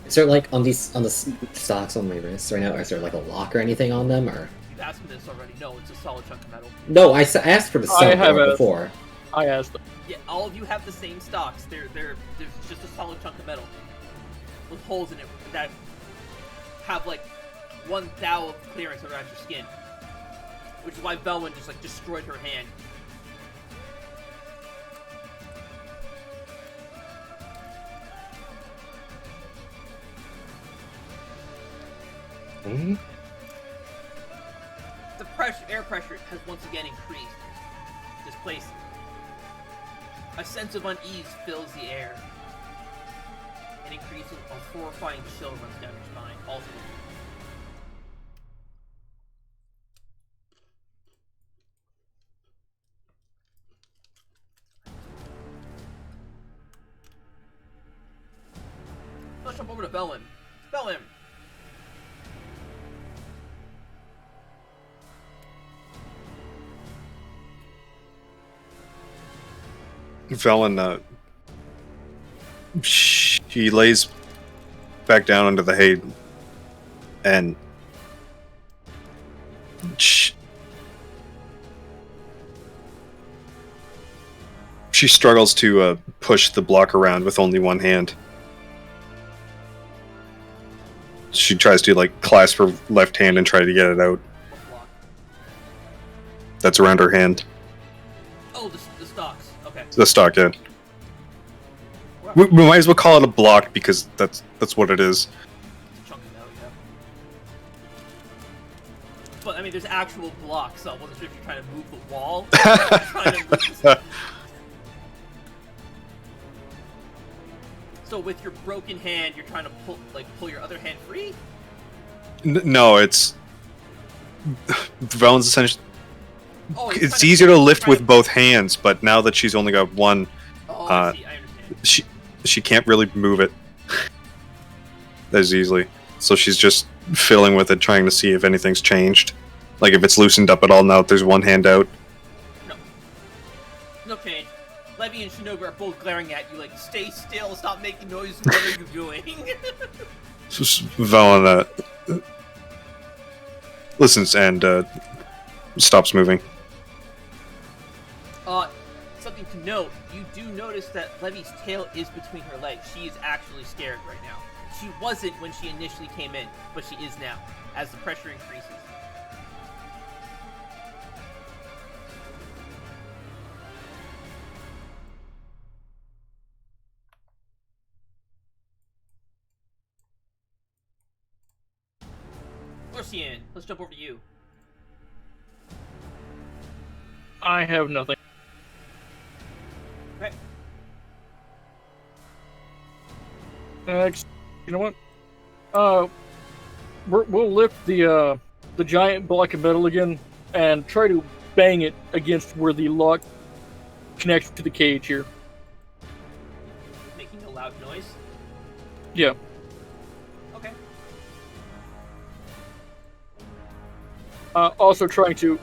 Is there like on the stocks on my wrist right now? Is there like a lock or anything on them, or? You've asked me this already. No, it's a solid chunk of metal. No, I asked for the center before. I asked them. Yeah, all of you have the same stocks. There's just a solid chunk of metal with holes in it that have like 1 thou of clearance around your skin, which is why Belwyn just like destroyed her hand. Mm-hmm. The air pressure has once again increased. This place, a sense of unease fills the air. An increase of horrifying chill runs down your spine. Also, let's jump over to Belwyn. Belwyn. Velen, she lays back down under the hay and she struggles to push the block around with only one hand. She tries to like clasp her left hand and try to get it out. That's around her hand. Oh, the stocks. Okay. The stock, yeah. We might as well call it a block because that's what it is. It's a chunk of metal, yeah. But I mean, there's actual blocks, so I wasn't sure if you're trying to move the wall. Or trying to move the... So with your broken hand, you're trying to pull your other hand free? No, it's Valen's essentially. Oh, it's easier to lift with both hands, but now that she's only got one, oh, I see. I understand. she can't really move it as easily. So she's just fiddling with it, trying to see if anything's changed, like if it's loosened up at all. Now that there's one hand out. No change. Levy and Shinobu are both glaring at you like, stay still, stop making noise, what are you doing? Valen listens and stops moving. Something to note, you do notice that Levy's tail is between her legs. She is actually scared right now. She wasn't when she initially came in, but she is now, as the pressure increases. Lucian, let's jump over to you. I have nothing. Okay. Next, you know what? We'll lift the giant block of metal again and try to bang it against where the lock connects to the cage here. Making a loud noise? Yeah. Okay. Also trying to,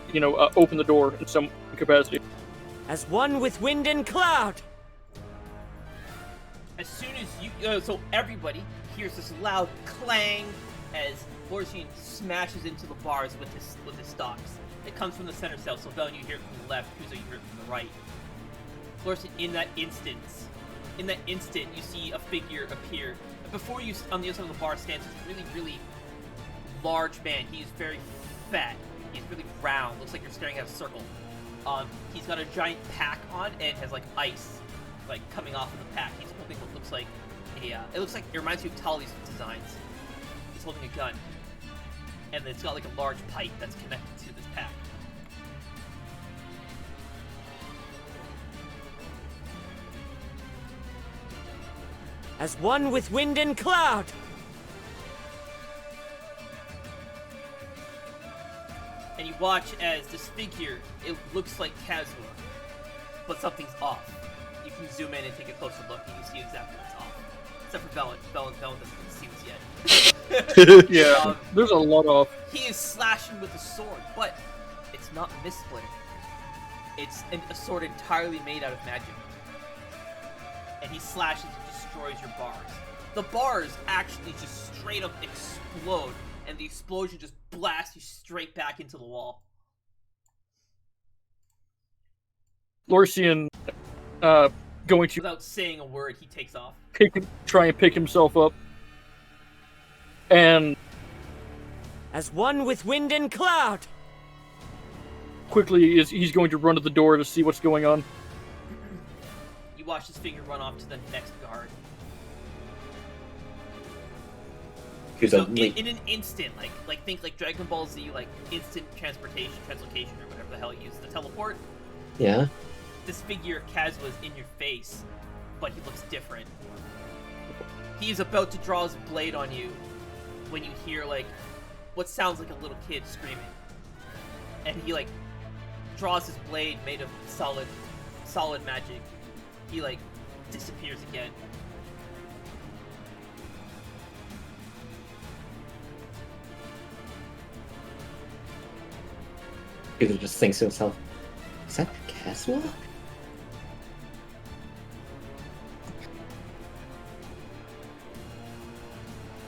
open the door in some capacity. As one with wind and cloud. As soon as you, so everybody hears this loud clang as Lorsian smashes into the bars with his stocks. It comes from the center cell, so Velen, you hear it from the left, Kuzo, you hear it from the right. Lorsian, in that instant, you see a figure appear. Before you, on the other side of the bar, stands this really, really large man. He's very fat. He's really round. Looks like you're staring at a circle. He's got a giant pack on and has like ice, like coming off of the pack. He's holding what looks like it reminds you of Tali's designs. He's holding a gun, and it's got like a large pipe that's connected to this pack. As one with wind and cloud. And you watch as this figure, it looks like Kazuha, but something's off. You you zoom in and take a closer look, and you see exactly what's off. Except for Velen. Velen doesn't see this yet. Yeah, there's a lot off. He is slashing with a sword, but it's not Mist Splitter. It's a sword entirely made out of magic. And he slashes and destroys your bars. The bars actually just straight up explode, and the explosion just blasts you straight back into the wall. Lorcian, going to Without saying a word, he takes off. try and pick himself up. And As one with wind and cloud. quickly he's going to run to the door to see what's going on. You watch his finger run off to the next guard. So in an instant, like think like Dragon Ball Z, like instant translocation, or whatever the hell you use to teleport. Yeah. This figure of Kazuma is in your face, but he looks different. He is about to draw his blade on you when you hear like what sounds like a little kid screaming, and he like draws his blade made of solid magic. He like disappears again. He just thinks to himself, "Is that Caswell?"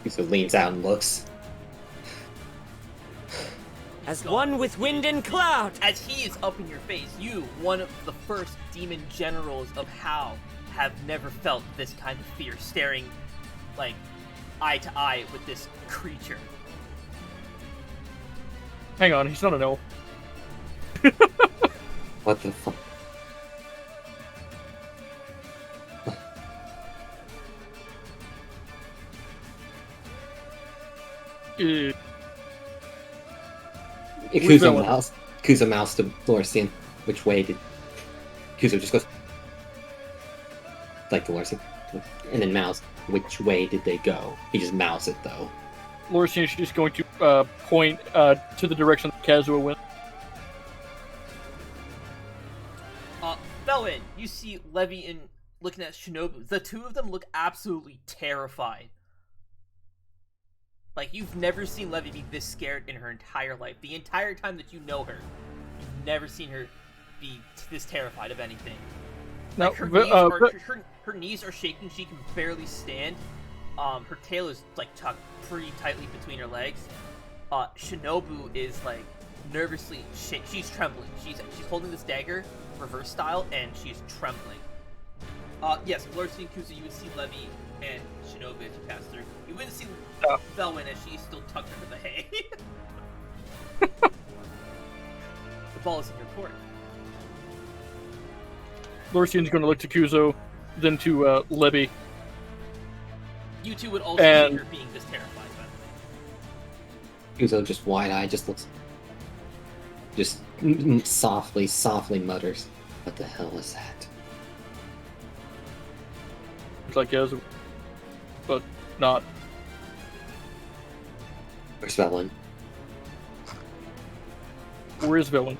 He leans out and looks. As one with wind and cloud. As he is up in your face, you, one of the first demon generals of Hao, have never felt this kind of fear, staring like eye to eye with this creature. Hang on, he's not an elf. What the fuck? Kuzo mouse to Lorcian. Which way did Kuzo just goes like to Lorcian, and then mouse. Which way did they go? He just mouths it though. Lorcian is just going to point to the direction that Kazuo went. Felin, you see Levi and looking at Shinobu. The two of them look absolutely terrified. Like, you've never seen Levi be this scared in her entire life. The entire time that you know her, you've never seen her be this terrified of anything. Like, her knees are shaking. She can barely stand. Her tail is, like, tucked pretty tightly between her legs. Shinobu is, like, nervously... She's trembling. She's holding this dagger, reverse style, and she's trembling. Yes, Lorcian and Kuzu, you would see Levi and Shinobu as you pass through. You wouldn't see Velwyn as she's still tucked under the hay. The ball is in your court. Lorcian's going to look to Kuzo, then to Levi. You two would also see her being this terrified, by the way. Kuzo just wide-eyed, just looks... Just softly mutters, "What the hell is that?" Looks like Kazuo, but not. Where's Velwyn? Where is Velwyn?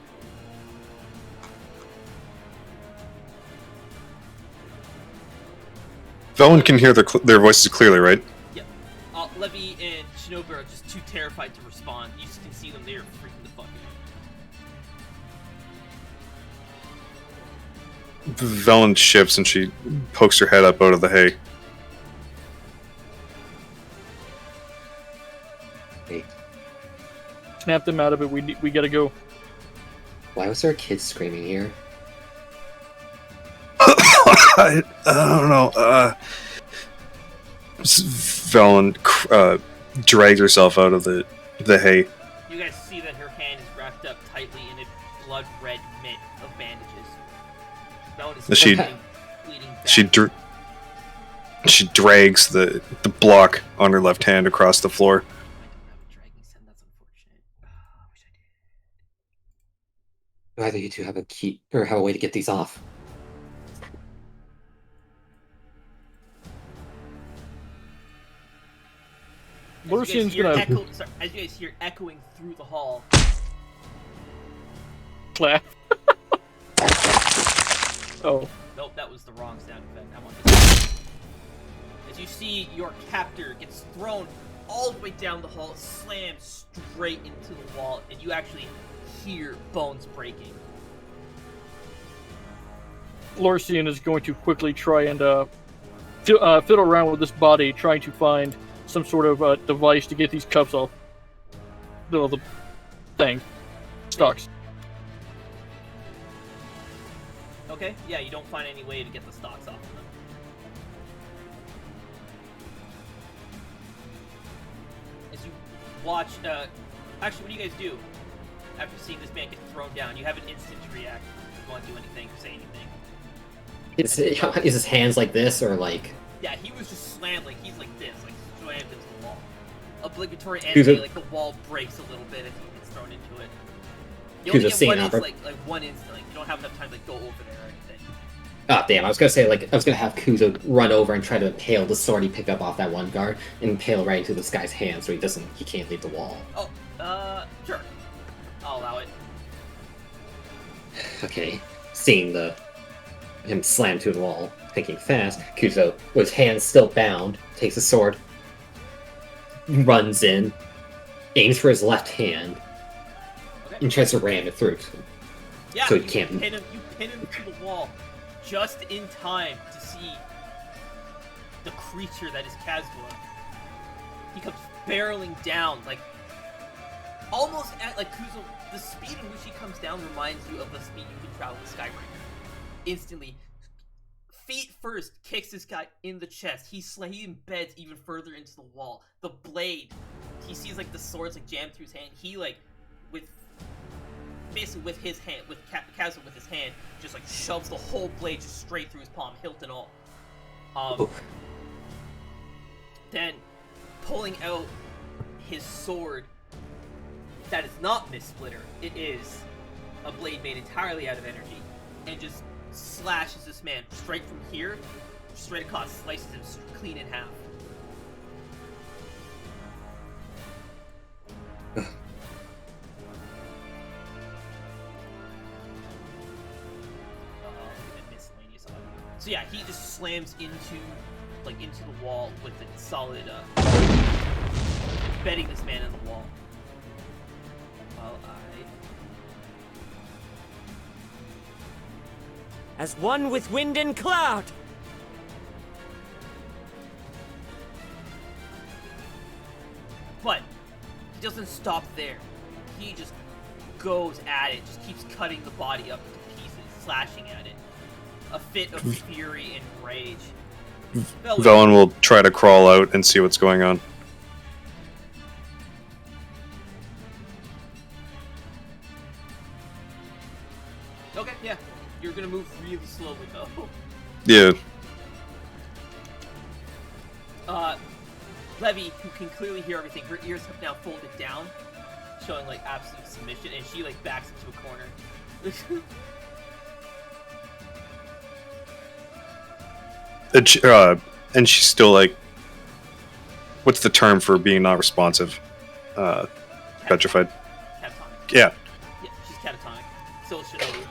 Velen can hear their voices clearly, right? Yeah. Levi and Shinobu are just too terrified to respond. You just can see them, they're freaking the fuck out. Velen shifts and she pokes her head up out of the hay. Hey, Snap them out of it. We gotta go. why was there a kid screaming here? I don't know. Velen drags herself out of the hay. You guys see that her hand is wrapped up tightly in a blood-red mitt of bandages. Velwyn is bleeding back. She drags the block on her left hand across the floor. I don't have a dragging sen, that's unfortunate. I wish I did. Either you two have a key or have a way to get these off. Lorcian's as you gonna guys hear echoing through the hall. clap. Oh, Nope, that was the wrong sound effect. I want this. As you see, your captor gets thrown all the way down the hall, slams straight into the wall, and you actually hear bones breaking. Lorcian is going to quickly try and fiddle around with this body, trying to find some sort of device to get these cuffs off. The thing. Stocks. Okay, yeah, you don't find any way to get the stocks off of them. As you watch, actually, what do you guys do after seeing this man get thrown down? You have an instant to react. If you want to do anything, say anything. Is his hands like this, or like... Yeah, he was just slammed, like, he's like this, like, slammed into the wall. Obligatory anime, like, the wall breaks a little bit if he gets thrown into it. You only get one instant, like, you don't have enough time to go over there or anything. Oh, damn, I was gonna have Kuzo run over and try to impale the sword he picked up off that one guard, and impale right into this guy's hand so he can't leave the wall. Oh, sure. I'll allow it. Okay, seeing him slam to the wall, thinking fast, Kuzo, with hands still bound, takes the sword, runs in, aims for his left hand, and tries to ram it through. Yeah, so he can't. You pin him to the wall just in time to see the creature that is Kazua. He comes barreling down, like, almost at, like, Kuzo. The speed in which he comes down reminds you of the speed you can travel with Skybreaker. Instantly, feet first, kicks this guy in the chest. He embeds even further into the wall. The blade, he sees, like, the swords, like, jammed through his hand. He, like, with his hand, with Kazuma with his hand, just, like, shoves the whole blade just straight through his palm, hilt and all. Then, pulling out his sword, that is not Miss Splitter. It is a blade made entirely out of energy, and just slashes this man straight from here, straight across, slices him clean in half. Miscellaneous audio. So yeah, he just slams into the wall with a solid, bedding this man in the wall. As one with wind and cloud! But he doesn't stop there. He just goes at it, just keeps cutting the body up into pieces, slashing at it. A fit of fury and rage. Velen will try to crawl out and see what's going on. Okay, yeah. You're gonna move really slowly, though. Yeah. Levy, who can clearly hear everything, her ears have now folded down, showing, like, absolute submission, and she, like, backs into a corner. And she's still like, what's the term for being not responsive? Petrified. Catatonic. Yeah. Yeah, she's catatonic. So Shinobu.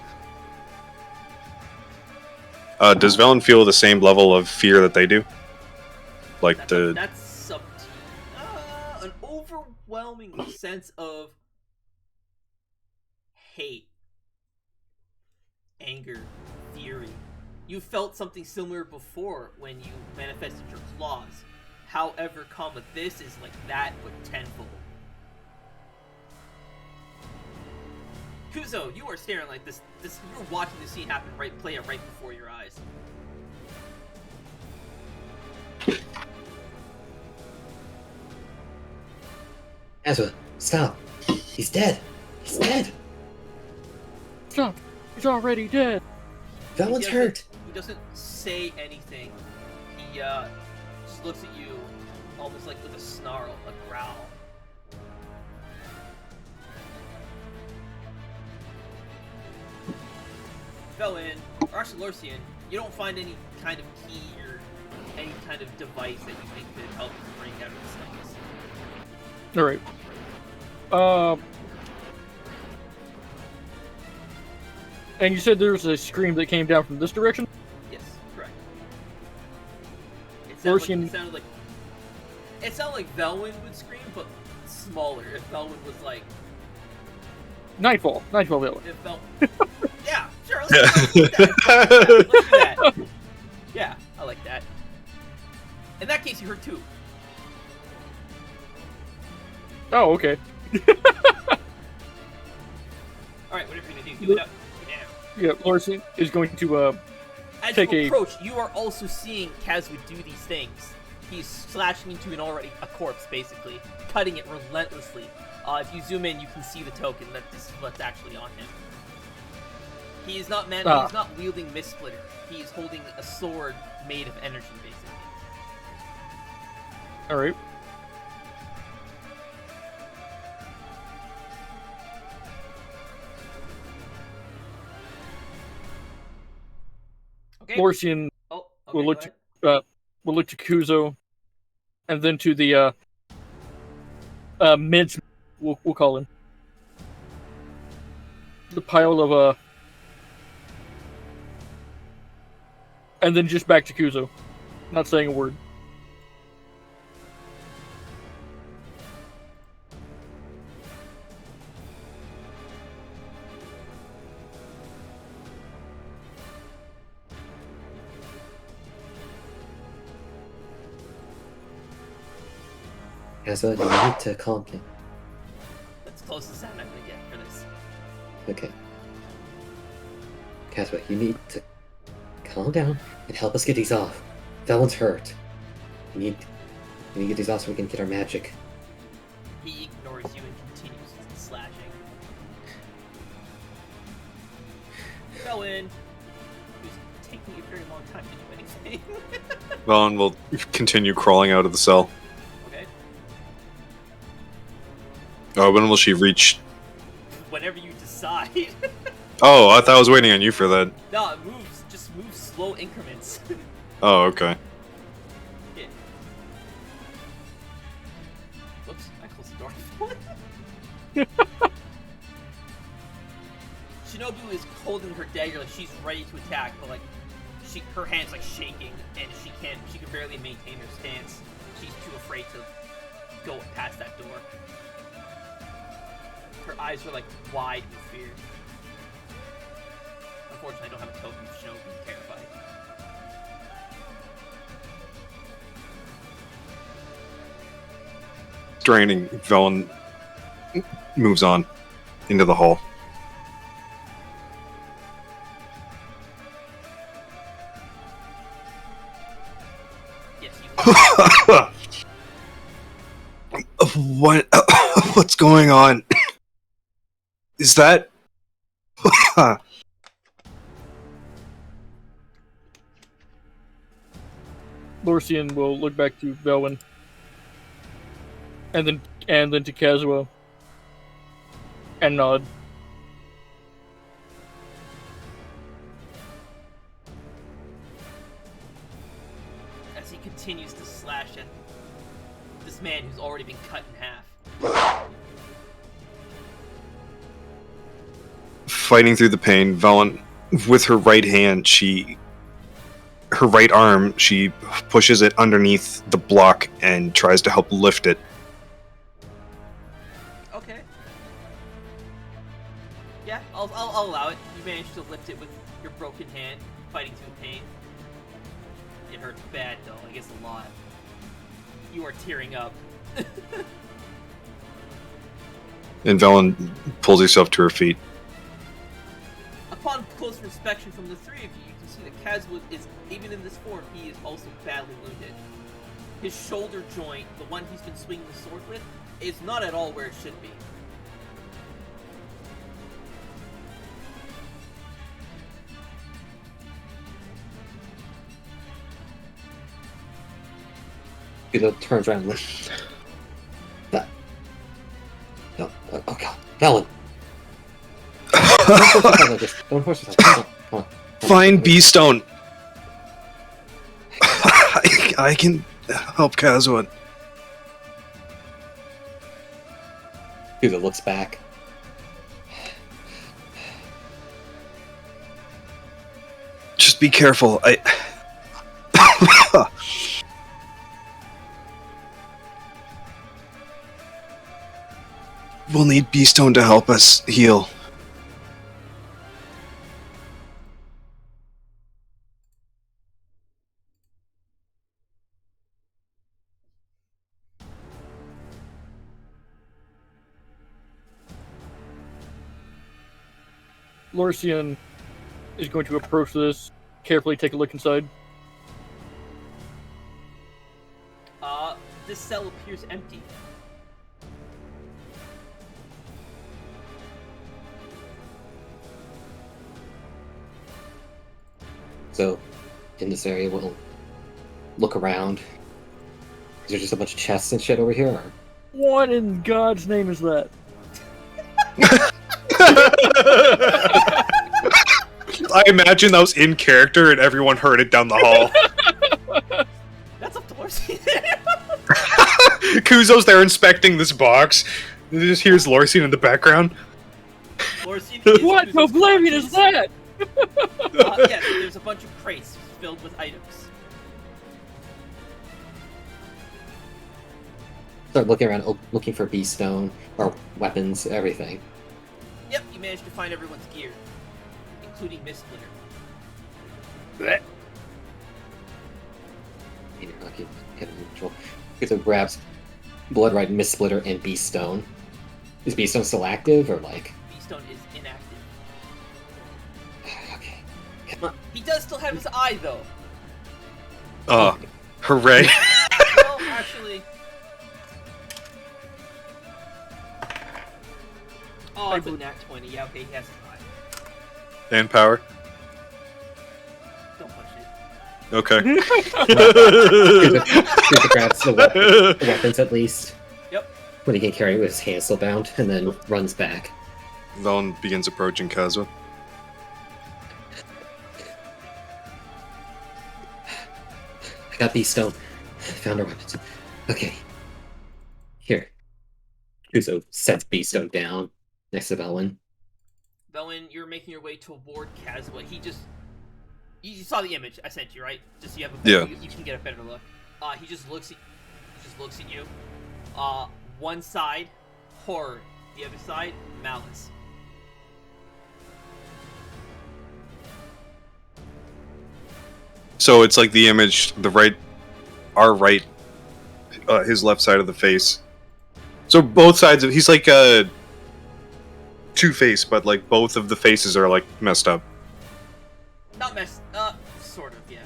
Does Velen feel the same level of fear that they do? Like That's subtle. An overwhelming sense of hate, anger, fury. You felt something similar before when you manifested your claws. However, this is like that, but tenfold. Kuzo, you are staring like this. You're watching the scene happen, play out right before your eyes. Azra, stop! He's dead! He's dead! Stop! He's already dead! Velen's hurt! He doesn't say anything. He just looks at you, almost like with a snarl, a growl. Velen, or actually Lorcian, you don't find any kind of key or any kind of device that you think could help you break out of this thing. Alright. And you said there was a scream that came down from this direction? Lorsian- It sounded like Velwyn would scream, but smaller. If Velwyn was like, Nightfall Velwyn. if Vel, yeah, sure. Let's do that. Yeah, I like that. In that case, you heard two. Oh, okay. All right, whatever you're gonna do it up. Yeah. Yeah, Lorsian is going to As take you approach, you are also seeing Kazuma do these things. He's slashing into a corpse, basically, cutting it relentlessly. If you zoom in, you can see the token that this is what's actually on him. He is not He's not wielding Mist Splitter. He is holding a sword made of energy, basically. All right. Okay. Lorsian Oh, okay, will go look ahead. will look to Kuzo, and then to the Mids. We'll call him the pile of and then just back to Kuzo, not saying a word. So you need to calm down. That's the closest sound I'm gonna get for this. Okay. Casper, you need to calm down and help us get these off. That one's hurt. We need to get these off so we can get our magic. He ignores you and continues slashing. Go in. Who's taking a very long time to do anything. Velen will continue crawling out of the cell. Okay. When will she reach? Whenever you decide. Oh, I thought I was waiting on you for that. No, it moves. Just move slow increments. Oh, okay. Yeah. Whoops, I closed the door. Shinobu is holding her dagger like she's ready to attack, but like her hand's like shaking and she can barely maintain her stance. She's too afraid to go past that door. Her eyes are like wide with fear. Unfortunately, I don't have a token of Shinobu being terrified. Straining, Velen moves on into the hall. Yes, you What? What's going on? Is that? Lorsian will look back to Velwyn, and then to Kazuo, and nod. as he continues to slash at this man who's already been cut in half. Fighting through the pain, Velen, with her right hand, her right arm, she pushes it underneath the block and tries to help lift it. Okay. Yeah, I'll allow it. You managed to lift it with your broken hand, fighting through pain. It hurt bad though, I guess a lot. You are tearing up. And Velen pulls herself to her feet. Upon closer inspection from the three of you, you can see that Kazuo is, even in this form, he is also badly wounded. His shoulder joint, the one he's been swinging the sword with, is not at all where it should be. Kudo turns around and looks. That. No. Oh god. Velen! Don't force yourself. Come on. Find B-Stone! I can help Kazuo. Kudo looks back. Just be careful. we'll need Beastone to help us heal. Lorcian is going to approach this, carefully take a look inside. This cell appears empty. So, in this area, we'll look around. Is there just a bunch of chests and shit over here? Or? What in God's name is that? I imagine that was in character and everyone heard it down the hall. That's up to Lorcian. Kuzo's there inspecting this box. He just hears Lorcian in the background. Lorcian is What Kuzo's oblivion is that? Yes, there's a bunch of crates filled with items. Start looking around, looking for Beastone, or weapons, everything. Yep, you managed to find everyone's gear, including Miss Splitter. Kuzo grabs Bloodrite, Miss Splitter, and Beastone. Is Beastone still active, or like? Beastone is inactive. Okay. Come on. He does still have his eye, though. Hooray. Well, actually... Oh, it's a nat 20. Yeah, okay, he has his eye. And power. Don't push it. Okay. Kuzo grabs the weapons at least. Yep. What he can carry with his hands still bound, and then runs back. Velen begins approaching Kazwa. I got Beastone. Found our weapons. Okay. Here. Kuzo sets Beastone down next to Velen. Velen, you're making your way toward Kazwa. He just... You saw the image I sent you, right? Just so you have a better, you can get a better look. He just looks at you. One side, horror. The other side, malice. So it's like the image, our right, his left side of the face. So both sides of, he's like a two-face, but like both of the faces are like messed up. Not messed sort of, yeah.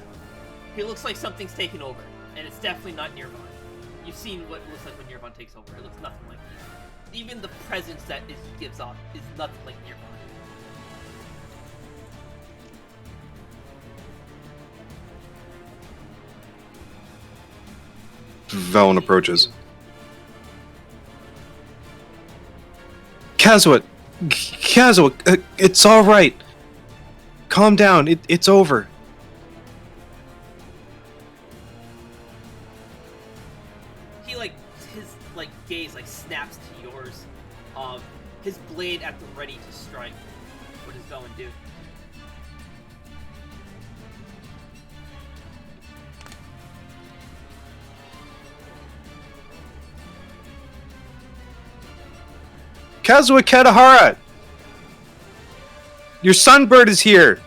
He looks like something's taken over, and it's definitely not Nirvana. You've seen what it looks like when Nirvana takes over. It looks nothing like that. Even the presence that it gives off is nothing like Nirvana. Velen approaches. Kazwa, it's all right. Calm down. It's over. He his gaze snaps to yours. His blade at the ready to strike. What does Velen do? Kazwa Katahara! Your sunbird is here!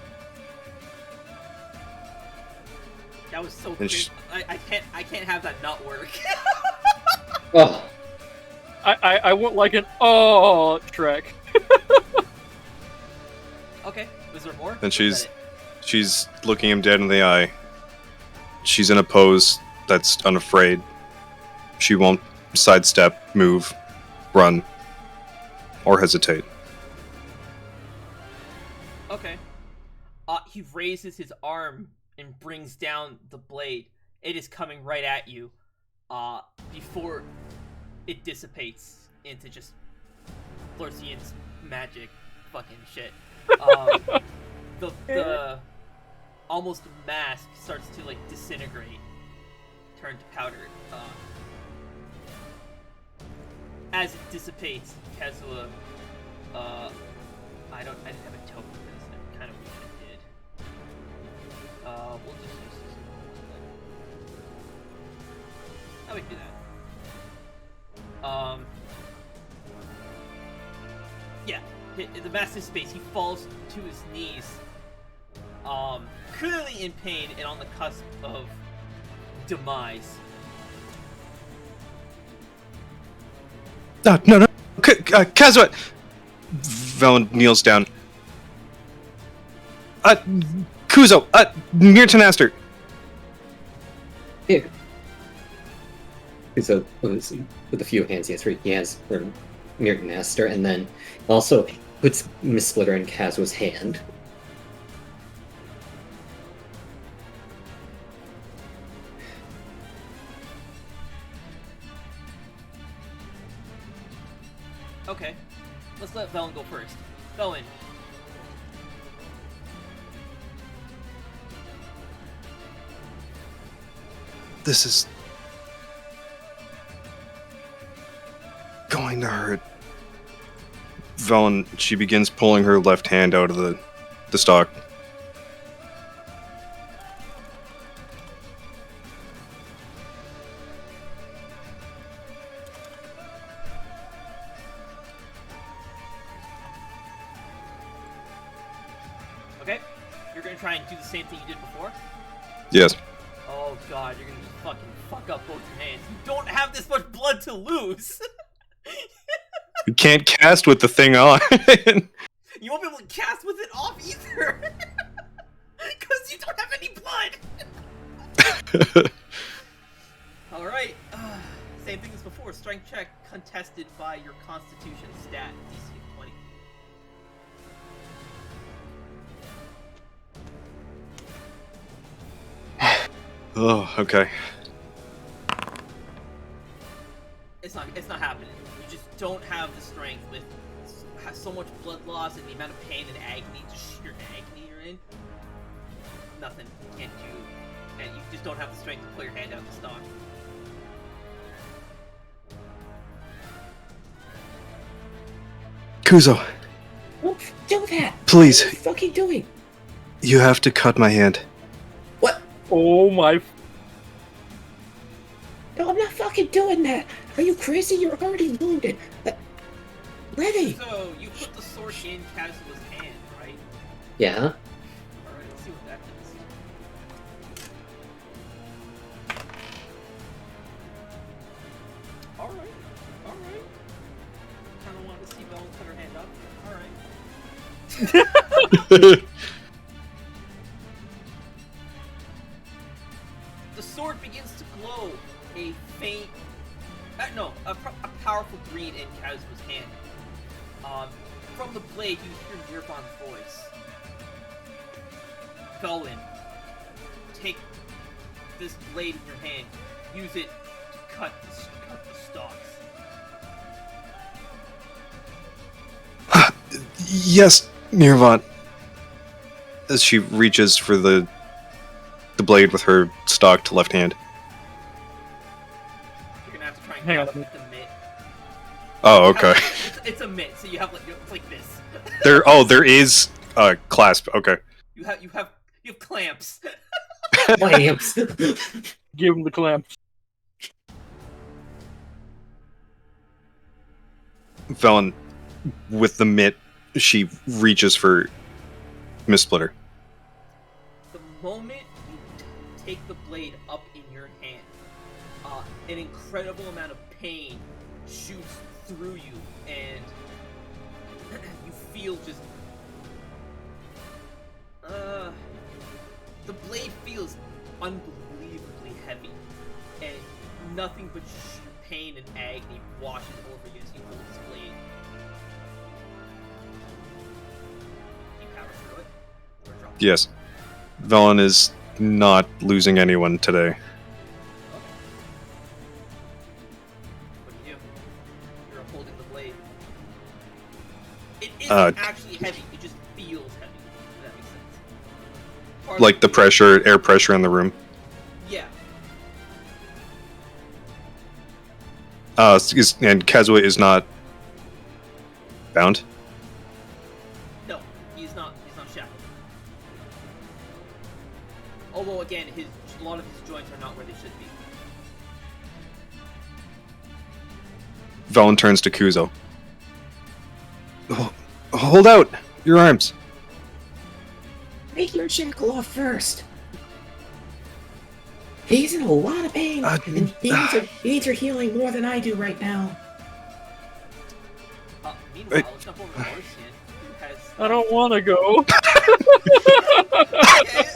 That was so And crazy. I can't have that not work. Oh, I want like an oh track. Okay, was there more? And Or was that she's looking him dead in the eye. She's in a pose that's unafraid. She won't sidestep, move, run, or hesitate. it? Okay. He raises his arm and brings down the blade. It is coming right at you. Before it dissipates into just Lorcian's magic fucking shit. The almost mask starts to disintegrate, turn to powder. As it dissipates, Kazua, I didn't have a token for this. I kind of wish I did. We'll just use this one. How would we do that? the massive space, he falls to his knees, clearly in pain and on the cusp of demise. No. Kazuha! Velen kneels down. Kuzo! Mirtanaster! Here. So, with a few hands, he has for Mirtanaster, and then also puts Miss Splitter in Kazuha's hand. Okay, let's let Velen go first. Velen. This is going to hurt. Velen, she begins pulling her left hand out of the stock. Okay, you're gonna try and do the same thing you did before? Yes. Oh god, you're gonna just fucking fuck up both your hands. You don't have this much blood to lose! You can't cast with the thing on. You won't be able to cast with it off either! Because you don't have any blood! Alright, same thing as before. Strength check contested by your constitution stat, DC of 20. Oh, okay. It's not happening. You just don't have the strength with so much blood loss and the amount of pain and agony, just sheer agony you're in. Nothing. You can't do. And you just don't have the strength to pull your hand out of the stock. Kuzo, Don't do that! please, What are you fucking doing? you have to cut my hand. What? Oh my. No, I'm not fucking doing that! Are you crazy? You're already wounded! Ready! So, you put the sword in Kazuha's hand, right? Yeah? Alright, let's see what that does. Alright. Kinda wanted to see Belle put her hand up. Alright. The sword begins to glow a faint, a powerful green in Kazuha's hand. From the blade, you hear Nirvan's voice. Velen, take this blade in your hand. Use it to cut the stalks. Yes, Nirvan. As she reaches for the blade with her stalked left hand. You're gonna have to try and Hang on. grab it with the mitt. Oh, okay. It's a mitt, so you have it's like this. There is clasp. Okay. You have clamps. Clamps! Give him the clamps. Velen, with the mitt, she reaches for Miss Splitter. The moment you take the blade up in your hand, an incredible amount of pain shoots through you, and you feel just the blade feels unbelievably heavy, and nothing but pain and agony washes over you as you hold this blade. You power through it, or drop it. Yes. Velen is not losing anyone today. What do? You're holding the blade. It isn't actually heavy, it just feels heavy, if that makes sense. Part Like of the air pressure in the room. Yeah. And Kazuha is not bound. No, he's not shackled. Although again, a lot of his joints are not where they should be. Velen turns to Kuzo. Oh, hold out your arms. Take your shackle off first. He's in a lot of pain, and he needs your healing more than I do right now. Meanwhile, let's jump over to Elysia, who has... I don't want to go. Okay,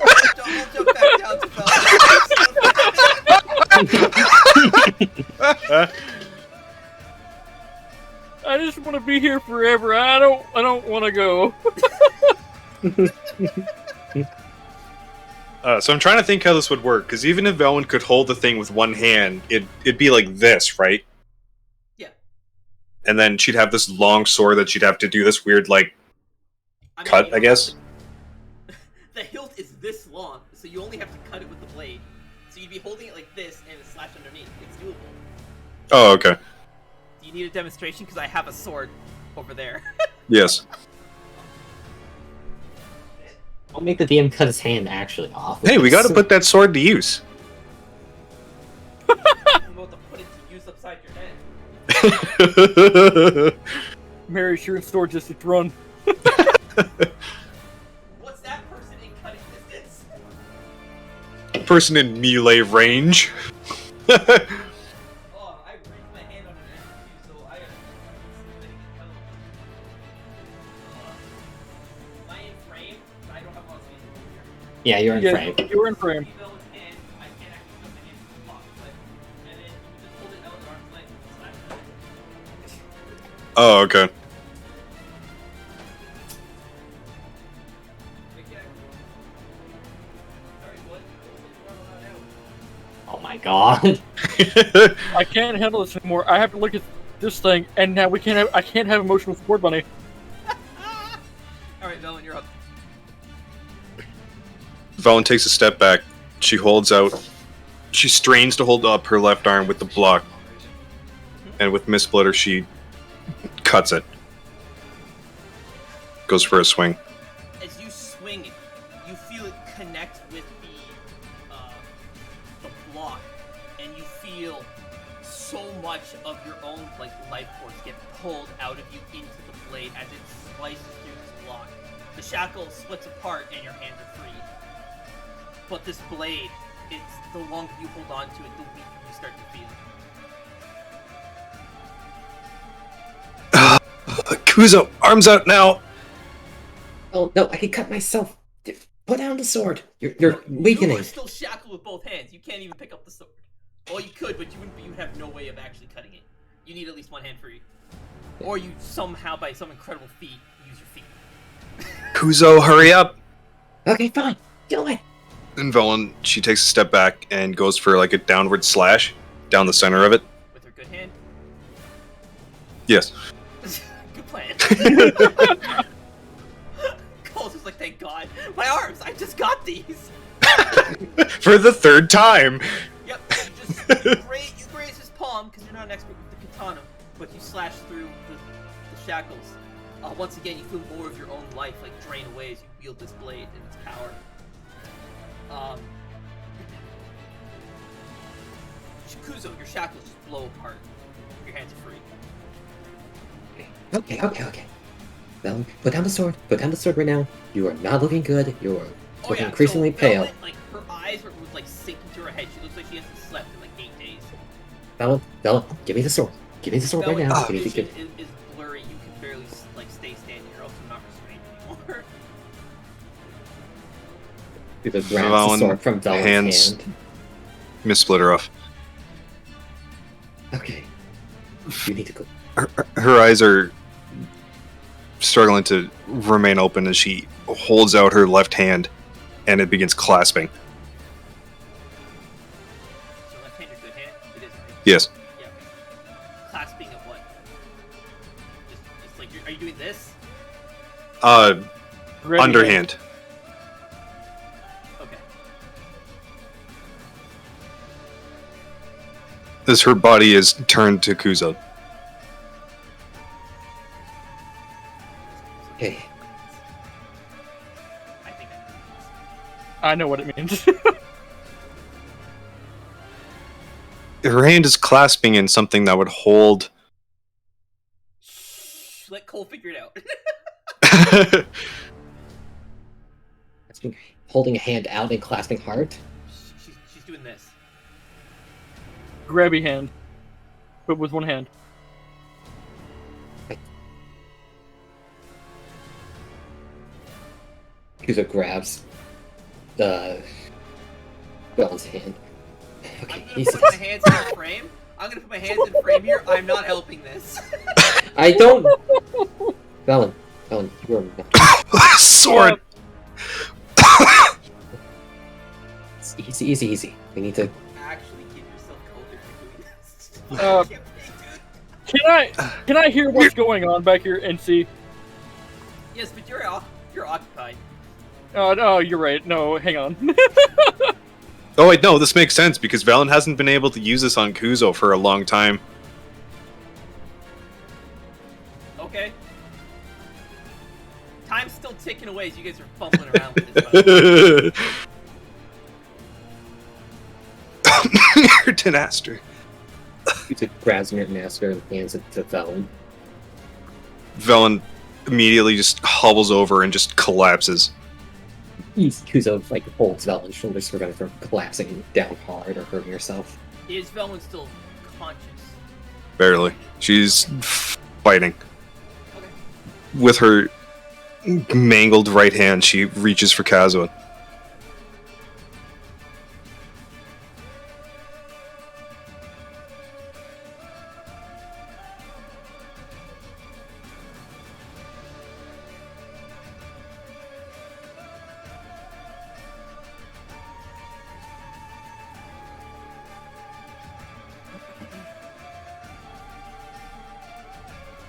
we'll jump back down to Val. I just want to be here forever. I don't want to go. So I'm trying to think how this would work, because even if Velwyn could hold the thing with one hand, it'd be like this, right? Yeah. And then she'd have this long sword that she'd have to do this weird, like, cut, I guess? The hilt is this long, so you only have to cut it with the blade. So you'd be holding it like this and a slash underneath. It's doable. Oh, okay. Do you need a demonstration? Because I have a sword over there. Yes. I'll make the DM cut his hand actually off. Hey, we gotta put that sword to use. I'm about to put it to use upside your head. Mary, sure in store just to run. What's that person in cutting distance? Person in melee range. Oh, I raised my hand on an enemy, so I gotta... Am I in frame? I don't have a lot of space over here. Yeah, you're in frame. You're in frame. Even though it's hand, I can't actually jump in and block, but... And then you just hold it out with arm's length and slash it. Oh, okay. Oh my god. I can't handle this anymore. I have to look at this thing, and now I can't have emotional support bunny. Alright, Velen, you're up. Velen takes a step back. She holds out. She strains to hold up her left arm with the block. And with Missplitter, she cuts it. Goes for a swing. As you swing it, you feel it connect with the block, and you feel so much of your own life force get pulled out of you into the blade as it slices through this block. The shackle splits apart and your hands are free. But this blade, it's the longer you hold on to it, the weaker you start to feel. Kuzo, arms out now! Oh no, I can cut myself. Put down the sword. You're weakening. You are still shackled with both hands. You can't even pick up the sword. Well, you could, but you have no way of actually cutting it. You need at least one hand free. Or you somehow, by some incredible feat, use your feet. Kuzo, hurry up! Okay, fine. Do it. And Velen, she takes a step back and goes for like a downward slash down the center of it. With her good hand? Yes. Good plan. Cole's just like, thank God. My arms! I just got these! For the third time! Yep, you graze his palm, because you're not an expert with the katana, but you slash through the shackles. Once again, you feel more of your own life drain away as you wield this blade and its power. Kuzo, your shackles just blow apart. Your hands are free. Okay. Well, put down the sword. Put down the sword right now. You are not looking good. You are looking increasingly pale. Velen, her eyes were sinking to her head. She looks like she hasn't slept in 8 days. Velen, give me the sword. Give me the sword right now. Velen's vision is blurry. You can barely stay standing. You're also not restrained anymore. You just grabs the sword from Velen's hand. Missplitter off. Okay. You need to go. Her eyes are struggling to remain open as she holds out her left hand and it begins clasping. So left hand or good hand? It is, right? Yes. Yeah. Clasping of what? Are you doing this? Underhand. Okay. As her body is turned to Kuzo. Okay. I think I know what it means. Her hand is clasping in something that would hold... Shh, let Cole figure it out. Holding a hand out and clasping hard. She's doing this. Grabby hand, but with one hand. Kuzo grabs Bellen's hand. Okay, I'm gonna put my hands in the frame. I'm gonna put my hands in frame here. I'm not helping this. I don't. Bellen, you are not. Sword. It's easy. We need to. Actually, give yourself colder to doing this. Can I hear what's going on back here and see? Yes, but you're occupied. No, you're right. No, hang on. Oh wait, no, this makes sense because Valen hasn't been able to use this on Kuzo for a long time. Okay. Time's still ticking away as you guys are fumbling around with this. You're Tenaster. Kuzo grabs Master and hands it to Velen. Velen immediately just hobbles over and just collapses. Kuzo holds Velen's shoulders to prevent her from collapsing down hard or hurting herself. Is Velman still conscious? Barely. She's fighting. Okay. With her mangled right hand, she reaches for Kazuan.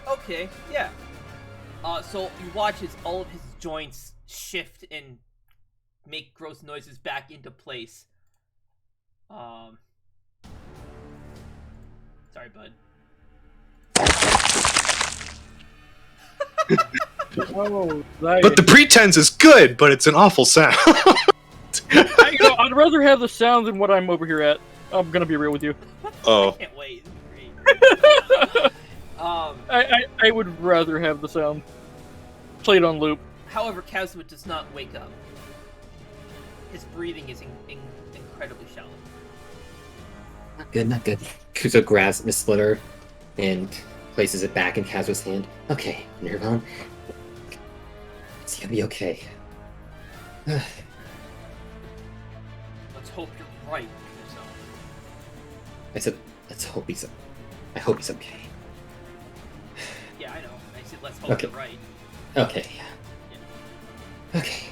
Okay, yeah. So you watch as all of his joints shift and make gross noises back into place. Sorry, bud. Oh, But the pretense is good, but it's an awful sound. I'd rather have the sound than what I'm over here at. I'm gonna be real with you. Oh. I can't wait. It's great. I would rather have the sound played on loop. However, Kazuo does not wake up. His breathing is incredibly shallow. Not good. Kuzo grabs Miss Splitter and places it back in Kazuo's hand. Okay, Nirvan. It's gonna be okay. Let's hope you're right, Kazuo. I said, I hope he's okay. Yeah, I know. I said let's hope Okay. you're right. Okay. Yeah. Okay.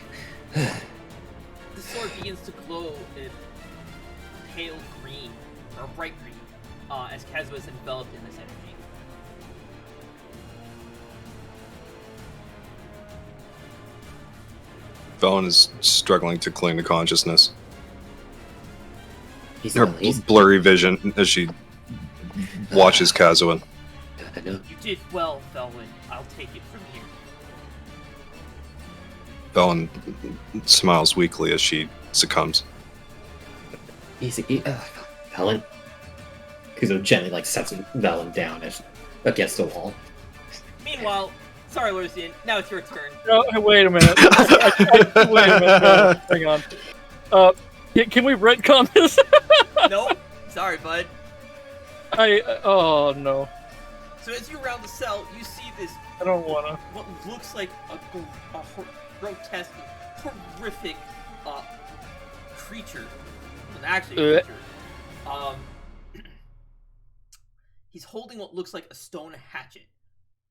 The sword begins to glow in pale green, or bright green, as Kazuo is enveloped in this energy. Velen is struggling to cling to consciousness. Her He's blurry vision as she watches Kazuan. I know. You did well, Felwyn. I'll take it from here. Velen smiles weakly as she succumbs. Easy. Helen. Kuzo gently sets Velen down against the wall. Meanwhile, sorry, Lucian. Now it's your turn. No, wait a minute. Wait a minute. Hang on. Can we retcon this? Nope. Sorry, bud. Oh no. So as you round the cell, you see this I don't wanna. what looks like a grotesque, horrific creature. Well, actually, a creature. He's holding what looks like a stone hatchet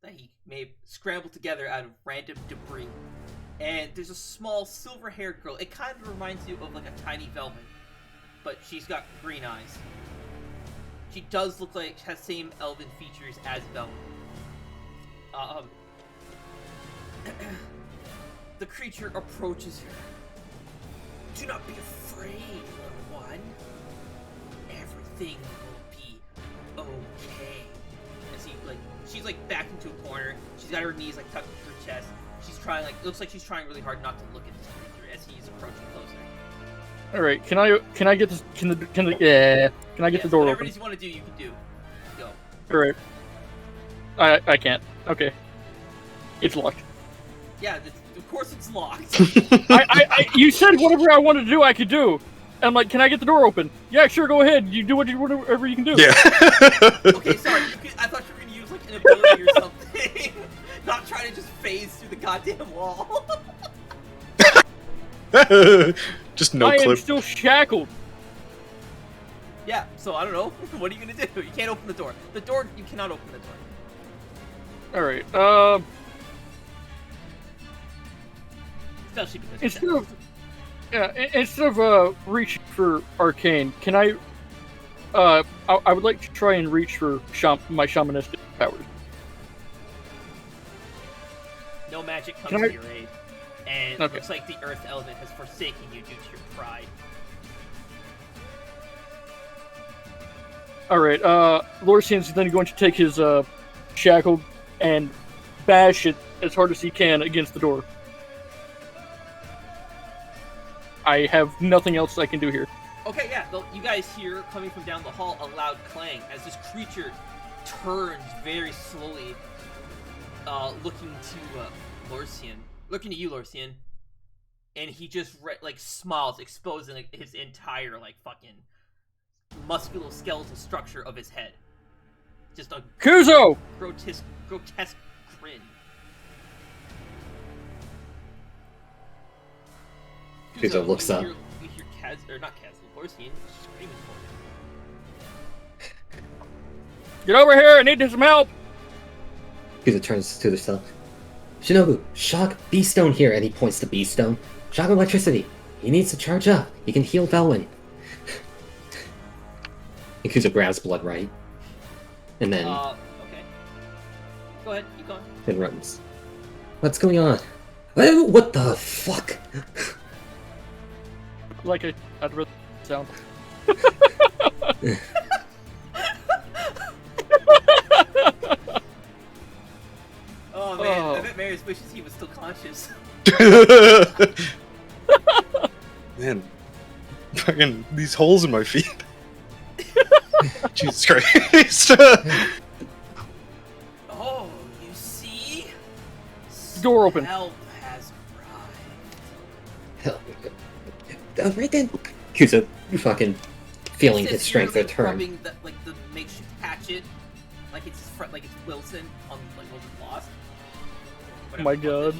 that he may have scrambled together out of random debris. And there's a small silver-haired girl. It kind of reminds you of a tiny Velvet, but she's got green eyes. She does look like has same elven features as Velvet. The creature approaches her. Do not be afraid, little one. Everything will be okay. As she's backed into a corner. She's got her knees tucked into her chest. She's trying looks like she's trying really hard not to look at this creature as he's approaching closer. All right, can I get this? Can I get the door whatever open? it is you want to do, you can do. Go. All right. I can't. Okay. It's locked. Yeah, of course it's locked. You said whatever I wanted to do, I could do. And I'm like, can I get the door open? Yeah, sure, go ahead. You do whatever you can do. Yeah. Okay, sorry. I thought you were gonna use like an ability or something. Not trying to just phase through the goddamn wall. Just no I am clip. still shackled. Yeah, so I don't know. What are you gonna do? You can't open the door. You cannot open the door. Alright, Especially because instead of reaching for arcane, can I would like to try and reach for my shamanistic powers. no magic comes Can to I- your aid. And it looks like the earth element has forsaken you due to your pride. Alright, Lorsian's then going to take his shackle and bash it as hard as he can against the door. I have nothing else I can do here. Okay, yeah, you guys hear coming from down the hall a loud clang as this creature turns very slowly, looking to you, Lorsian, and he just smiles, exposing his entire fucking musculoskeletal structure of his head. Just a Kuzo! grotesque grin. Kuzo looks up. You hear Lorsian screaming for him. Get over here! I need some help! Kuzo turns to himself. Shinobu, shock B-Stone here, and he points to B-Stone. Shock electricity. He needs to charge up. He can heal Velwyn. And Kuzo grabs Blood Right. And then Okay. Go ahead, keep going. then runs. What's going on? What the fuck? Like I'd rather sound. Oh man, I bet Marius wishes he was still conscious. Man, fucking these holes in my feet. Jesus Christ. Oh, you see? Door open. Help has arrived. Hell, right then. Kuzo fucking feeling He his says strength you're, return. rubbing the makeshift hatchet, like it's Wilson on Wilson Lost. Oh my god.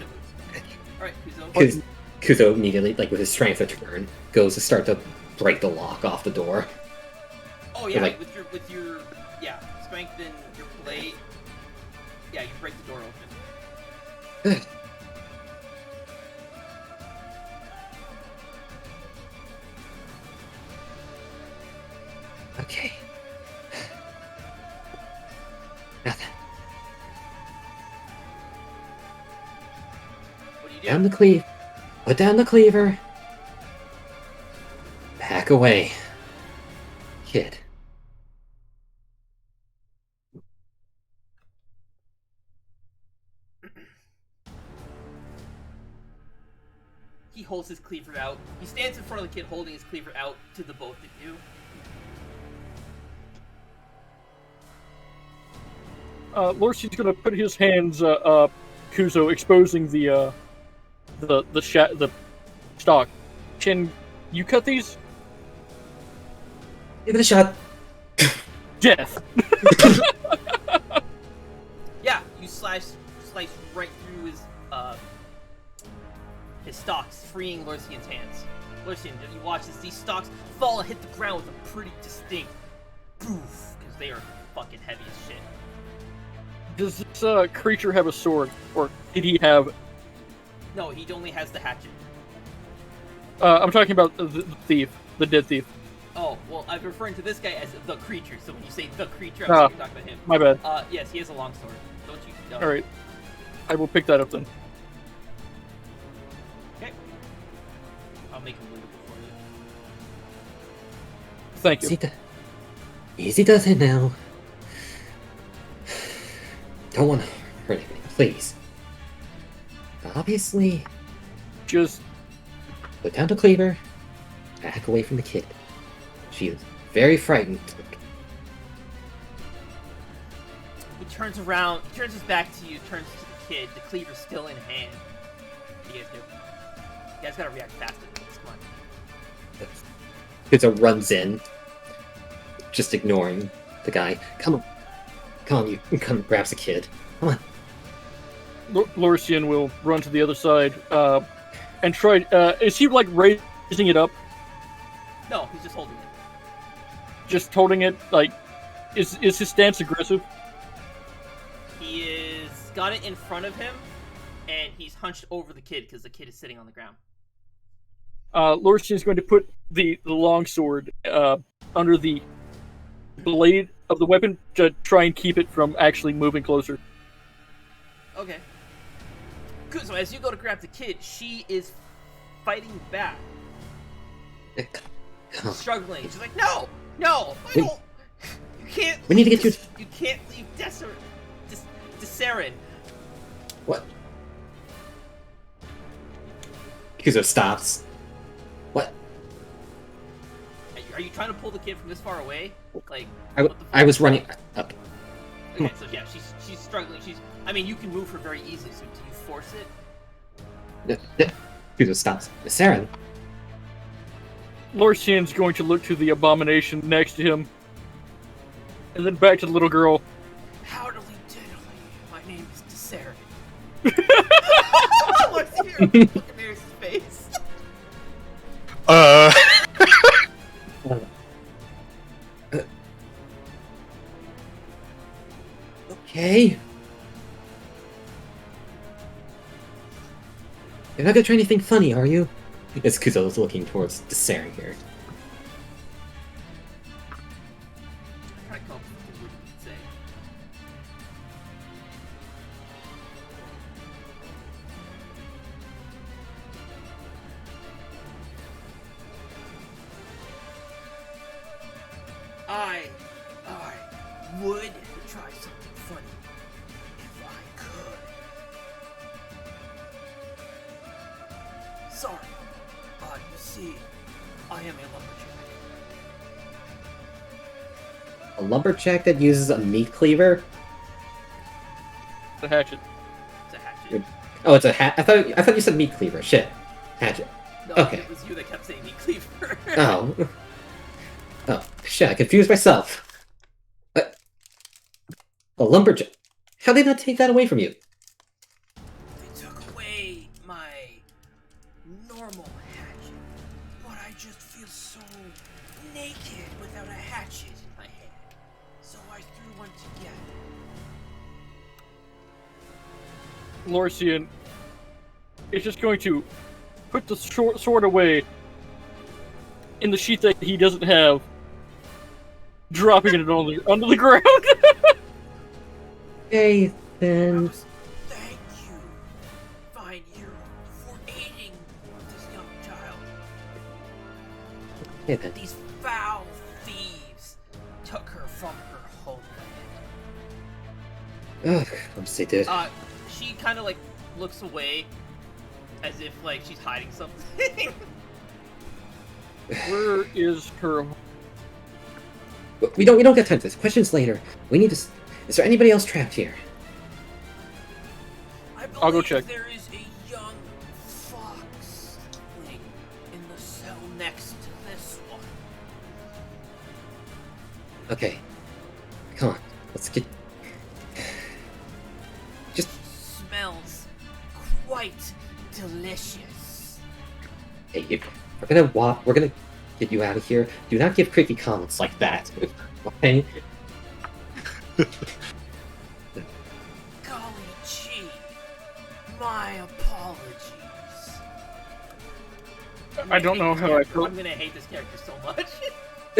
Alright, Kuzo. Kuzo immediately, with his strength return, goes to start to break the lock off the door. Oh yeah, like- with your strength and your blade. Yeah, you break the door open. Okay. Nothing. What do you do? Down the cleave. Put down the cleaver. Back away. Kid. He holds his cleaver out. He stands in front of the kid holding his cleaver out to the both of you. Lorsian's gonna put his hands up Kuzo, exposing the stock. Can you cut these? Give it a shot. Death. Yeah, you slice right through his stalks, freeing Lorsian's hands. Lorsian, you watch as these stalks fall and hit the ground with a pretty distinct poof, because they are fucking heavy as shit. Does this creature have a sword, or did he have? No, he only has the hatchet. I'm talking about the thief, the dead thief. Oh, well, I'm referring to this guy as the creature, so when you say the creature, I'm Ah. talking about him. My bad. Yes, he has a long sword. Don't you? No. All right, I will pick that up then. Okay. I'll make him readable for you. Thank you. Easy does it now. Don't want to hurt anybody, please. Obviously, Just put down the cleaver. Back away from the kid. She is very frightened. He turns around, he turns his back to you, turns to the kid, the cleaver still in hand. You guys do. You guys gotta react fast to this. Come on. Kuzo runs in, just ignoring the guy. Come on, you come grabs the kid. Come on. Lorcian will run to the other side and try. Is he like raising it up? No, he's just holding it. Just holding it? Like, is his stance aggressive? He is got it in front of him, and he's hunched over the kid because the kid is sitting on the ground. Lorcian is going to put the long sword under the blade of the weapon to try and keep it from actually moving closer. Okay. So as you go to grab the kid, she is fighting back, struggling. She's like, "No, I don't. You can't. We need to get you. You can't leave Desaren." What? Kuzo stops. What? Are you trying to pull the kid from this far away? Like, I was running up. okay, so yeah, she's struggling. I mean, you can move her very easily. So do you force it? Kuzo stops. Saren. Lorcian's going to look to the abomination next to him, and then back to the little girl. Howdily diddly, my name is Desaren. Looks here, look at Mary's face. Okay. You're not gonna try anything funny, are you? It's Kuzo's looking towards Desaren here. I can't come up with what you say. I would try something funny if I could. Sorry, you see, I am a lumberjack. A lumberjack that uses a meat cleaver? The hatchet. It's a hatchet. Oh, it's a hat. I thought you said meat cleaver. Shit. Hatchet. No, Okay. it was you that kept saying meat cleaver. Oh. Oh, shit, I confused myself. A lumberjack? How'd they not take that away from you? They took away my normal hatchet, but I just feel so naked without a hatchet in my hand. So I threw one together. Lorcian is just going to put the sword away in the sheath that he doesn't have, dropping it onto the ground. Okay, then. Thank you, fine hero, for aiding this young child. Okay, then. These foul thieves took her from her homeland. Ugh, I'm just they did. She kind of like looks away, as if like she's hiding something. Where is her? We don't get time for this. Questions later. We need to. Is there anybody else trapped here? I'll go check. There is a young foxling in the cell next to this one. Okay. Come on. Let's get. Just. Smells quite delicious. Hey, if we're gonna walk. We're gonna get you out of here. Do not give creepy comments like that. Okay. Golly gee, my apologies. I don't know how I feel. I'm gonna hate this character so much.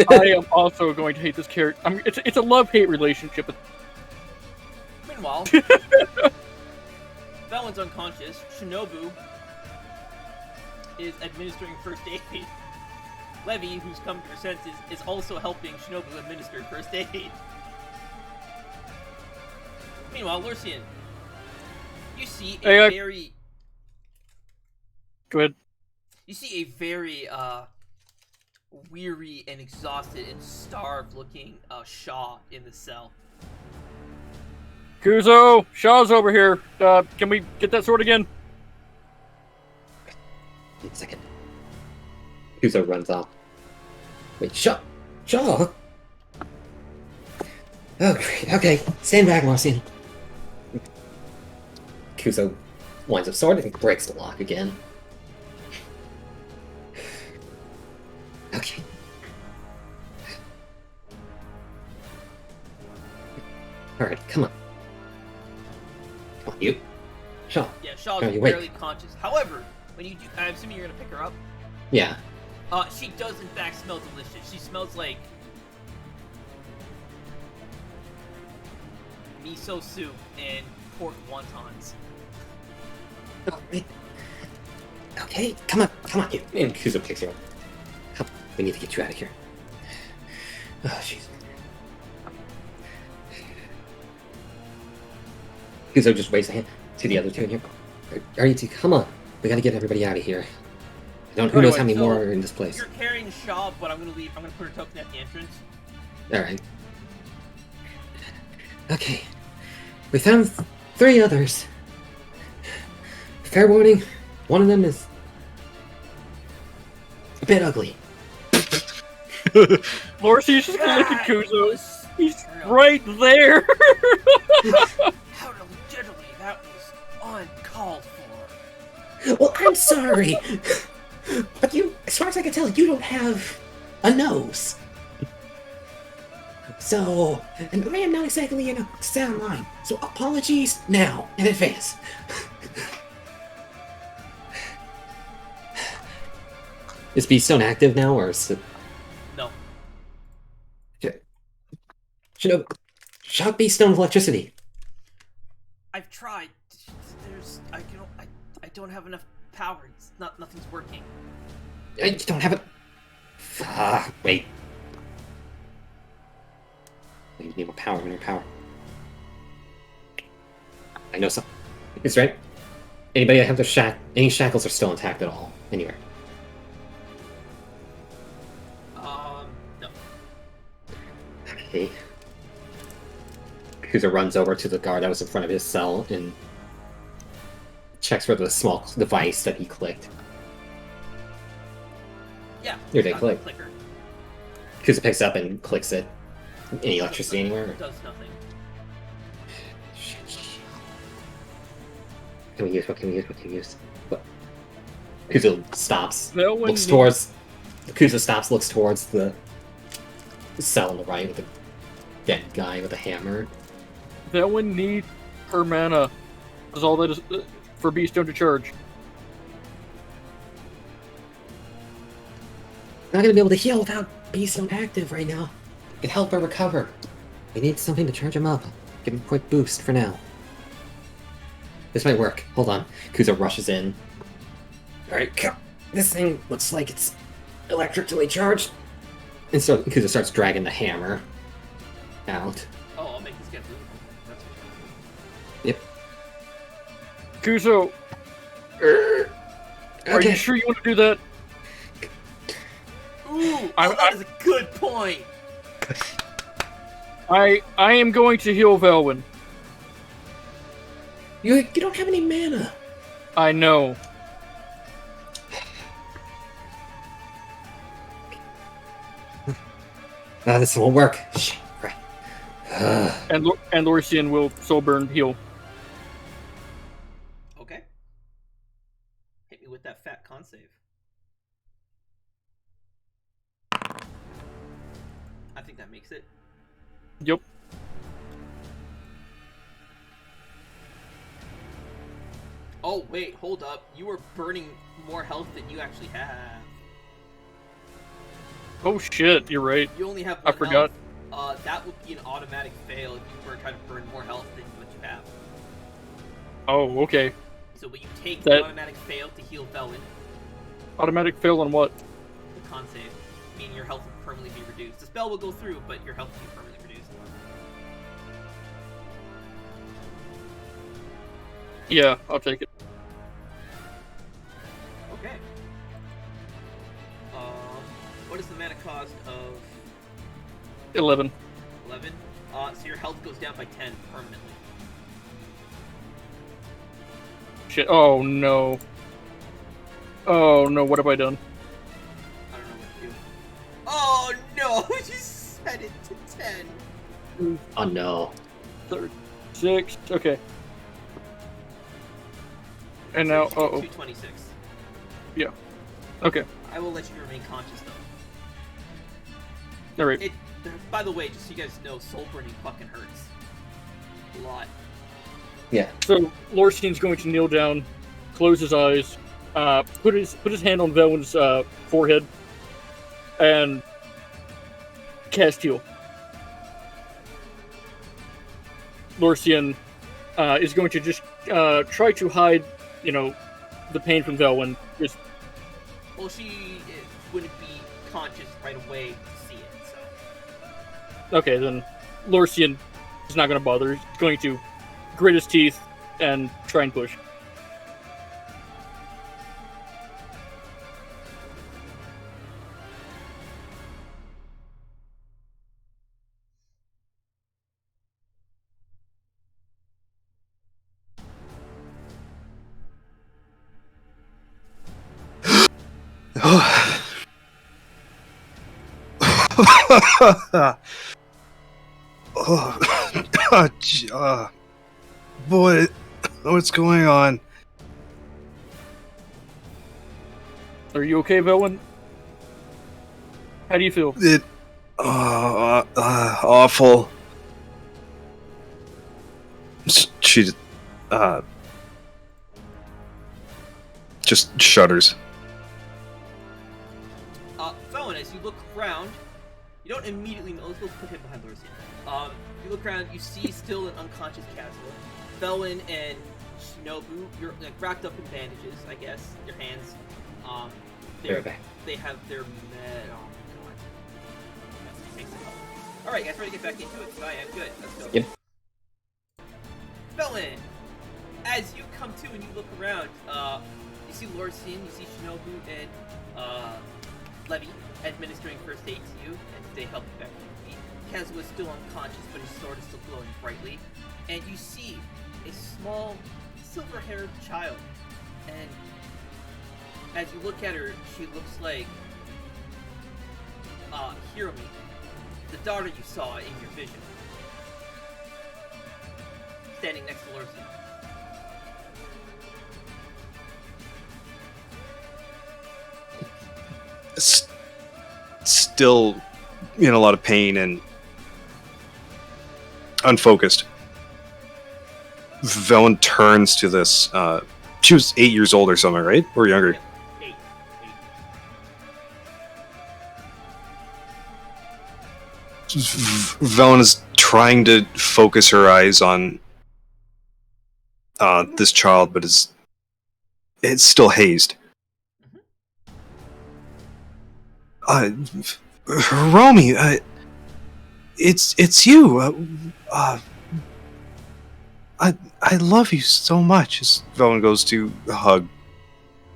I am also going to hate this character. It's a love-hate relationship. Meanwhile, Valen's unconscious. Shinobu is administering first aid. Levy, who's come to her senses, is also helping Shinobu administer first aid. Meanwhile, Lorcian, you see a very... Go ahead. You see a very, weary and exhausted and starved-looking, Shaw in the cell. Kuzo, Shaw's over here. Can we get that sword again? Wait a second. Kuzo runs off. Wait, Shaw! Shaw! Oh, great. Okay, stand back, Marcian. Kuzo winds up sword and breaks the lock again. Okay. Alright, come on. Come on, you. Shaw. Yeah, Shaw's Oh, you barely wait. conscious. However, when you do, I'm assuming you're gonna pick her up. Yeah. She does in fact smell delicious. She smells like miso soup and pork wontons. Oh, wait. Okay, come on, you. And Kuzo picks you up. Come, we need to get you out of here. Oh, jeez. Kuzo just waves a hand to the other two in here. Are you two? Come on. We gotta get everybody out of here. Who knows how many So, more are in this place. You're carrying Shaw, but I'm gonna leave. I'm gonna put her token at the entrance. Alright. Okay. We found 3 others. Fair warning, one of them is a bit ugly. Lorcy's just gonna look at Kuzo. was He's terrible. right there. How legitimately that was uncalled for. Well, I'm sorry. But you, as far as I can tell, you don't have a nose. So, and I am not exactly in a sound mind. So apologies now, in advance. Is Beastone active now, or is it... No. Should shock Beastone with electricity. I've tried. I don't have enough power. Nothing's working. You don't have it. Wait. You need more power, more power. I know some. It's right. Anybody have their any shackles are still intact at all? Anywhere? No. Okay. Kuzo runs over to the guard that was in front of his cell and checks for the small device that he clicked. Yeah. Here they got click. the clicker. Kuzo picks up and clicks it. Any electricity anywhere? It does nothing. What can we use? What? Kuzo stops. That one Looks towards. Kuzo stops, looks towards the cell on the right with the dead guy with a hammer. That one need her mana. Is all that is for Beastone to charge. Not gonna be able to heal without Beastone active right now. Can help her recover. We need something to charge him up. Give him a quick boost for now. This might work. Hold on. Kuzo rushes in. Alright, this thing looks like it's electrically charged. And so Kuzo starts dragging the hammer out. Oh, I'll make this get through. That's Yep. Kuzo, are you sure you want to do that? Ooh, I- that is a good point. I am going to heal Velwyn. You don't have any mana. I know. This won't work. Shit. Right. And Lorcian will Soulburn heal. Okay. Hit me with that fat con save. I think that makes it. Yep. Oh, wait, hold up. You were burning more health than you actually have. Oh shit, you're right. You only have I one forgot. health. That would be an automatic fail if you were trying to burn more health than what you have. Oh, okay. So, but you take That- the automatic fail to heal Velwyn, Automatic fail on what? the con save, meaning your health will permanently be reduced. The spell will go through, but your health will be permanently reduced. Yeah, I'll take it. Okay. What is the mana cost of 11. 11? So your health goes down by 10 permanently. Shit. Oh no. Oh no, what have I done? I don't know what to do. Oh no! You set it to 10. Oh no. 36. Okay. And now, uh-oh. 226. Okay. I will let you remain conscious though. Alright. By the way, just so you guys know, soul burning fucking hurts. A lot. Yeah. So, Lorsian's going to kneel down, close his eyes, put his hand on Velwyn's forehead, and cast heal. Lorsian is going to just try to hide, the pain from Velwyn. Just Well, she wouldn't be conscious right away to see it, so. okay, then Lorsian is not going to bother. He's going to grit his teeth and try and push. Boy, what's going on? Are you okay, Velwyn? How do you feel? It, awful. She, just shudders. Felon, as you look around, you don't immediately know. Let's put him behind Lorsian. You look around, you see still an unconscious Caswell. Felon and Shinobu, you're like wrapped up in bandages, I guess. Your hands. They have their med. Oh my god. That's takes it up. Alright, guys, ready to get back into it? So I am good. Let's go. Yep. Felon, as you come to and you look around, you see Lorsian, you see Shinobu, and Levy administering first aid to you, and they help you back to your feet. Kazuo is still unconscious, but his sword is still glowing brightly. And you see a small, silver-haired child. And as you look at her, she looks like Hiromi, the daughter you saw in your vision. Standing next to Lorsian. Still in a lot of pain and unfocused. Velen turns to this. She was 8 years old or something, right? Or younger. Eight. Velen is trying to focus her eyes on this child, but it's still hazed. Romy, it's you. I love you so much. As Velen goes to hug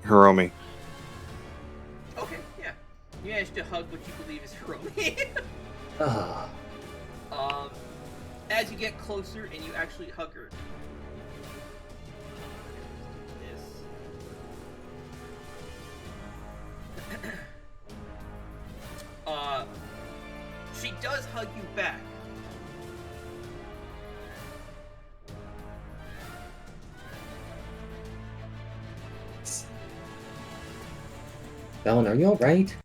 Hiromi. Okay, yeah. You managed to hug what you believe is Hiromi. As you get closer and you actually hug her. She does hug you back. Velen, are you alright?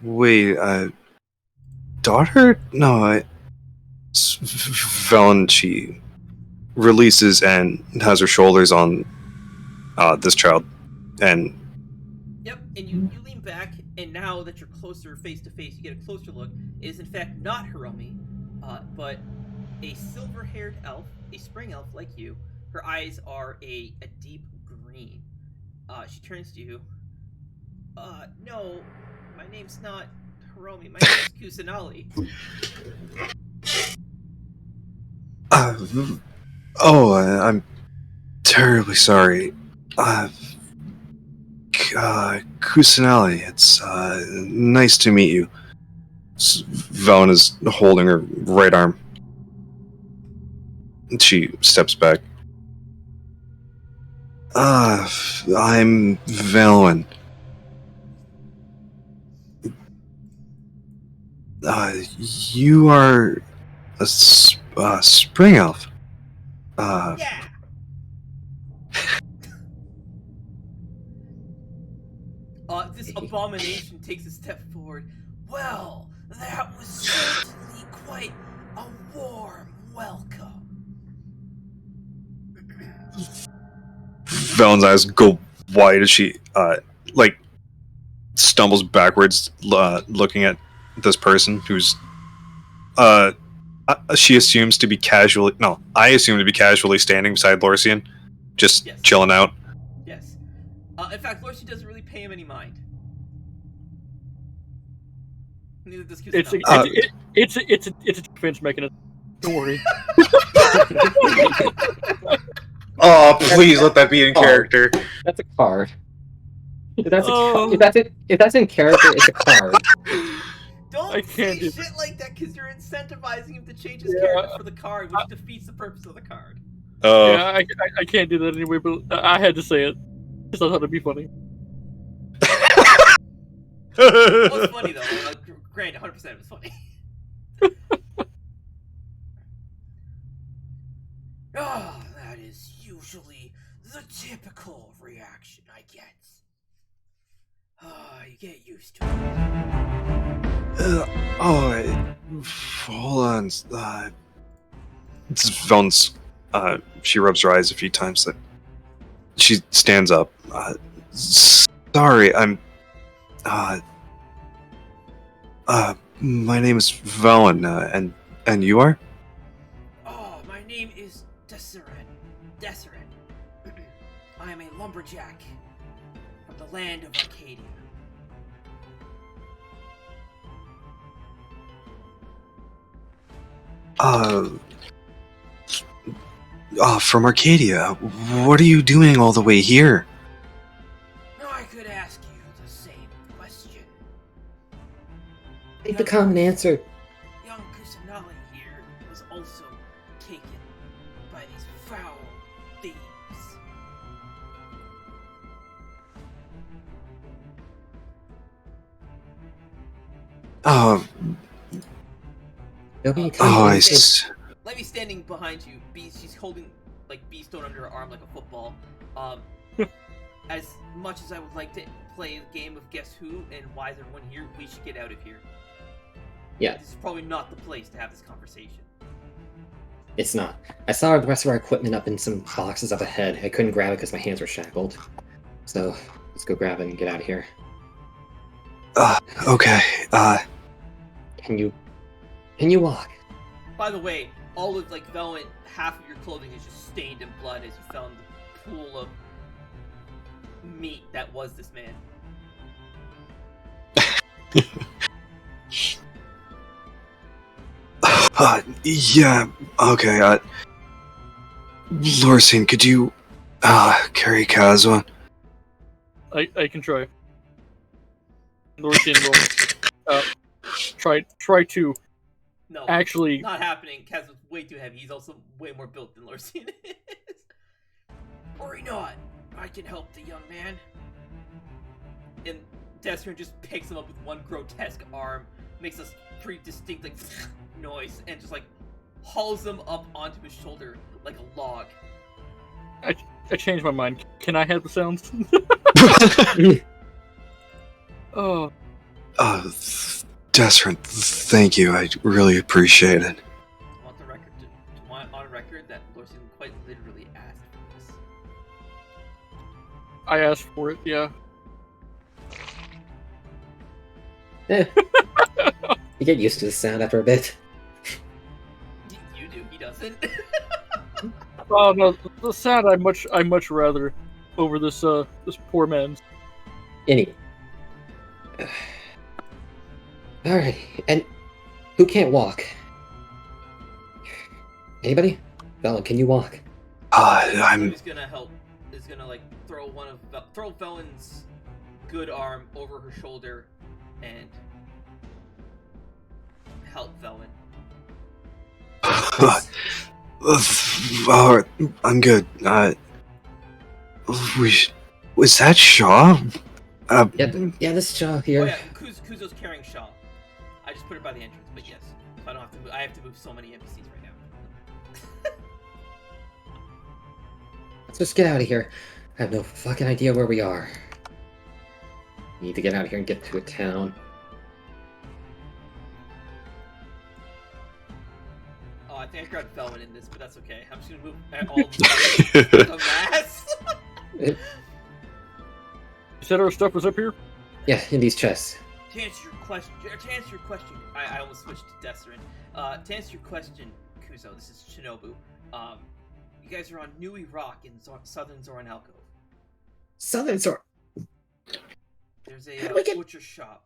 Wait, daughter? No, Velen, she releases and has her shoulders on this child, and Yep, and you lean back, and now that you're closer face to face, you get a closer look. It is in fact not Hiromi, but a silver-haired elf, a spring elf like you. Her eyes are a deep green. She turns to you. No, my name's not Hiromi. My name's Kusanali. I'm terribly sorry. Kusanali, it's nice to meet you. Velen is holding her right arm. She steps back. I'm Velwyn. You are a spring elf. Yeah. This abomination takes a step forward. Well, that was certainly quite a warm welcome. Velwyn's eyes go wide as she, stumbles backwards, looking at this person who's, she assumes to be casually. No, I assume to be casually standing beside Lorcian, just Yes. chilling out. Yes. In fact, Lorcy doesn't really pay him any mind. Neither does Kusanagi. It's a defense mechanism. Don't worry. Oh, please let that be in character. That's a card. If that's, Oh. if that's in character, it's a card. Don't I say can't do shit like that because you're incentivizing him to change his Yeah. character for the card, which defeats the purpose of the card. Oh, Yeah, I can't do that anyway, but I had to say it because I thought it'd be funny. It was funny though. Granted, 100% it was funny. Oh, that is usually the typical reaction I get. You get used to it. Hold on. Velwyn's, she rubs her eyes a few times. That she stands up. Sorry, I'm. My name is Velwyn, and you are? Oh, my name is Deseret. I am a lumberjack from the land of Arcadia. From Arcadia. What are you doing all the way here? Now I could ask you the same question. Take the common answer. Young Kusanagi here was also taken by these foul thieves. There'll be a Oh, time. Let me standing behind you. She's holding Beastone under her arm like a football. As much as I would like to play the game of Guess Who and why is everyone here, we should get out of here. Yeah. This is probably not the place to have this conversation. It's not. I saw the rest of our equipment up in some boxes up ahead. I couldn't grab it because my hands were shackled. So, let's go grab it and get out of here. Okay. Can you walk? By the way, all of Velwyn, half of your clothing is just stained in blood as you found the pool of meat that was this man. Yeah, okay, Lorcian, could you, carry Kazwa? I can try. Lorcian will try to No, actually. not happening. Kaz was way too heavy. He's also way more built than Lorcian is. Worry not. I can help the young man. And Desrin just picks him up with one grotesque arm, makes a pretty distinct noise, and just hauls him up onto his shoulder like a log. I changed my mind. Can I have the sounds? Oh. Desrin, thank you. I really appreciate it. I want on record that Lorcian quite literally asked for this. I asked for it, yeah. You get used to the sound after a bit. You do, he doesn't. Oh no, the sound I much rather over this poor man's. Any. Alright, and who can't walk? Anybody? Velwyn, can you walk? I'm. Who's gonna help? Is gonna throw Velwyn's good arm over her shoulder and help Velwyn. I'm good. Was that Shaw? Yeah, this Shaw Oh here. yeah, Kuzo's carrying Shaw. I just put her by the entrance, but yes. So I don't have to move. I have to move so many NPCs right now. Let's just get out of here. I have no fucking idea where we are. Need to get out of here and get to a town. Oh, I think I grabbed Velvet in this, but that's okay. I'm just gonna move all the mass. You said our stuff was up here? Yeah, in these chests. To answer your question, I almost switched to Desserin. To answer your question, Kuzo, this is Shinobu. You guys are on Nui Rock in southern Zoranalco. Southern Sword. There's a How do we get- butcher shop.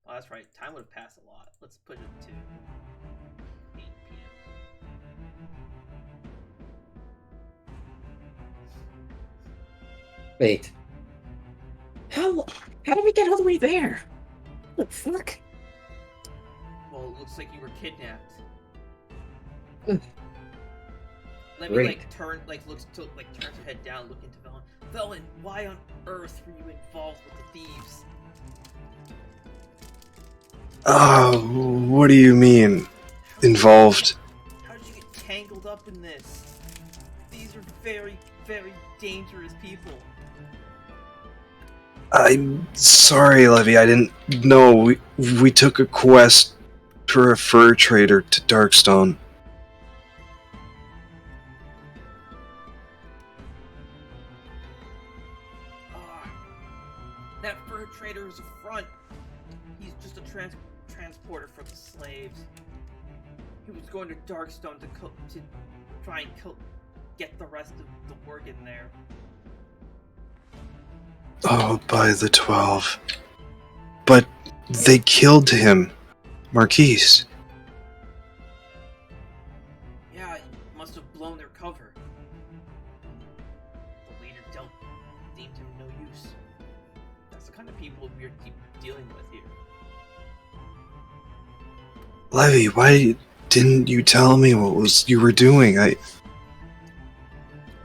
Oh, that's right. Time would have passed a lot. Let's put it to 8 p.m. Wait. How did we get all the way there? What the fuck? Well, it looks like you were kidnapped. Ugh. Let me Great. turns her head down, look into Velen. Velen, why on earth were you involved with the thieves? What do you mean? Involved? How did you get tangled up in this? These are very, very dangerous people. I'm sorry, Levy. I didn't know. We took a quest for a fur trader to Darkstone. That fur trader is a front. He's just a transporter for the slaves. He was going to Darkstone to try and get the rest of the work in there. Oh, by the 12. But they killed him. Marquise. Yeah, he must have blown their cover. The leader deemed him no use. That's the kind of people we're dealing with here. Levy, why didn't you tell me what you were doing?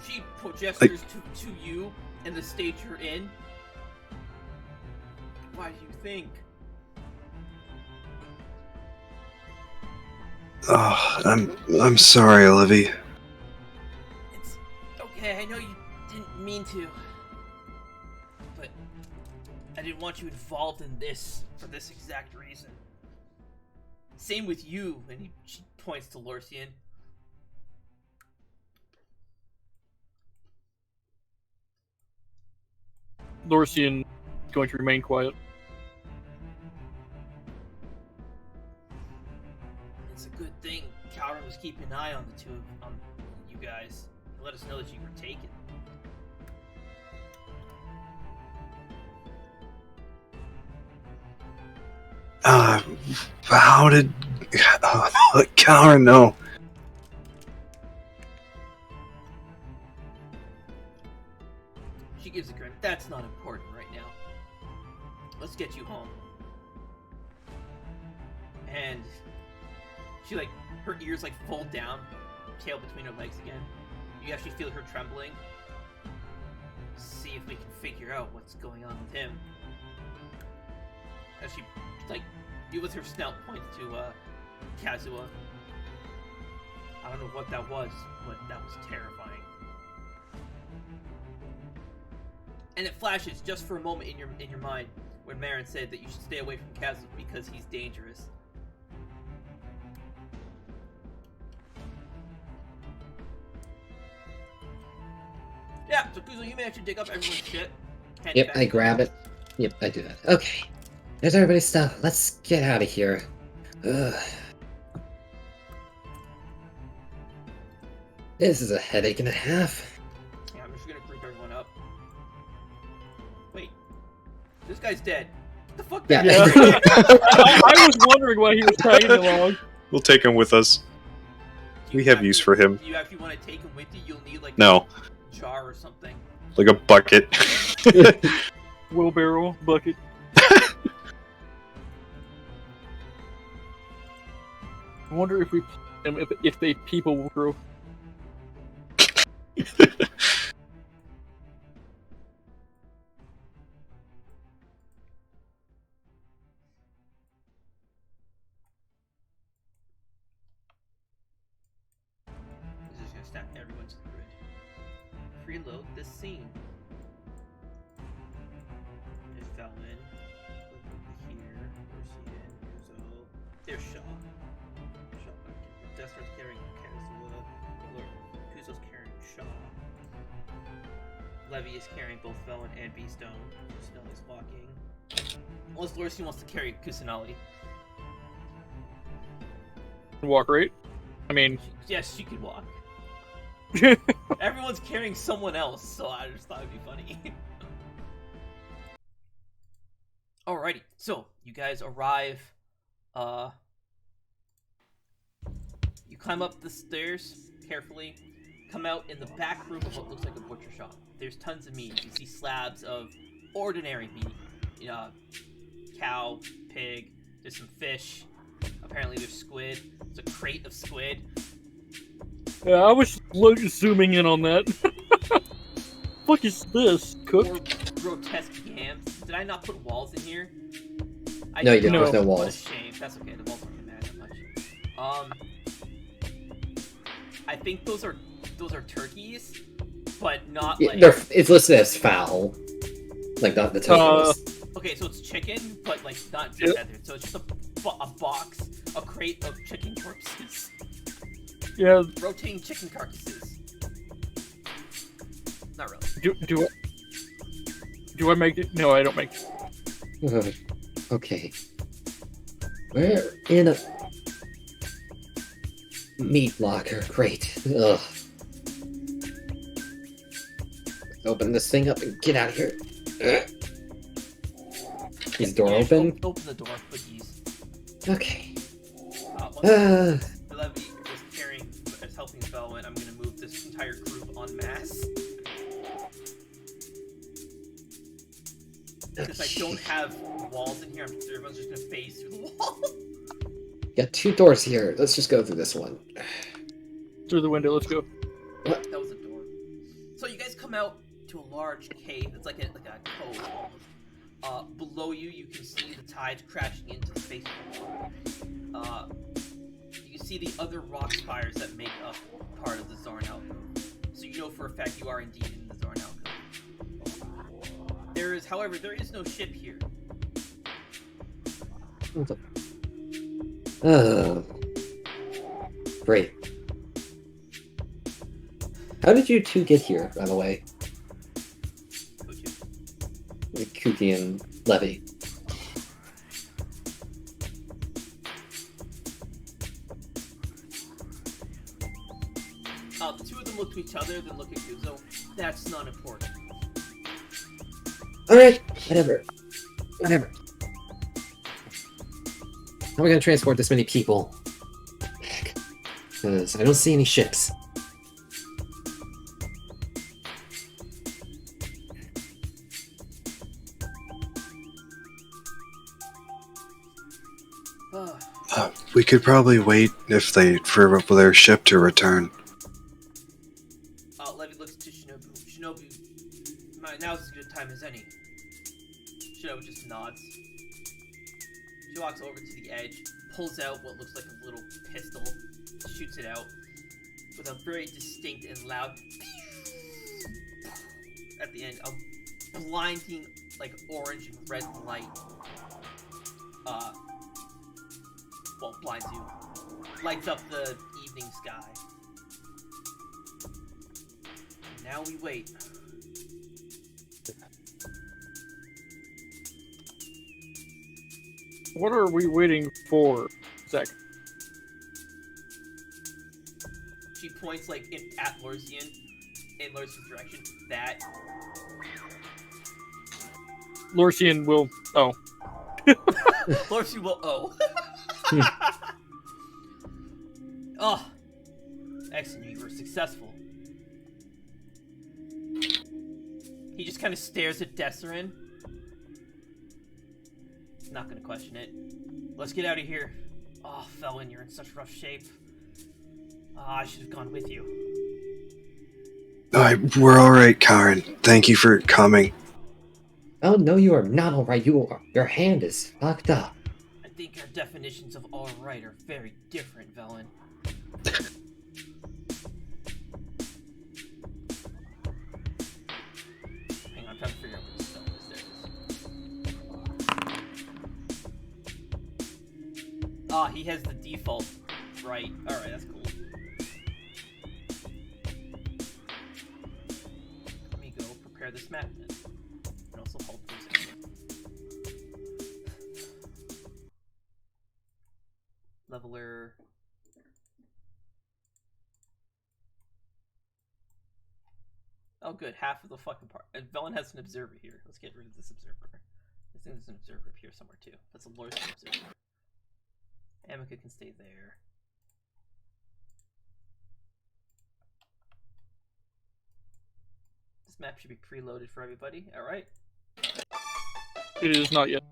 She gestures to you and the state you're in. Why do you think? Oh, I'm sorry, Levy. It's okay, I know you didn't mean to. But I didn't want you involved in this for this exact reason. Same with you, and she points to Lorcian. Lorcian going to remain quiet. It's a good thing Calvin was keeping an eye on you guys. He let us know that you were taken. How did Karen know? She gives a grin. That's not important right now. Let's get you home. And she her ears fold down, tail between her legs again. You actually feel her trembling. See if we can figure out what's going on with him. As she you with her snout points to Kazuha. I don't know what that was, but that was terrifying. And it flashes just for a moment in your mind when Marin said that you should stay away from Kazuha because he's dangerous. Yeah, so Kuzo, you managed to dig up everyone's shit. Yep, I grab it. Yep, I do that. Okay. There's everybody's stuff. Let's get out of here. Ugh. This is a headache and a half. Yeah, I'm just gonna group everyone up. Wait, this guy's dead. What the fuck? Yeah. I was wondering why he was tagging along. We'll take him with us. We have use for him. Do you actually want to take him with you? You'll need No. a jar or something. Like a bucket. Wheelbarrow, bucket. I wonder if they people will grow. stack everyone to the grid. Preload this scene. There's Velman. Here. There's Shaw. Desperate carrying Kazua. Kuzo's carrying Shaw. Levy is carrying both Velman and B-Stone. Kusanali's walking. Unless Lorcy wants to carry Kusanali. Walk right? I mean... Yes, she could walk. Everyone's carrying someone else, so I just thought it'd be funny. Alrighty, so you guys arrive. You climb up the stairs carefully, come out in the back room of what looks like a butcher shop. There's tons of meat. You see slabs of ordinary meat. Cow, pig, there's some fish. Apparently there's squid. There's a crate of squid. Yeah, I was zooming in on that. Fuck is this? Cooked? More grotesque yams. Did I not put walls in here? No, you didn't. No. There's no What a walls. shame. That's okay. The walls aren't gonna matter much. I think those are turkeys, but not Yeah, like. it's listed as foul. Like the tokens. Okay, so it's chicken, but like not Yep. tethered. So it's just a box, a crate of chicken corpses, Yeah, rotating chicken carcasses. Not really. do I make it? No, I don't make it. Okay. We're in a meat locker. Great. Ugh. Open this thing up and get out of here. Is the door Yeah, open? Open the door, please. Okay. Once Levy is helping Velwyn, I'm gonna move this entire group en masse. Because I don't have walls in here, everyone's just gonna phase through the wall. Got 2 doors here. Let's just go through this one. Through the window, let's go. That was a door. So you guys come out to a large cave. It's like a cove almost. Below you, you can see the tides crashing into the face of the water. You can see the other rock spires that make up part of the Zarn alcove. So you know for a fact you are indeed in the Zarn alcove. However, there is no ship here. Great. How did you 2 get here, by the way? Kuki and Levy. The two of them look to each other, then look at Kuzo. That's not important. Alright, whatever. Whatever. How are we gonna transport this many people? Heck. Because I don't see any ships. We could probably wait for their ship to return. Levy looks to Shinobu. Shinobu, now's as good a time as any. Shinobu just nods. She walks over to the edge, pulls out what looks like a little pistol, shoots it out with a very distinct and loud at the end, a blinding, like, orange and red light. Well, blinds you. Lights up the evening sky. Now we wait. What are we waiting for, Zach? She points at Lorsian in Lorsian's direction. That Lorsian will. Oh. Lorsian will. Oh. Oh. Excellent, you were successful. He just kind of stares at Desserin. Not gonna question it. Let's get out of here. Oh, Felwyn, you're in such rough shape. I should have gone with you. We're alright, Karen. Thank you for coming. Oh, no, you are not alright. Your hand is fucked up. I think our definitions of alright are very different, Velen. He has the default. Right. Alright, that's cool. Let me go prepare this map then. And also hold this. Leveler. Oh, good. Half of the fucking part. And Velen has an observer here. Let's get rid of this observer. I think there's an observer up here somewhere too. That's a Lorson observer. Amica can stay there. This map should be preloaded for everybody. All right. It is not yet.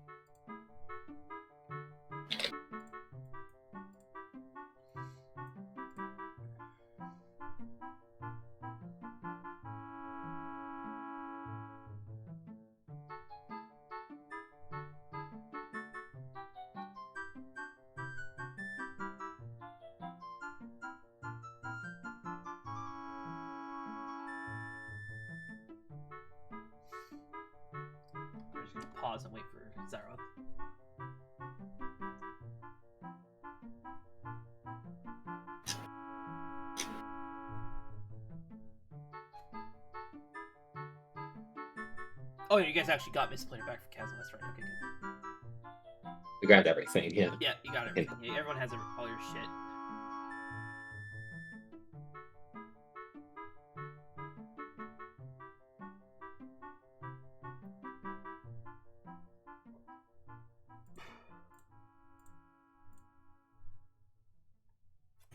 We're just gonna pause and wait for Zara. Oh, yeah, you guys actually got Misplayer back for Castle. That's right. Okay, good. We grabbed everything, yeah. Yeah, you got everything. Yeah, everyone has all your shit.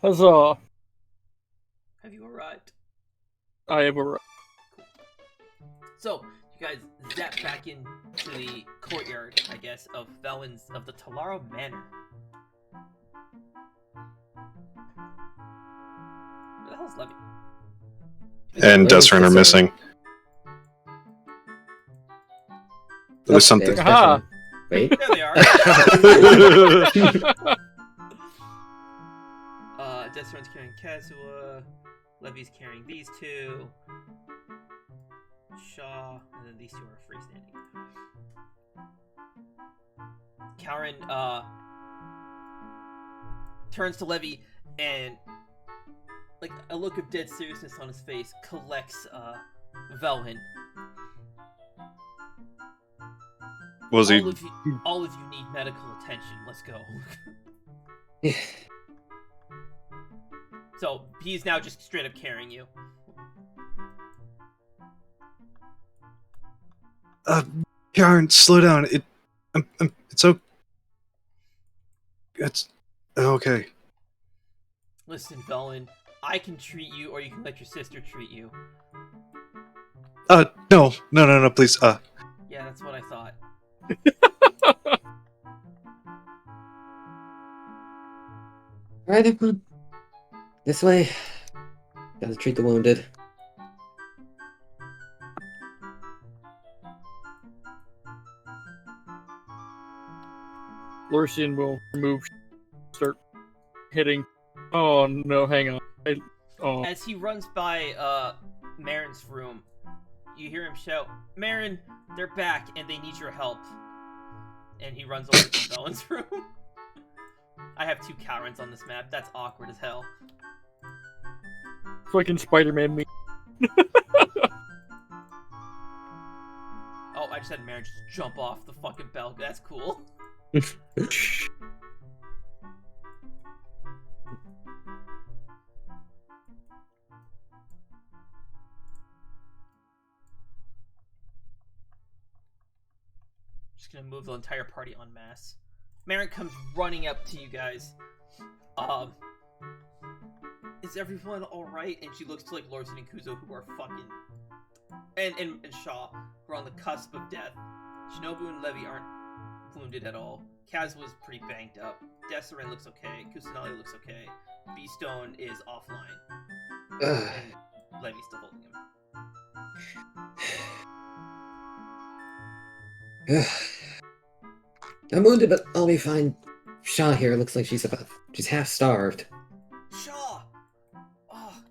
Huzzah! Have you arrived? I have arrived. So, you guys zap back into the courtyard, I guess, of Velen's of the Talaro Manor. Where the hell's Levy? And Levi's Desrin are missing. missing. There's something. There's Aha. Desrin. Wait. There they are. Desrin's carrying Kazua. Levy's carrying these two. Shaw, and then these two are freestanding. Karen turns to Levy and, like, a look of dead seriousness on his face, collects Velen. Was he? All of you need medical attention. Let's go. So he's now just straight up carrying you. Karen, slow down. It's okay. It's okay. Listen, Velen, I can treat you, or you can let your sister treat you. No, please. Yeah, that's what I thought. Alright, everyone. This way. Gotta treat the wounded. Lorsian will remove. Start hitting. Oh no! Hang on. As he runs by Marin's room, you hear him shout, "Marin, they're back and they need your help." And he runs over to Velen's room. I have two Karens on this map. That's awkward as hell. Fucking Spider-Man me. Oh, I just had Marin just jump off the fucking bell. That's cool. Just gonna move the entire party en masse. Marin comes running up to you guys. Is everyone alright? And she looks to like Lorson and Kuzo, who are fucking and Shaw, who are on the cusp of death. Shinobu and Levy aren't wounded at all. Kaz was pretty banged up. Desrin looks okay. Kusanali looks okay. B-Stone is offline. And Levy's still holding him. I'm wounded, but I'll be fine. Shaw here looks like she's half starved. Shaw! Oh.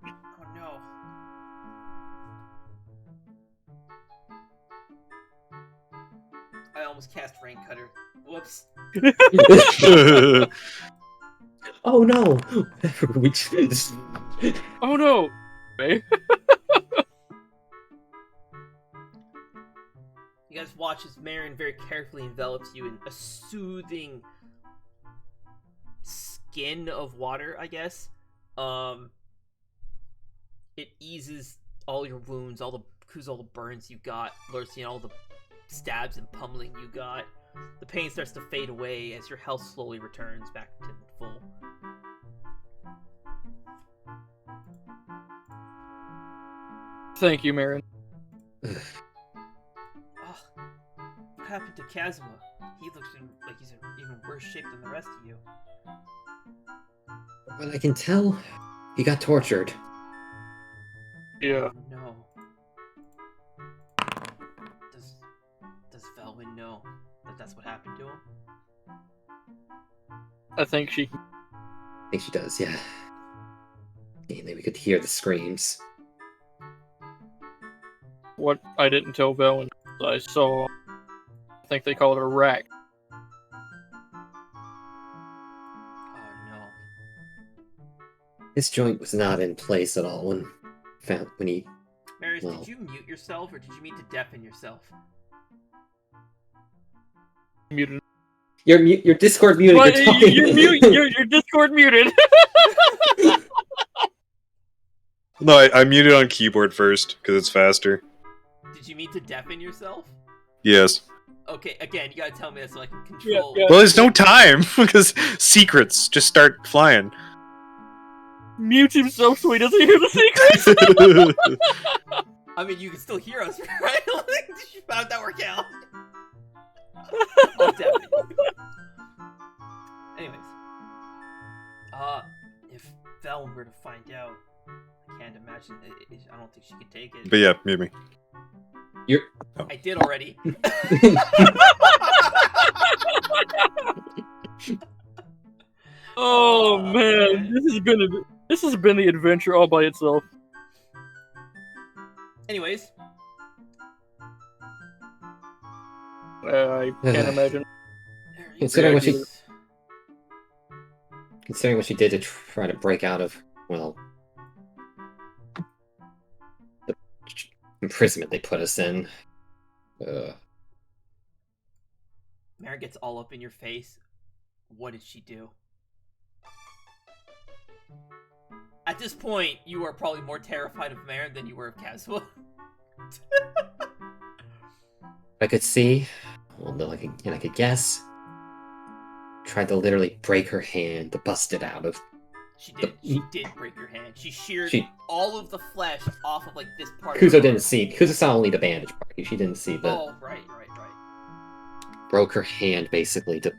Oh no. I almost just cast Rain Cutter. Whoops. Oh no! We Oh no! Okay. You guys watch as Marin very carefully envelops you in a soothing skin of water, I guess. It eases all your wounds, all the burns you got, Elysia, all the stabs and pummeling you got. The pain starts to fade away as your health slowly returns back to full. Thank you, Marin. Oh, what happened to Kazuma? He looks like he's in even worse shape than the rest of you. What I can tell, he got tortured. Yeah. Oh, no. Does Velwyn know that that's what happened to him? I think she. I think she does, yeah. Mainly we could hear the screams. What I didn't tell Val, I saw. I think they call it a rack. Oh no. His joint was not in place at all when he. Marius, Well. did you mute yourself or did you mean to deafen yourself? Muted. Your Discord muted. But You're talking. your Discord muted. No, I muted on keyboard first because it's faster. Did you mean to deafen yourself? Yes. Okay, again, you gotta tell me that so I can control. Yeah. Well, there's no time because secrets just start flying. Mute himself so he doesn't hear the secrets. I mean, you can still hear us, right? How'd that work out? I'll deafen you. Anyways. If Velwyn were to find out, I can't imagine. I don't think she could take it. But yeah, mute me. I did already. Oh man, this has been the adventure all by itself. Anyways, I can't imagine. Considering what Reactions. Considering what she did to try to break out of, well, the imprisonment they put us in. Mary gets all up in your face. What did she do? At this point, you are probably more terrified of Maren than you were of Kazuma. I could see, well, I could guess. Tried to literally break her hand to bust it out of. She did break your hand. She sheared She- all of the flesh off of like this part. Kuzo of her didn't see. Kuzo saw only the bandage part. She didn't see the. Oh, right. Broke her hand basically to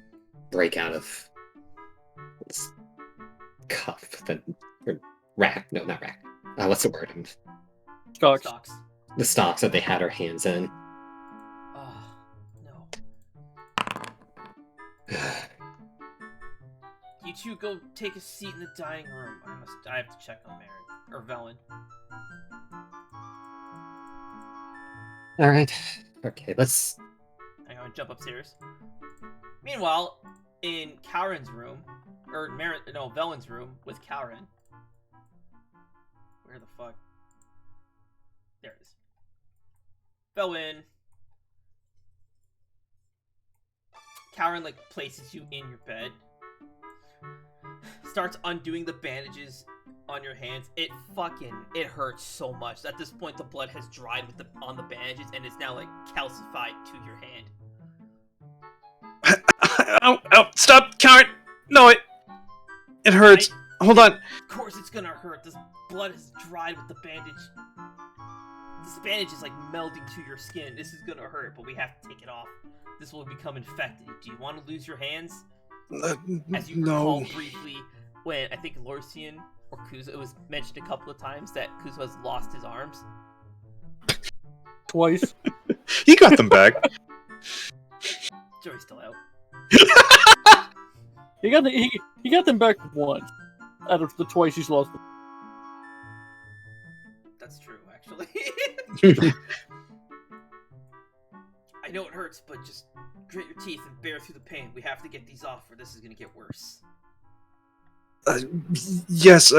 break out of this cuff. Or rack. No, not rack. What's the word? Stocks. Stocks. The stocks that they had her hands in. Oh, no. You two go take a seat in the dining room. I have to check on Maren. Or Velwyn. Alright. Okay, let's. I'm gonna jump upstairs. Meanwhile, in Karen's room, or Velwyn's room with Karen. Where the fuck? There it is. Velwyn. Karen like places you in your bed. Starts undoing the bandages on your hands. It hurts so much. At this point, the blood has dried on the bandages and is now like calcified to your hand. Ow, stop, Karen! No, it hurts. Hold on. Of course it's gonna hurt. This blood has dried with the bandage. This bandage is like melding to your skin. This is gonna hurt, but we have to take it off. This will become infected. Do you want to lose your hands? As you recall briefly, when I think Elysia or Kuzo, it was mentioned a couple of times that Kuzo has lost his arms. Twice. He got them back. Joey's still out. He got them back once out of the twice he's lost them. That's true, actually. I know it hurts, but just Grit your teeth and bear through the pain. We have to get these off, or this is gonna get worse. Yes,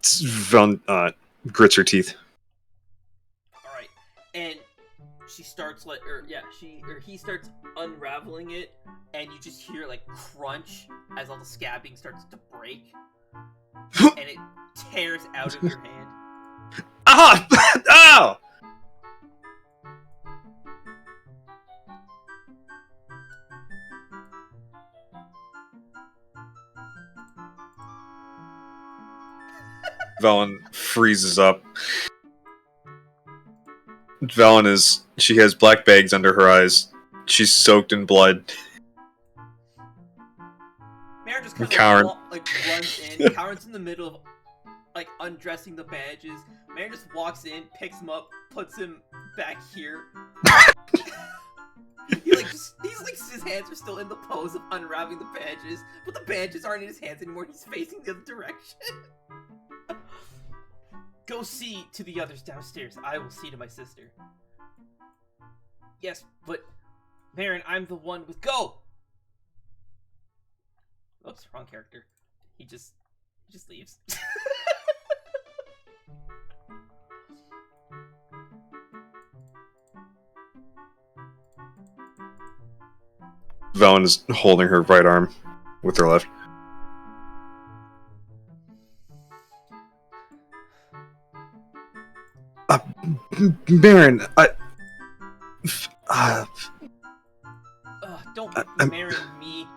Velen grits her teeth. All right, and she starts he starts unraveling it, and you just hear like crunch as all the scabbing starts to break, and it tears out of your hand. Ah! Ow! Velen freezes up. She has black bags under her eyes. She's soaked in blood. Mare just kind Karen. of runs in. Karen's in the middle of like undressing the bandages. Mare just walks in, picks him up, puts him back here. His hands are still in the pose of unwrapping the bandages, but the bandages aren't in his hands anymore. He's facing the other direction. Go see to the others downstairs. I will see to my sister. Yes, but Marin, I'm the one with go. Oops, wrong character. He just leaves. Velen is holding her right arm with her left. Baron, don't marry me.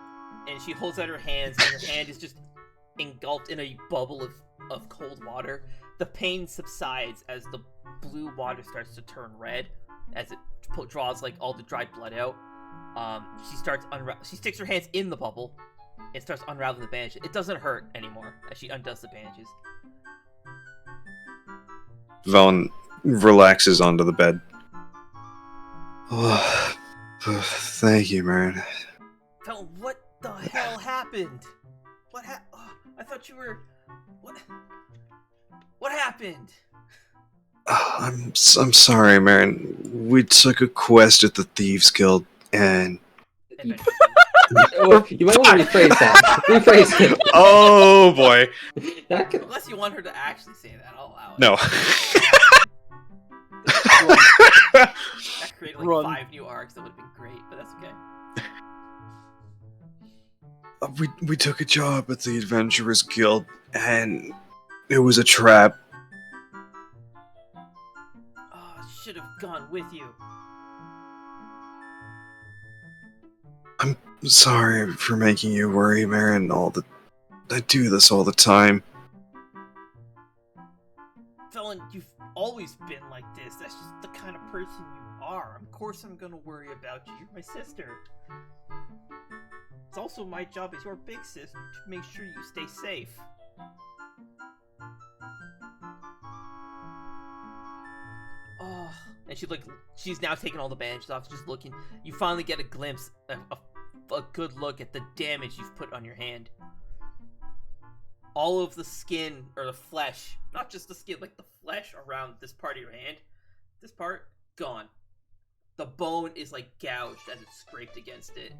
And she holds out her hands, and her hand is just engulfed in a bubble of cold water. The pain subsides as the blue water starts to turn red, as it draws like all the dried blood out. She sticks her hands in the bubble and starts unraveling the bandage. It doesn't hurt anymore as she undoes the bandages. Velen relaxes onto the bed. Oh, thank you, Marin. Velen, what the hell happened? I thought you were... What happened? I'm sorry, Marin. We took a quest at the Thieves Guild, and... Well, you might want to rephrase that. Rephrase it. Oh, boy. Unless you want her to actually say that, I'll allow it. No. That created like 5 new arcs. That would have been great, but that's okay. We took a job at the Adventurers Guild, and it was a trap. Oh, I should have gone with you. I'm sorry for making you worry, Marin. I do this all the time. Velen, you've always been like this. That's just the kind of person you are. Of course I'm gonna worry about you. You're my sister. It's also my job as your big sister to make sure you stay safe. Oh, and she's now taking all the bandages off, just looking. You finally get a glimpse, a good look at the damage you've put on your hand. All of the skin, or the flesh, not just the skin, like the flesh around this part of your hand, this part, gone. The bone is like gouged as it's scraped against it.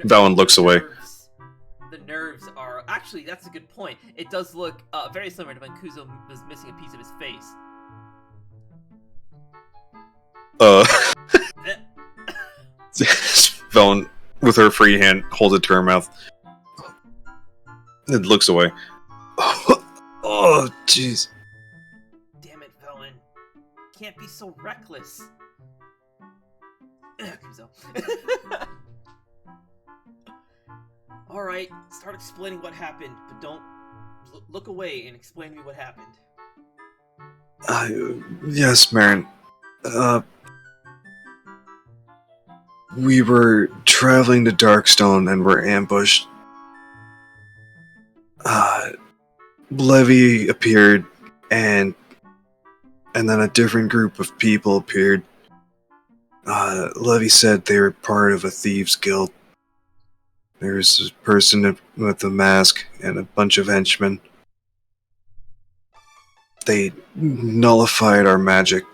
Velen looks away. The nerves are... Actually, that's a good point. It does look very similar to when Kuzo was missing a piece of his face. Velen, with her free hand, holds it to her mouth. It looks away. Oh, jeez. Damn it, Velen. Can't be so reckless. Kuzo. Alright, start explaining what happened, but don't look away and explain to me what happened. Yes, Marin. We were traveling to Darkstone and were ambushed. Levy appeared, and then a different group of people appeared. Levy said they were part of a thieves guild. There was a person with a mask and a bunch of henchmen. They nullified our magic,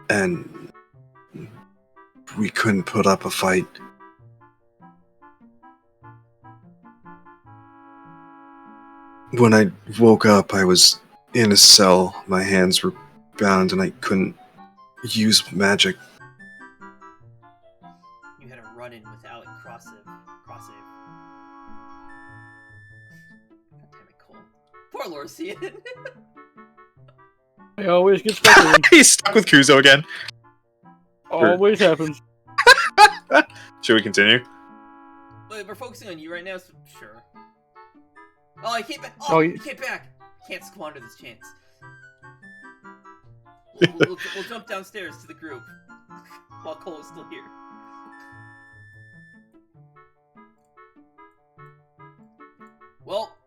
and we couldn't put up a fight. When I woke up, I was in a cell. My hands were bound and I couldn't use magic. You had a run-in with Alec Crossev. God damn it, Cole. Poor Lorcian. I always get stuck with him. He's stuck with Kuzo again. Always happens. Should we continue? But we're focusing on you right now, so sure. Oh, I came back! Oh, You came back! Can't squander this chance. We'll jump downstairs to the group while Cole is still here. Well,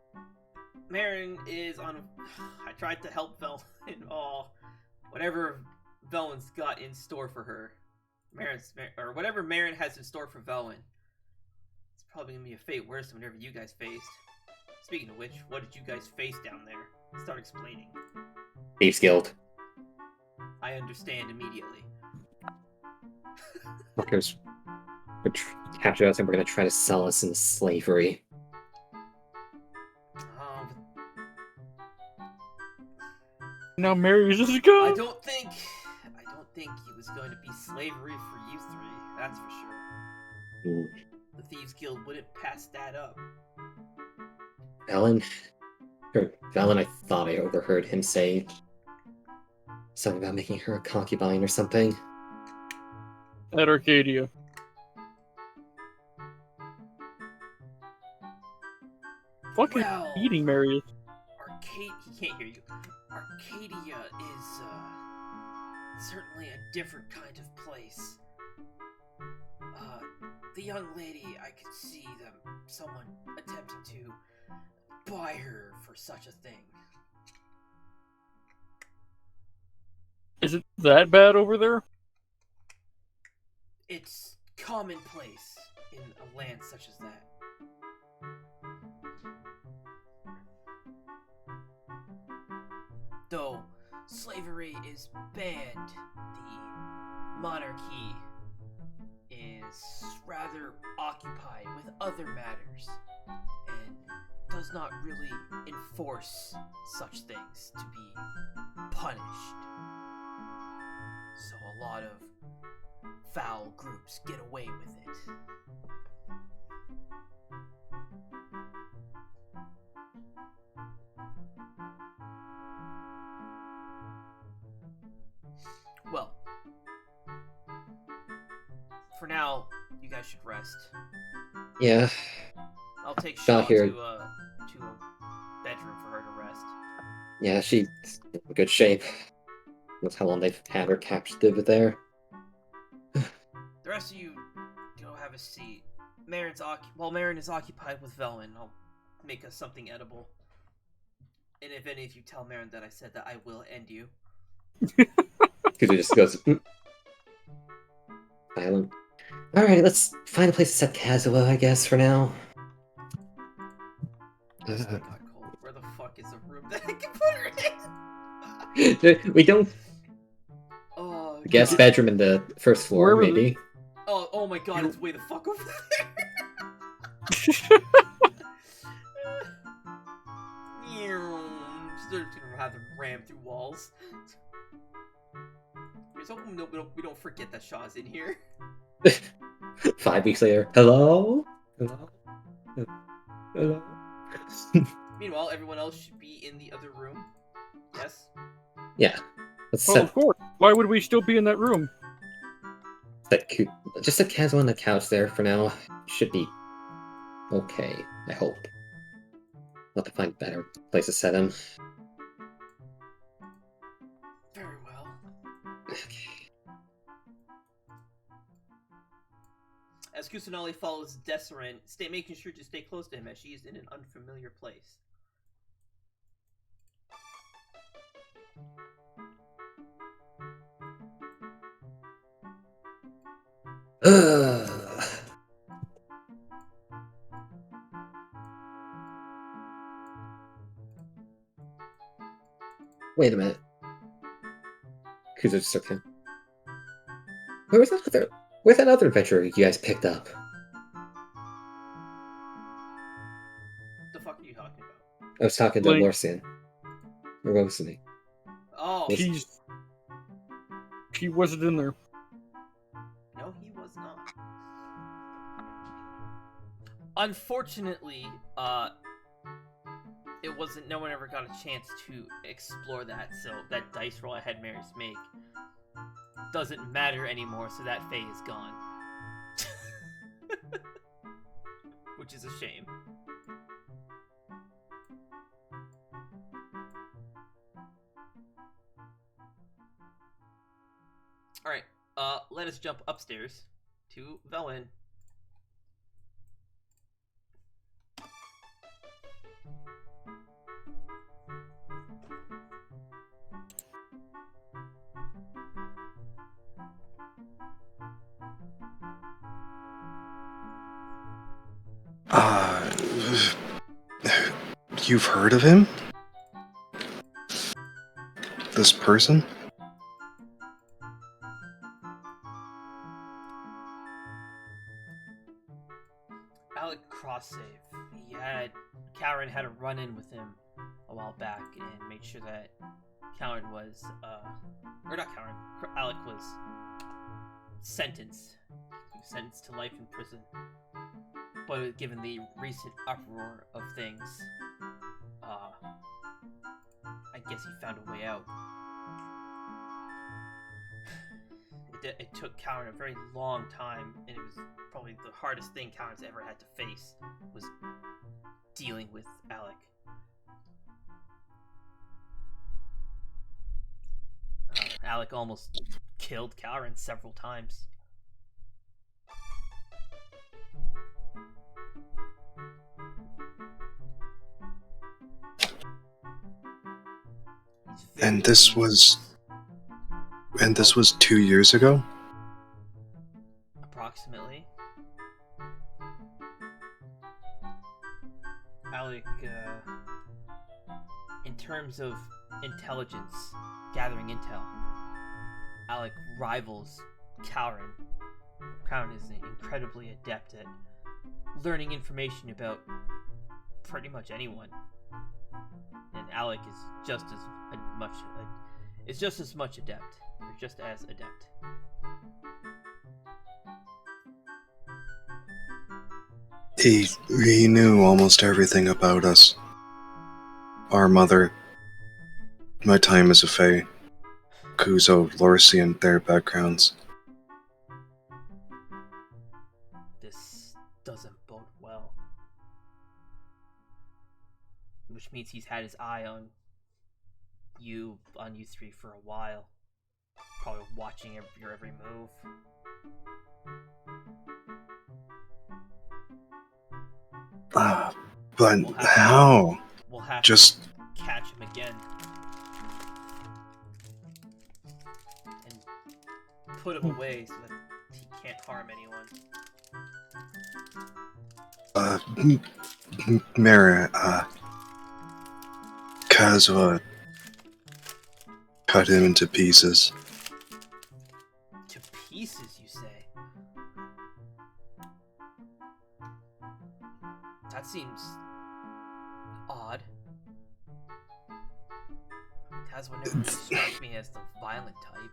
Marin is on. I tried to help Vel in all whatever Velen's got in store for her. Or whatever Marin has in store for Velen. It's probably gonna be a fate worse than whatever you guys faced. Speaking of which, what did you guys face down there? Start explaining. Thieves Guild. I understand immediately. Fuckers. Capture us and we're gonna try to sell us into slavery. Now Mary is just I gone. don't think it was going to be slavery for you three. That's for sure. The Thieves Guild wouldn't pass that up. Velen, I thought I overheard him say something about making her a concubine or something. At Arcadia. Fucking Well, eating Mary is. He can't hear you. Arcadia is certainly a different kind of place. The young lady, I could see someone attempting to buy her for such a thing. Is it that bad over there? It's commonplace in a land such as that. Though slavery is banned, the monarchy is rather occupied with other matters and does not really enforce such things to be punished. So a lot of foul groups get away with it. Well, for now, you guys should rest. Yeah. I'll take Shaw Not here. to a bedroom for her to rest. Yeah, she's in good shape. That's how long they've had her captive there. The rest of you go have a seat. While Marin is occupied with Velen, I'll make us something edible. And if any of you tell Marin that I said that, I will end you. Because it just goes silent. Alright, let's find a place to set Kazuo, I guess, for now. Oh my God, Cole, where the fuck is a room that I can put her in? We don't Oh, guest God. bedroom in the first floor, Where was maybe. Oh my God, it's way the fuck over there. Just gonna have them ram through walls. Here's hoping we don't forget that Shaw's in here. 5 weeks later. Hello? Hello? Hello? Meanwhile, everyone else should be in the other room. Yes? Yeah. Let's Oh, of course. Why would we still be in that room? just set Kazuo on the couch there for now. Should be okay, I hope. We'll have to find a better place to set him. Very well. As Kusanali follows Desirant, making sure to stay close to him as she is in an unfamiliar place. Wait a minute. Kuzo just took him. Where's that other adventurer you guys picked up? The fuck are you talking about? I was talking to Link. Lorsian. Or Rosany. Oh, He wasn't in there. no, he was not. Unfortunately, it wasn't. No one ever got a chance to explore that. So that dice roll I had Maris make doesn't matter anymore. So that Fae is gone, which is a shame. All right. Let us jump upstairs to Velen. Uh, you've heard of him? This person? Alec cross save. Karen had a run in with him a while back and made sure that Karen was or not Karen. Alec was sentenced. He was sentenced to life in prison. But given the recent uproar of things, I guess he found a way out. It took Karen a very long time, and it was probably the hardest thing Karen's ever had to face, was dealing with Alec. Alec almost killed Karen several times. And this was 2 years ago? Approximately. Alec, in terms of intelligence, gathering intel, Alec rivals Karen. Karen is incredibly adept at learning information about pretty much anyone. And Alec is just as much adept, or just as adept. He knew almost everything about us. Our mother, my time as a Fae, Kuzo, Lorsian, their backgrounds. This doesn't bode well. Which means he's had his eye on you three for a while. Probably watching your every move. But how? We'll have Just to catch him again. And put him away so that he can't harm anyone. Mara, Kazuha cut him into pieces. To pieces, you say? That seems odd. Kazuha never really struck me as the violent type.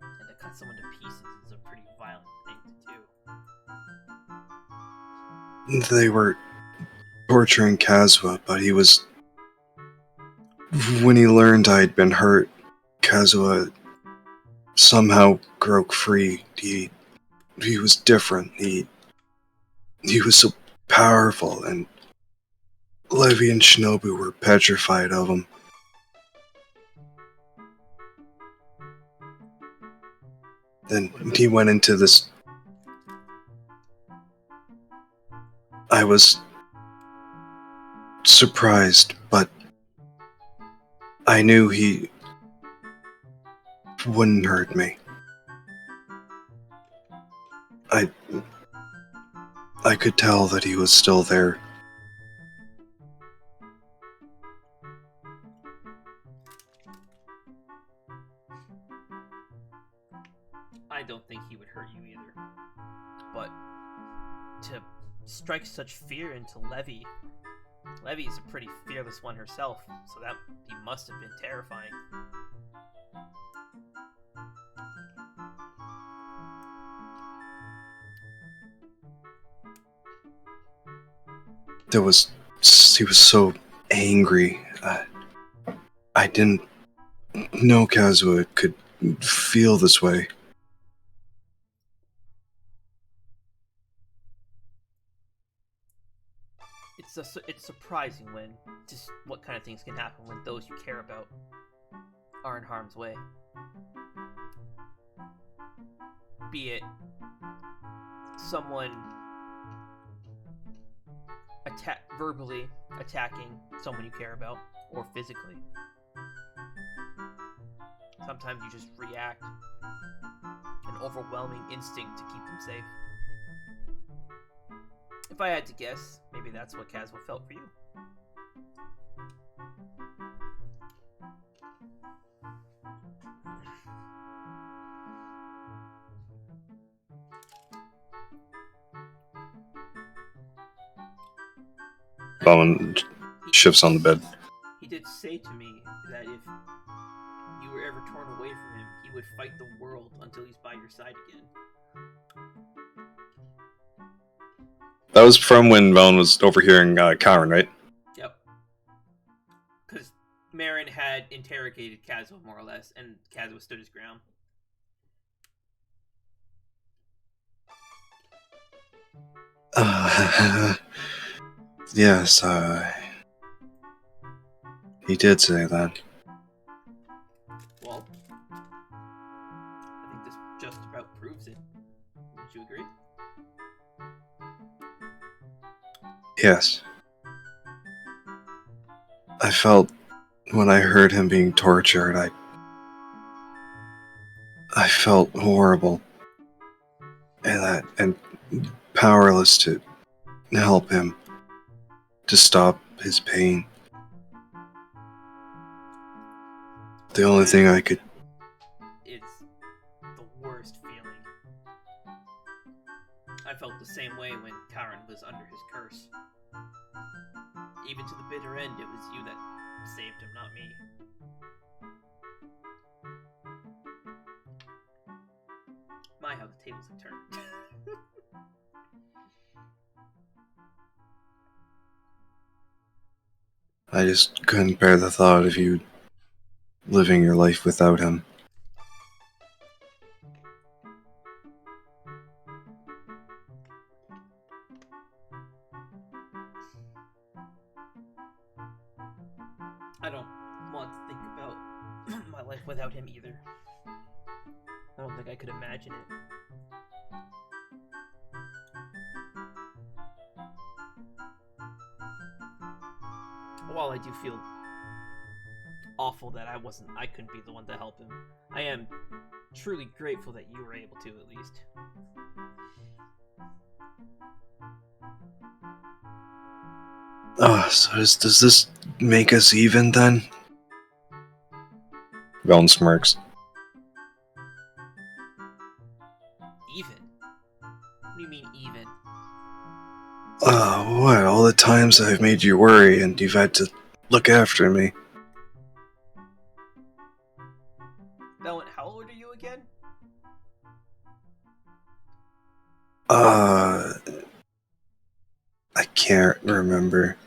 And to cut someone to pieces is a pretty violent thing to do. They were torturing Kazuha, but he was... When he learned I'd been hurt, Kazuha somehow broke free. He was different. He was so powerful, and Levi and Shinobu were petrified of him. Then he went into this... I was surprised, but I knew he wouldn't hurt me. I could tell that he was still there. I don't think he he would hurt you either. But to strike such fear into Levy's a pretty fearless one herself, so that he must have been terrifying. He was so angry. I didn't know Kazuha could feel this way. It's surprising when just what kind of things can happen when those you care about are in harm's way. Be it someone verbally attacking someone you care about, or physically. Sometimes you just react, an overwhelming instinct to keep them safe. If I had to guess, maybe that's what Kazuha felt for you. Bowen shifts on the bed. He did say to me that if you were ever torn away from him, he would fight the world until he's by your side again. That was from when Velen was overhearing Karen, right? Yep. Because Marin had interrogated Kazuha more or less, and Kazuha stood his ground. Yes, he did say that. Well, I think this just about proves it. Would you agree? Yes. I felt when I heard him being tortured, I felt horrible. And powerless to help him, to stop his pain. The only thing I could... It's the worst feeling. I felt the same way when Karen was under his curse. Even to the bitter end, it was you that saved him, not me. My, how the tables have turned. I just couldn't bear the thought of you living your life without him. I don't want to think about my life without him either. I don't think I could imagine it. While I do feel awful that I couldn't be the one to help him, I am truly grateful that you were able to, at least. Oh, so does this make us even then? Velen smirks. Even? What do you mean, even? What? All the times I've made you worry and you've had to look after me. Velen, how old are you again? I can't remember.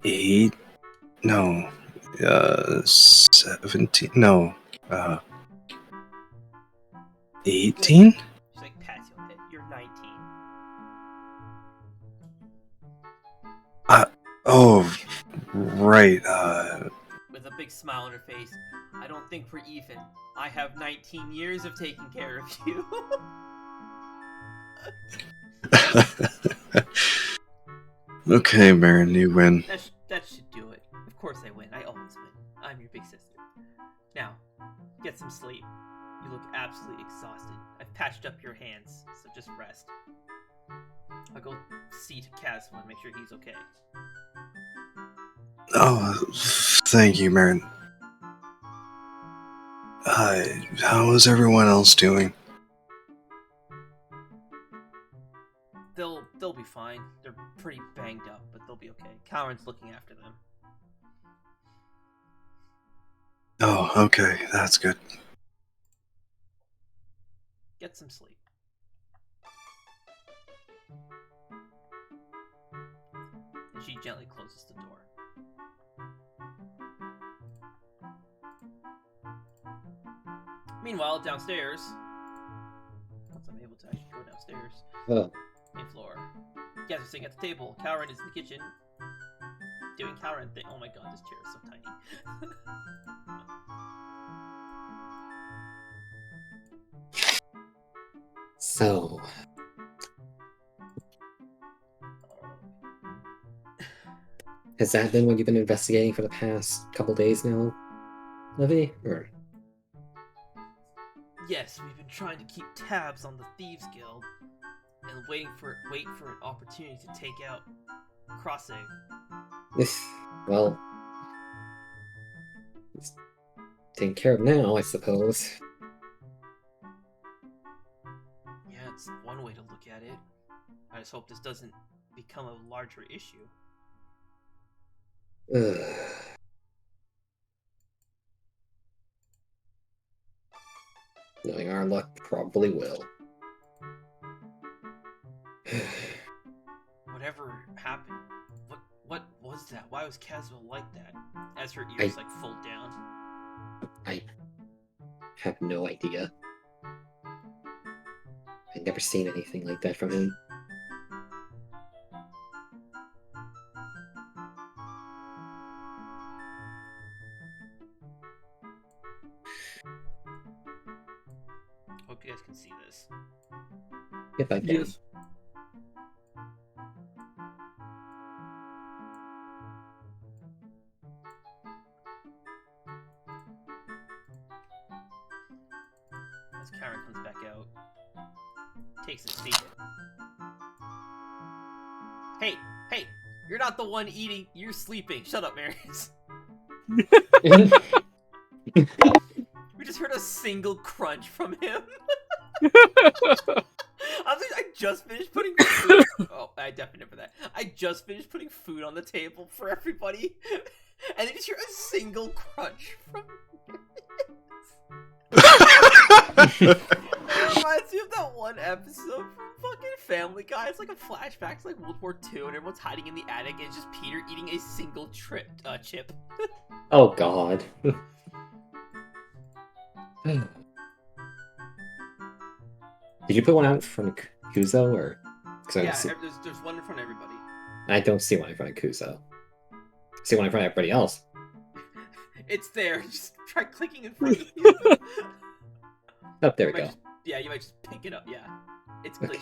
8? No. 17? No. 18? She's like, pats you on the head. You're 19. Oh, right, With a big smile on her face. I don't think we're even. I have 19 years of taking care of you. Okay, Marin, you win. That should do it. Of course I win. I always win. I'm your big sister. Now, get some sleep. You look absolutely exhausted. I've patched up your hands, so just rest. I'll go see to Kazuha and make sure he's okay. Oh, thank you, Marin. How is everyone else doing? They'll be fine. They're pretty banged up, but they'll be okay. Calren's looking after them. Oh, okay, that's good. Get some sleep. And she gently closes the door. Meanwhile, downstairs, once I'm able to actually go downstairs, Oh, main floor, you guys are sitting at the table. Calren is in the kitchen doing Calren thing. Oh my god, this chair is so tiny. so has that been what you've been investigating for the past couple days now, Livy? Or Yes, we've been trying to keep tabs on the Thieves Guild and wait for an opportunity to take out Crossing. well, it's taken care of now, I suppose. Yeah, it's one way to look at it. I just hope this doesn't become a larger issue. Ugh. Knowing our luck, probably will. Whatever happened, what was that? Why was Caswell like that? As her ears fold down. I have no idea. I've never seen anything like that from him. Hope you guys can see this. If I can. Yes. As Karen comes back out, takes a seat. Hey, you're not the one eating. You're sleeping. Shut up, Marius. We just heard a single crunch from him. I just finished putting food. Oh, I definitely remember that. I just finished putting food on the table for everybody, and then you just hear a single crunch from. It reminds me of that one episode from fucking Family Guy. It's like a flashback to like World War II, and everyone's hiding in the attic, and it's just Peter eating a single chip. Oh god. Did you put one out in front of Kuzo, or? Yeah, there's one in front of everybody. I don't see one in front of Kuzo. I see one in front of everybody else. It's there. Just try clicking in front of you. Oh, there we go. You might just pick it up. Yeah, it's glitchy.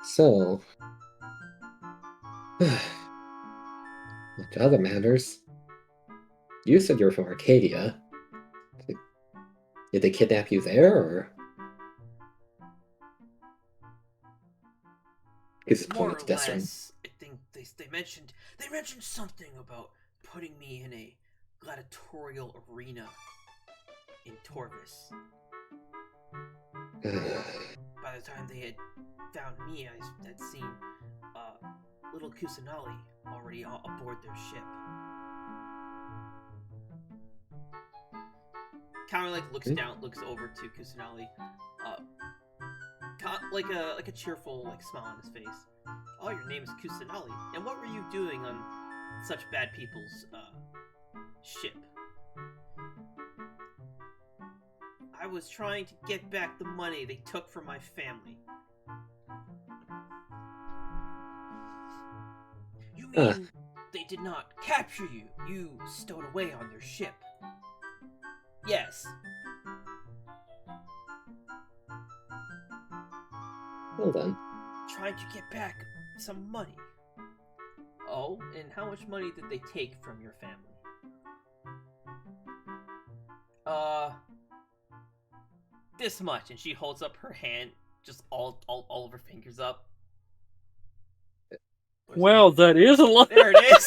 So, to other matters, you said you were from Arcadia. Did they kidnap you there, or? More or less, I think they mentioned something about putting me in a gladiatorial arena in Torvis. By the time they had found me, I had seen little Kusanali already aboard their ship. Kind of looks over to Kusanali, like a cheerful smile on his face. Oh, your name is Kusanali, and what were you doing on such bad people's ship? I was trying to get back the money they took from my family. You mean they did not capture you? You stowed away on their ship? Yes. Well then. Trying to get back some money. Oh, and how much money did they take from your family? This much, and she holds up her hand, just all of her fingers up. Well, that is a lot. There it is.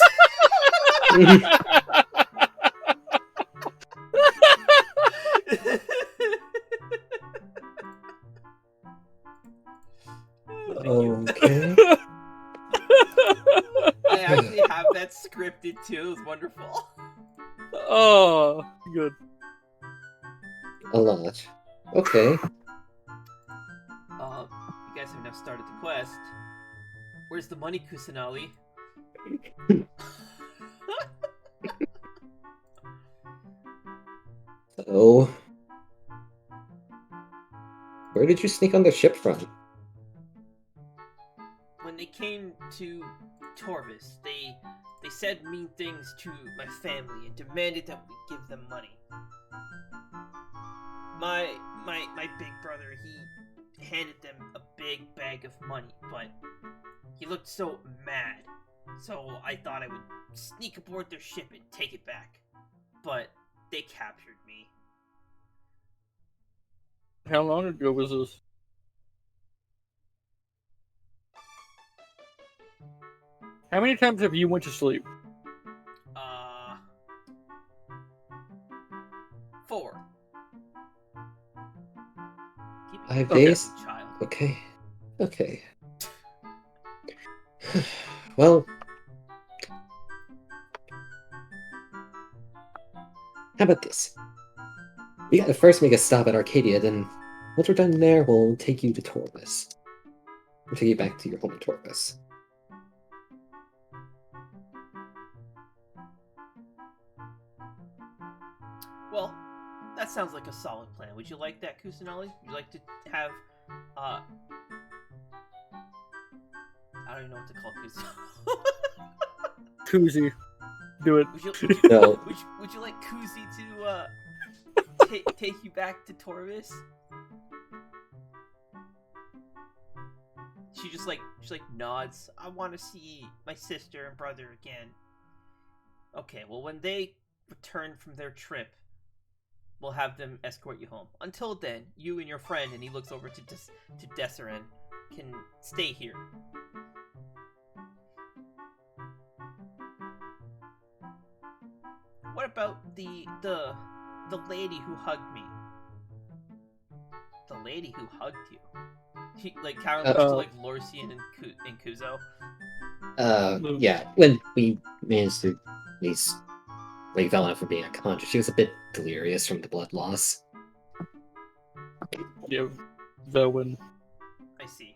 Okay. I actually have that scripted too. It was wonderful. Oh, good. A lot. Okay. You guys have now started the quest. Where's the money, Kusanali? So, where did you sneak on the ship from? When they came to Torvis, they said mean things to my family and demanded that we give them money. My big brother, he handed them a big bag of money, but he looked so mad. So I thought I would sneak aboard their ship and take it back. But they captured me. How long ago was this? How many times have you went to sleep? 4. Keep it 5 going, days? child. Okay. Okay. Well, how about this? We gotta first make a stop at Arcadia, then once we're done there, we'll take you to Torvis. We'll take you back to your home in Torvis. Well, that sounds like a solid plan. Would you like that, Kusanali? Would you like to have, I don't even know what to call Kusanali. Koozie. Do it. No. Would you like Kuzi to, take you back to Torvis? She just nods. I want to see my sister and brother again. Okay, well, when they return from their trip, we'll have them escort you home. Until then, you and your friend, and he looks over to Deseren, can stay here. What about the lady who hugged me? The lady who hugged you? Karen looks to Lorcian and Kuzo. Yeah, when we managed to at least wake Velna from being unconscious, she was a bit delirious from the blood loss. Yeah, Velwyn. I see.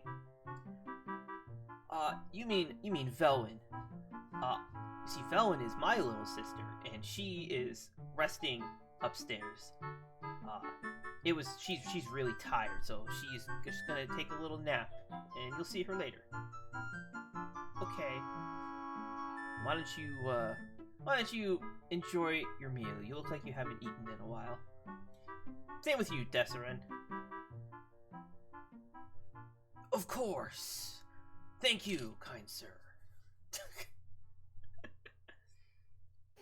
You mean Velwyn. You see, Velwyn is my little sister, and she is resting upstairs. She's really tired, so she's just gonna take a little nap, and you'll see her later. Okay. Why don't you enjoy your meal? You look like you haven't eaten in a while. Same with you, Deseren. Of course. Thank you, kind sir.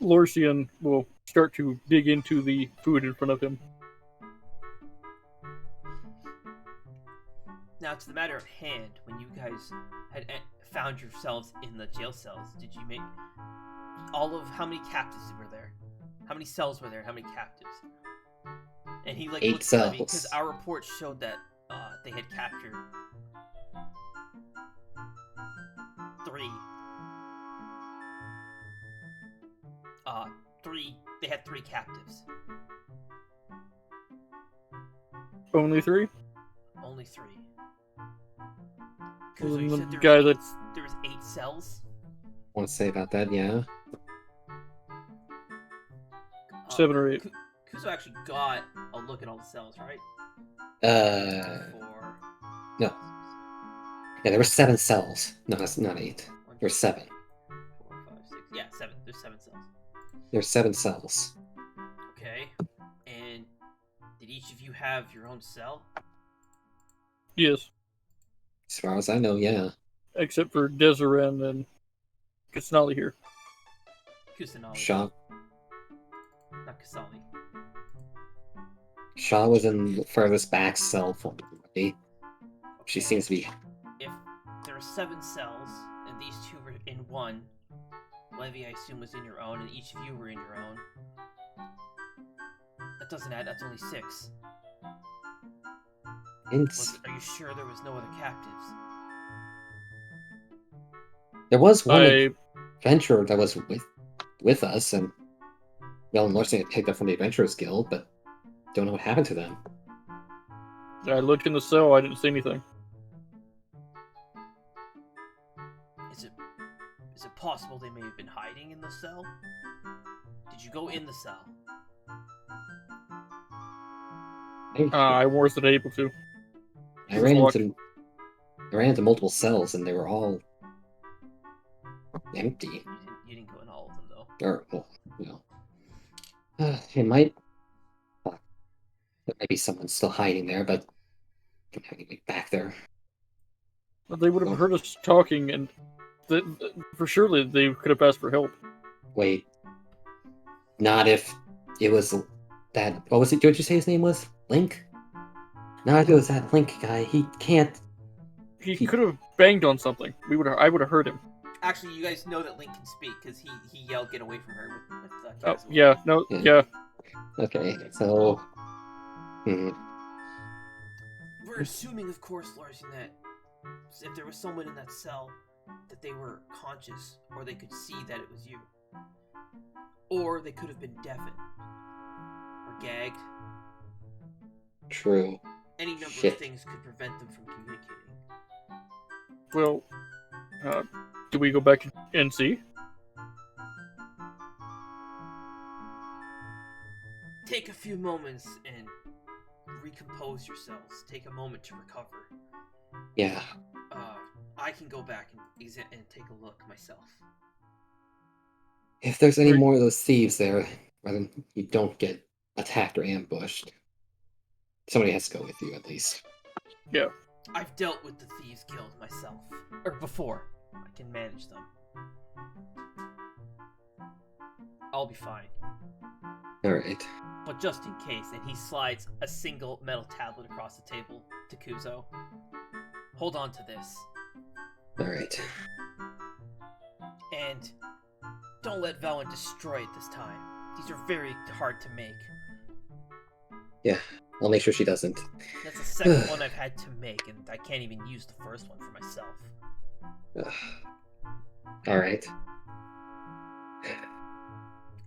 Lorcian will start to dig into the food in front of him. Now, to the matter at hand, when you guys had found yourselves in the jail cells, did you make how many captives were there? How many cells were there? And how many captives? And he 8 looked at me cells. because our report showed that they had captured 3. They had 3 captives. Only 3? Only 3. Well, Kuzo, you the said guy there was 8 cells? Want to say about that, yeah? 7 or 8. Kuzo actually got a look at all the cells, right? 4. No. Yeah, there were 7 cells. No, that's not 8. There were 7. 4, 5, 6. Yeah, 7. There's 7 cells. There's 7 cells. Okay. And did each of you have your own cell? Yes. As far as I know, yeah. Except for Deseren and Kasnali here. Kusanali. Shaw Not Kasali. was in the furthest back cell from everybody. She seems to be... If there are 7 cells and these two were in one. Levy, I assume, was in your own, and each of you were in your own. That doesn't add. That's only 6. Are you sure there was no other captives? There was one adventurer that was with us, and well, Larson picked up from the Adventurers Guild, but don't know what happened to them. I looked in the cell. I didn't see anything. Is it possible they may have been hiding in the cell? Did you go in the cell? I wasn't able to. I ran into multiple cells, and they were all empty. You didn't go in all of them, though. Or, well, no. It might... There might be someone still hiding there, but don't have anybody back there. But they would have heard us talking, and for surely they could have asked for help. Wait. Not if it was that... What was it? Did you say his name was? Link? Not if it was that Link guy. He can't... He could have banged on something. I would have heard him. Actually, you guys know that Link can speak, because he yelled, "Get away from her!" with Oh, yeah, no, yeah. Okay, so... We're assuming, of course, Larson, that if there was someone in that cell, that they were conscious, or they could see that it was you. Or they could have been deafened. Or gagged. True. Any number of things could prevent them from communicating. Well, do we go back and see? Take a few moments and recompose yourselves. Take a moment to recover. Yeah. I can go back and take a look myself. If there's any more of those thieves there, rather you don't get attacked or ambushed, somebody has to go with you at least. Yeah. I've dealt with the Thieves Guild myself. Or before. I can manage them. I'll be fine. Alright. But just in case, and he slides a single metal tablet across the table to Kuzo. Hold on to this. Alright. And don't let Velen destroy it this time. These are very hard to make. Yeah, I'll make sure she doesn't. That's the second one I've had to make, and I can't even use the first one for myself. Alright.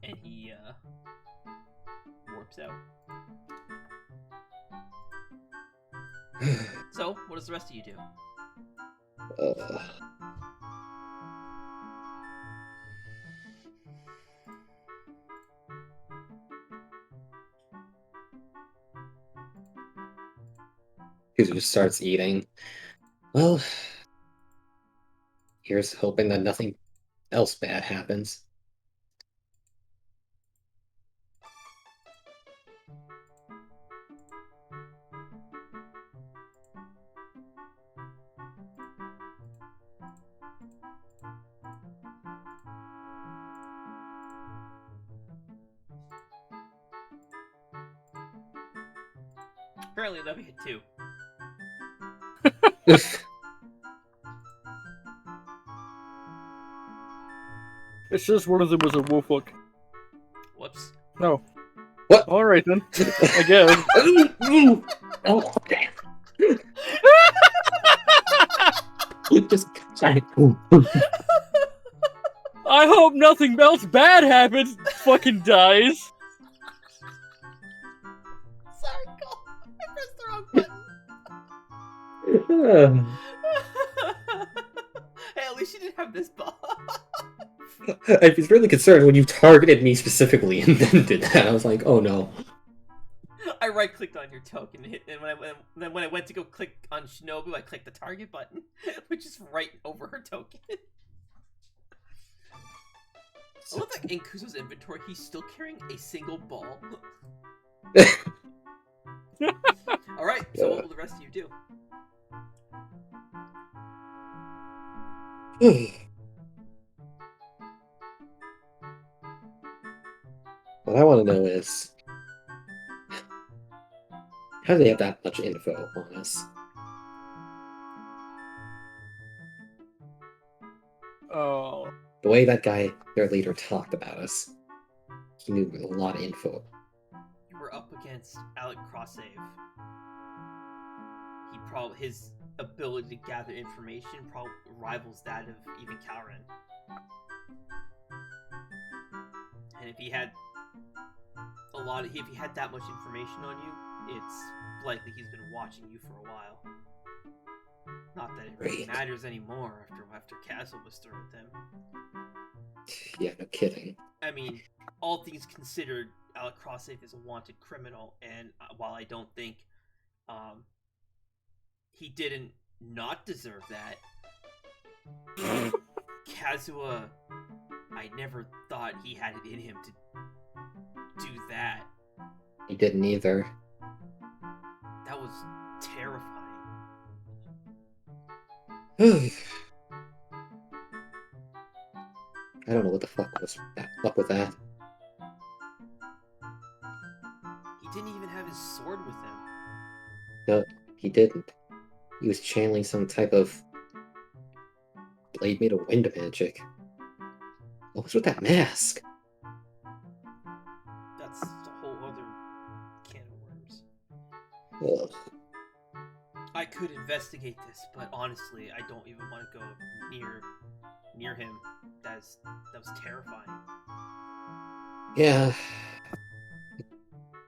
And he, warps out. So, what does the rest of you do? Kuzu just starts eating. Well, here's hoping that nothing else bad happens. Apparently, Levy hit 2. It's just one of them was a wolf hook. Whoops. No. What? Alright then. I guess. Oh, okay. Just I hope nothing else bad happens. Fucking dies. Sorry, Cole. I pressed the wrong button. Hey, at least you didn't have this buff. I was really concerned when you targeted me specifically and then did that. I was like, oh no. I right-clicked on your token, and when I went to go click on Shinobu, I clicked the target button, which is right over her token. I love that in Kuzo's inventory, he's still carrying a single ball. Alright, so what will the rest of you do? What I want to know is, how do they have that much info on us? Oh, The way that guy, their leader, talked about us, he knew a lot of info. You were up against Alec Crosssave. His ability to gather information probably rivals that of even Calren. And if he had that much information on you, it's likely he's been watching you for a while. Not that it really Right. matters anymore after Castle was through with him. Yeah, no kidding. I mean, all things considered, Alec Crosssave is a wanted criminal, and while I don't think he didn't not deserve that, Kazuha, I never thought he had it in him to do that. He didn't either. That was terrifying. I don't know what the fuck was up with that. He didn't even have his sword with him. No, he didn't. He was channeling some type of blade made of wind magic. What was with that mask? That's a whole other can of worms. Ugh. I could investigate this, but honestly, I don't even want to go near him. That was terrifying. Yeah.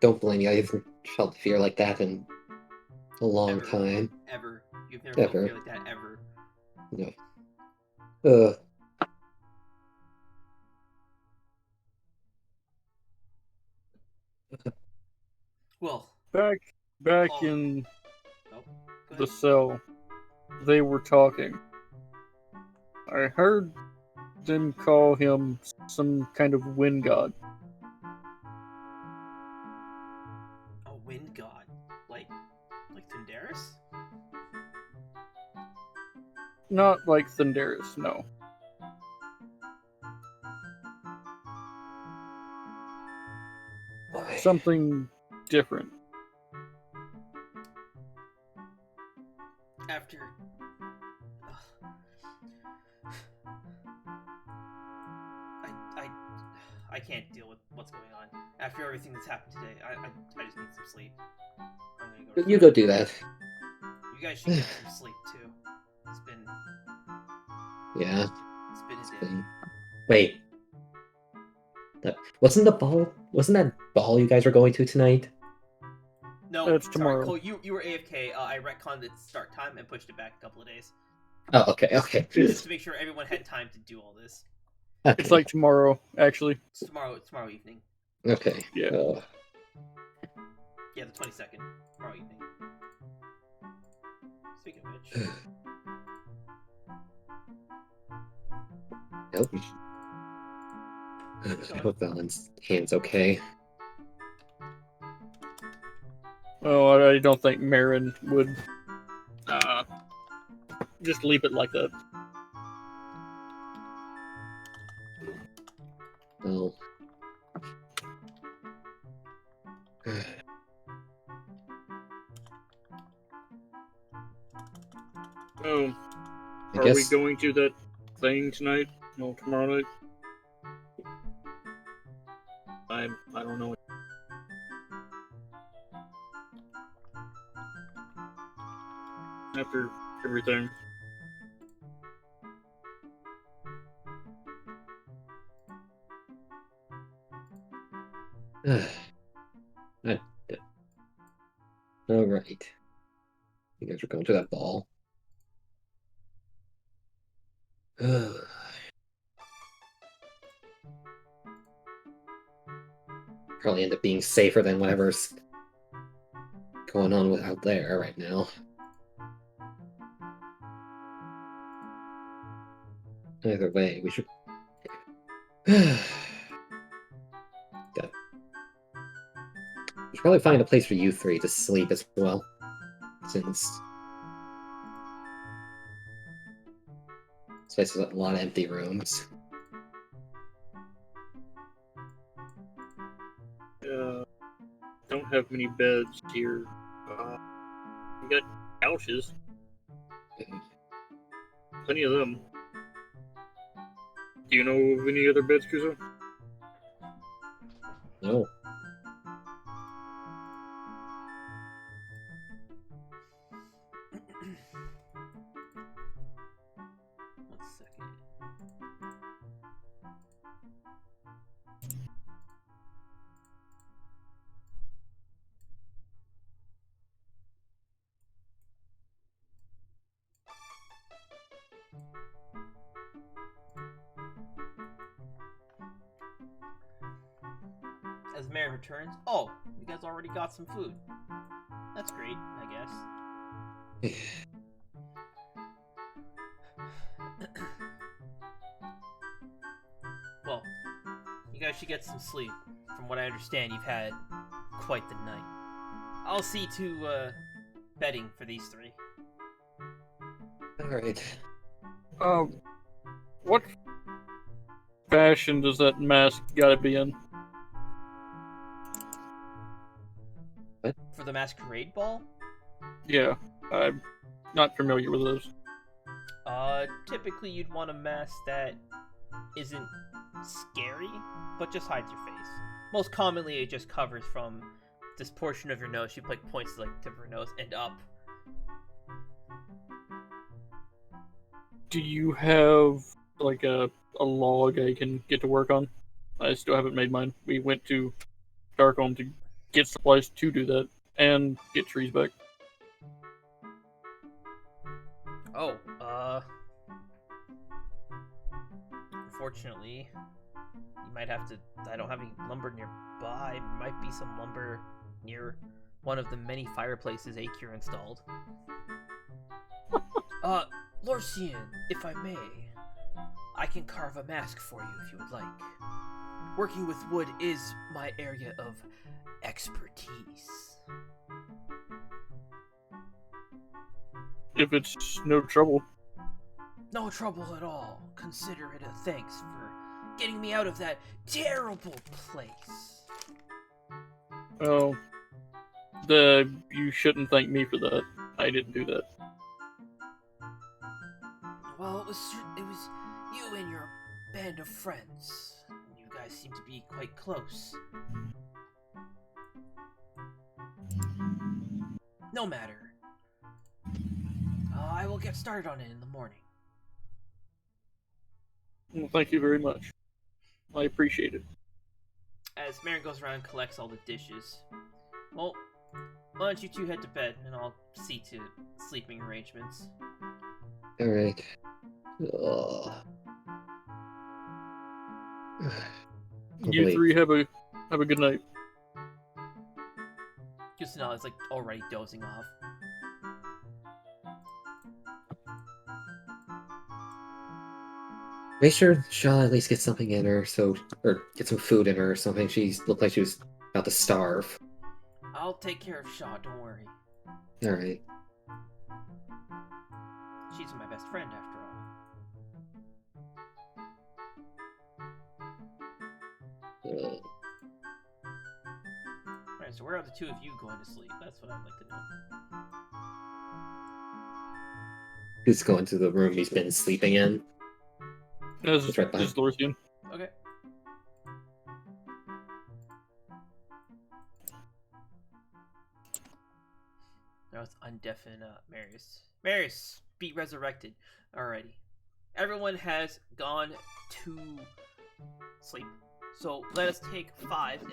Don't blame me. I haven't felt fear like that in a long time. Ever. You've never felt Ever. fear like that ever. No. Well, back Oh. in go the ahead. cell, they were talking. I heard them call him some kind of wind god. A wind god, like Thunderus. Not like Thunderus, no. Something different. After. I can't deal with what's going on. After everything that's happened today, I just need some sleep. I'm gonna go to You sleep. go do that. You guys should get some sleep too. It's been Yeah. it's been a day. Wait. Wasn't that ball you guys were going to tonight? No, It's tomorrow. Sorry, Cole, you were AFK. I retconned its start time and pushed it back a couple of days. Oh, okay. Just to make sure everyone had time to do all this. Okay. It's like tomorrow, actually. It's tomorrow evening. Okay. Yeah. Yeah, the 22nd. Tomorrow evening. Speaking of which. Nope. I hope Valen's hand's okay. Oh, I don't think Marin would just leave it like that. Well. Oh, I are guess we going to that thing tonight? No, tomorrow night? I don't know. After everything. All right. You guys are going to that ball. Probably end up being safer than whatever's going on out there right now. Either way, we should. We should probably find a place for you three to sleep as well, since this place has a lot of empty rooms. Don't have many beds here. We got couches. Plenty of them. Do you know of any other beds, Kuzo? No. One second. As Mary returns, oh, you guys already got some food. That's great, I guess. Well, you guys should get some sleep. From what I understand, you've had quite the night. I'll see to bedding for these three. Alright. What fashion does that mask gotta be in? For the masquerade ball? Yeah, I'm not familiar with those. Typically you'd want a mask that isn't scary, but just hides your face. Most commonly, it just covers from this portion of your nose. She points to like tip of her nose and up. Do you have like a log I can get to work on? I still haven't made mine. We went to Darkstone to get supplies to do that and get trees back. Oh, unfortunately, you might have to. I don't have any lumber nearby. Might be some lumber near one of the many fireplaces Acure installed. Lorcian, if I may, I can carve a mask for you if you would like. Working with wood is my area of expertise. If it's no trouble. No trouble at all. Consider it a thanks for getting me out of that terrible place. Oh, you shouldn't thank me for that. I didn't do that. Well, it was you and your band of friends. You guys seem to be quite close. No matter. I will get started on it in the morning. Well, thank you very much. I appreciate it. As Marin goes around and collects all the dishes. Well, why don't you two head to bed, and I'll see to sleeping arrangements. Alright. Ugh. You three have a good night. Kusanal is like already dozing off. Make sure Shaw at least gets something in her, or get some food in her or something. She looked like she was about to starve. I'll take care of Shaw, don't worry. Alright. She's my best friend, after all. Alright, so where are the two of you going to sleep? That's what I'd like to know. Who's going to the room he's been sleeping in? This It's right behind. is Lorcian. Okay. Now it's undeafen Marius. Marius, be resurrected. Alrighty. Everyone has gone to sleep. So let us take 5 and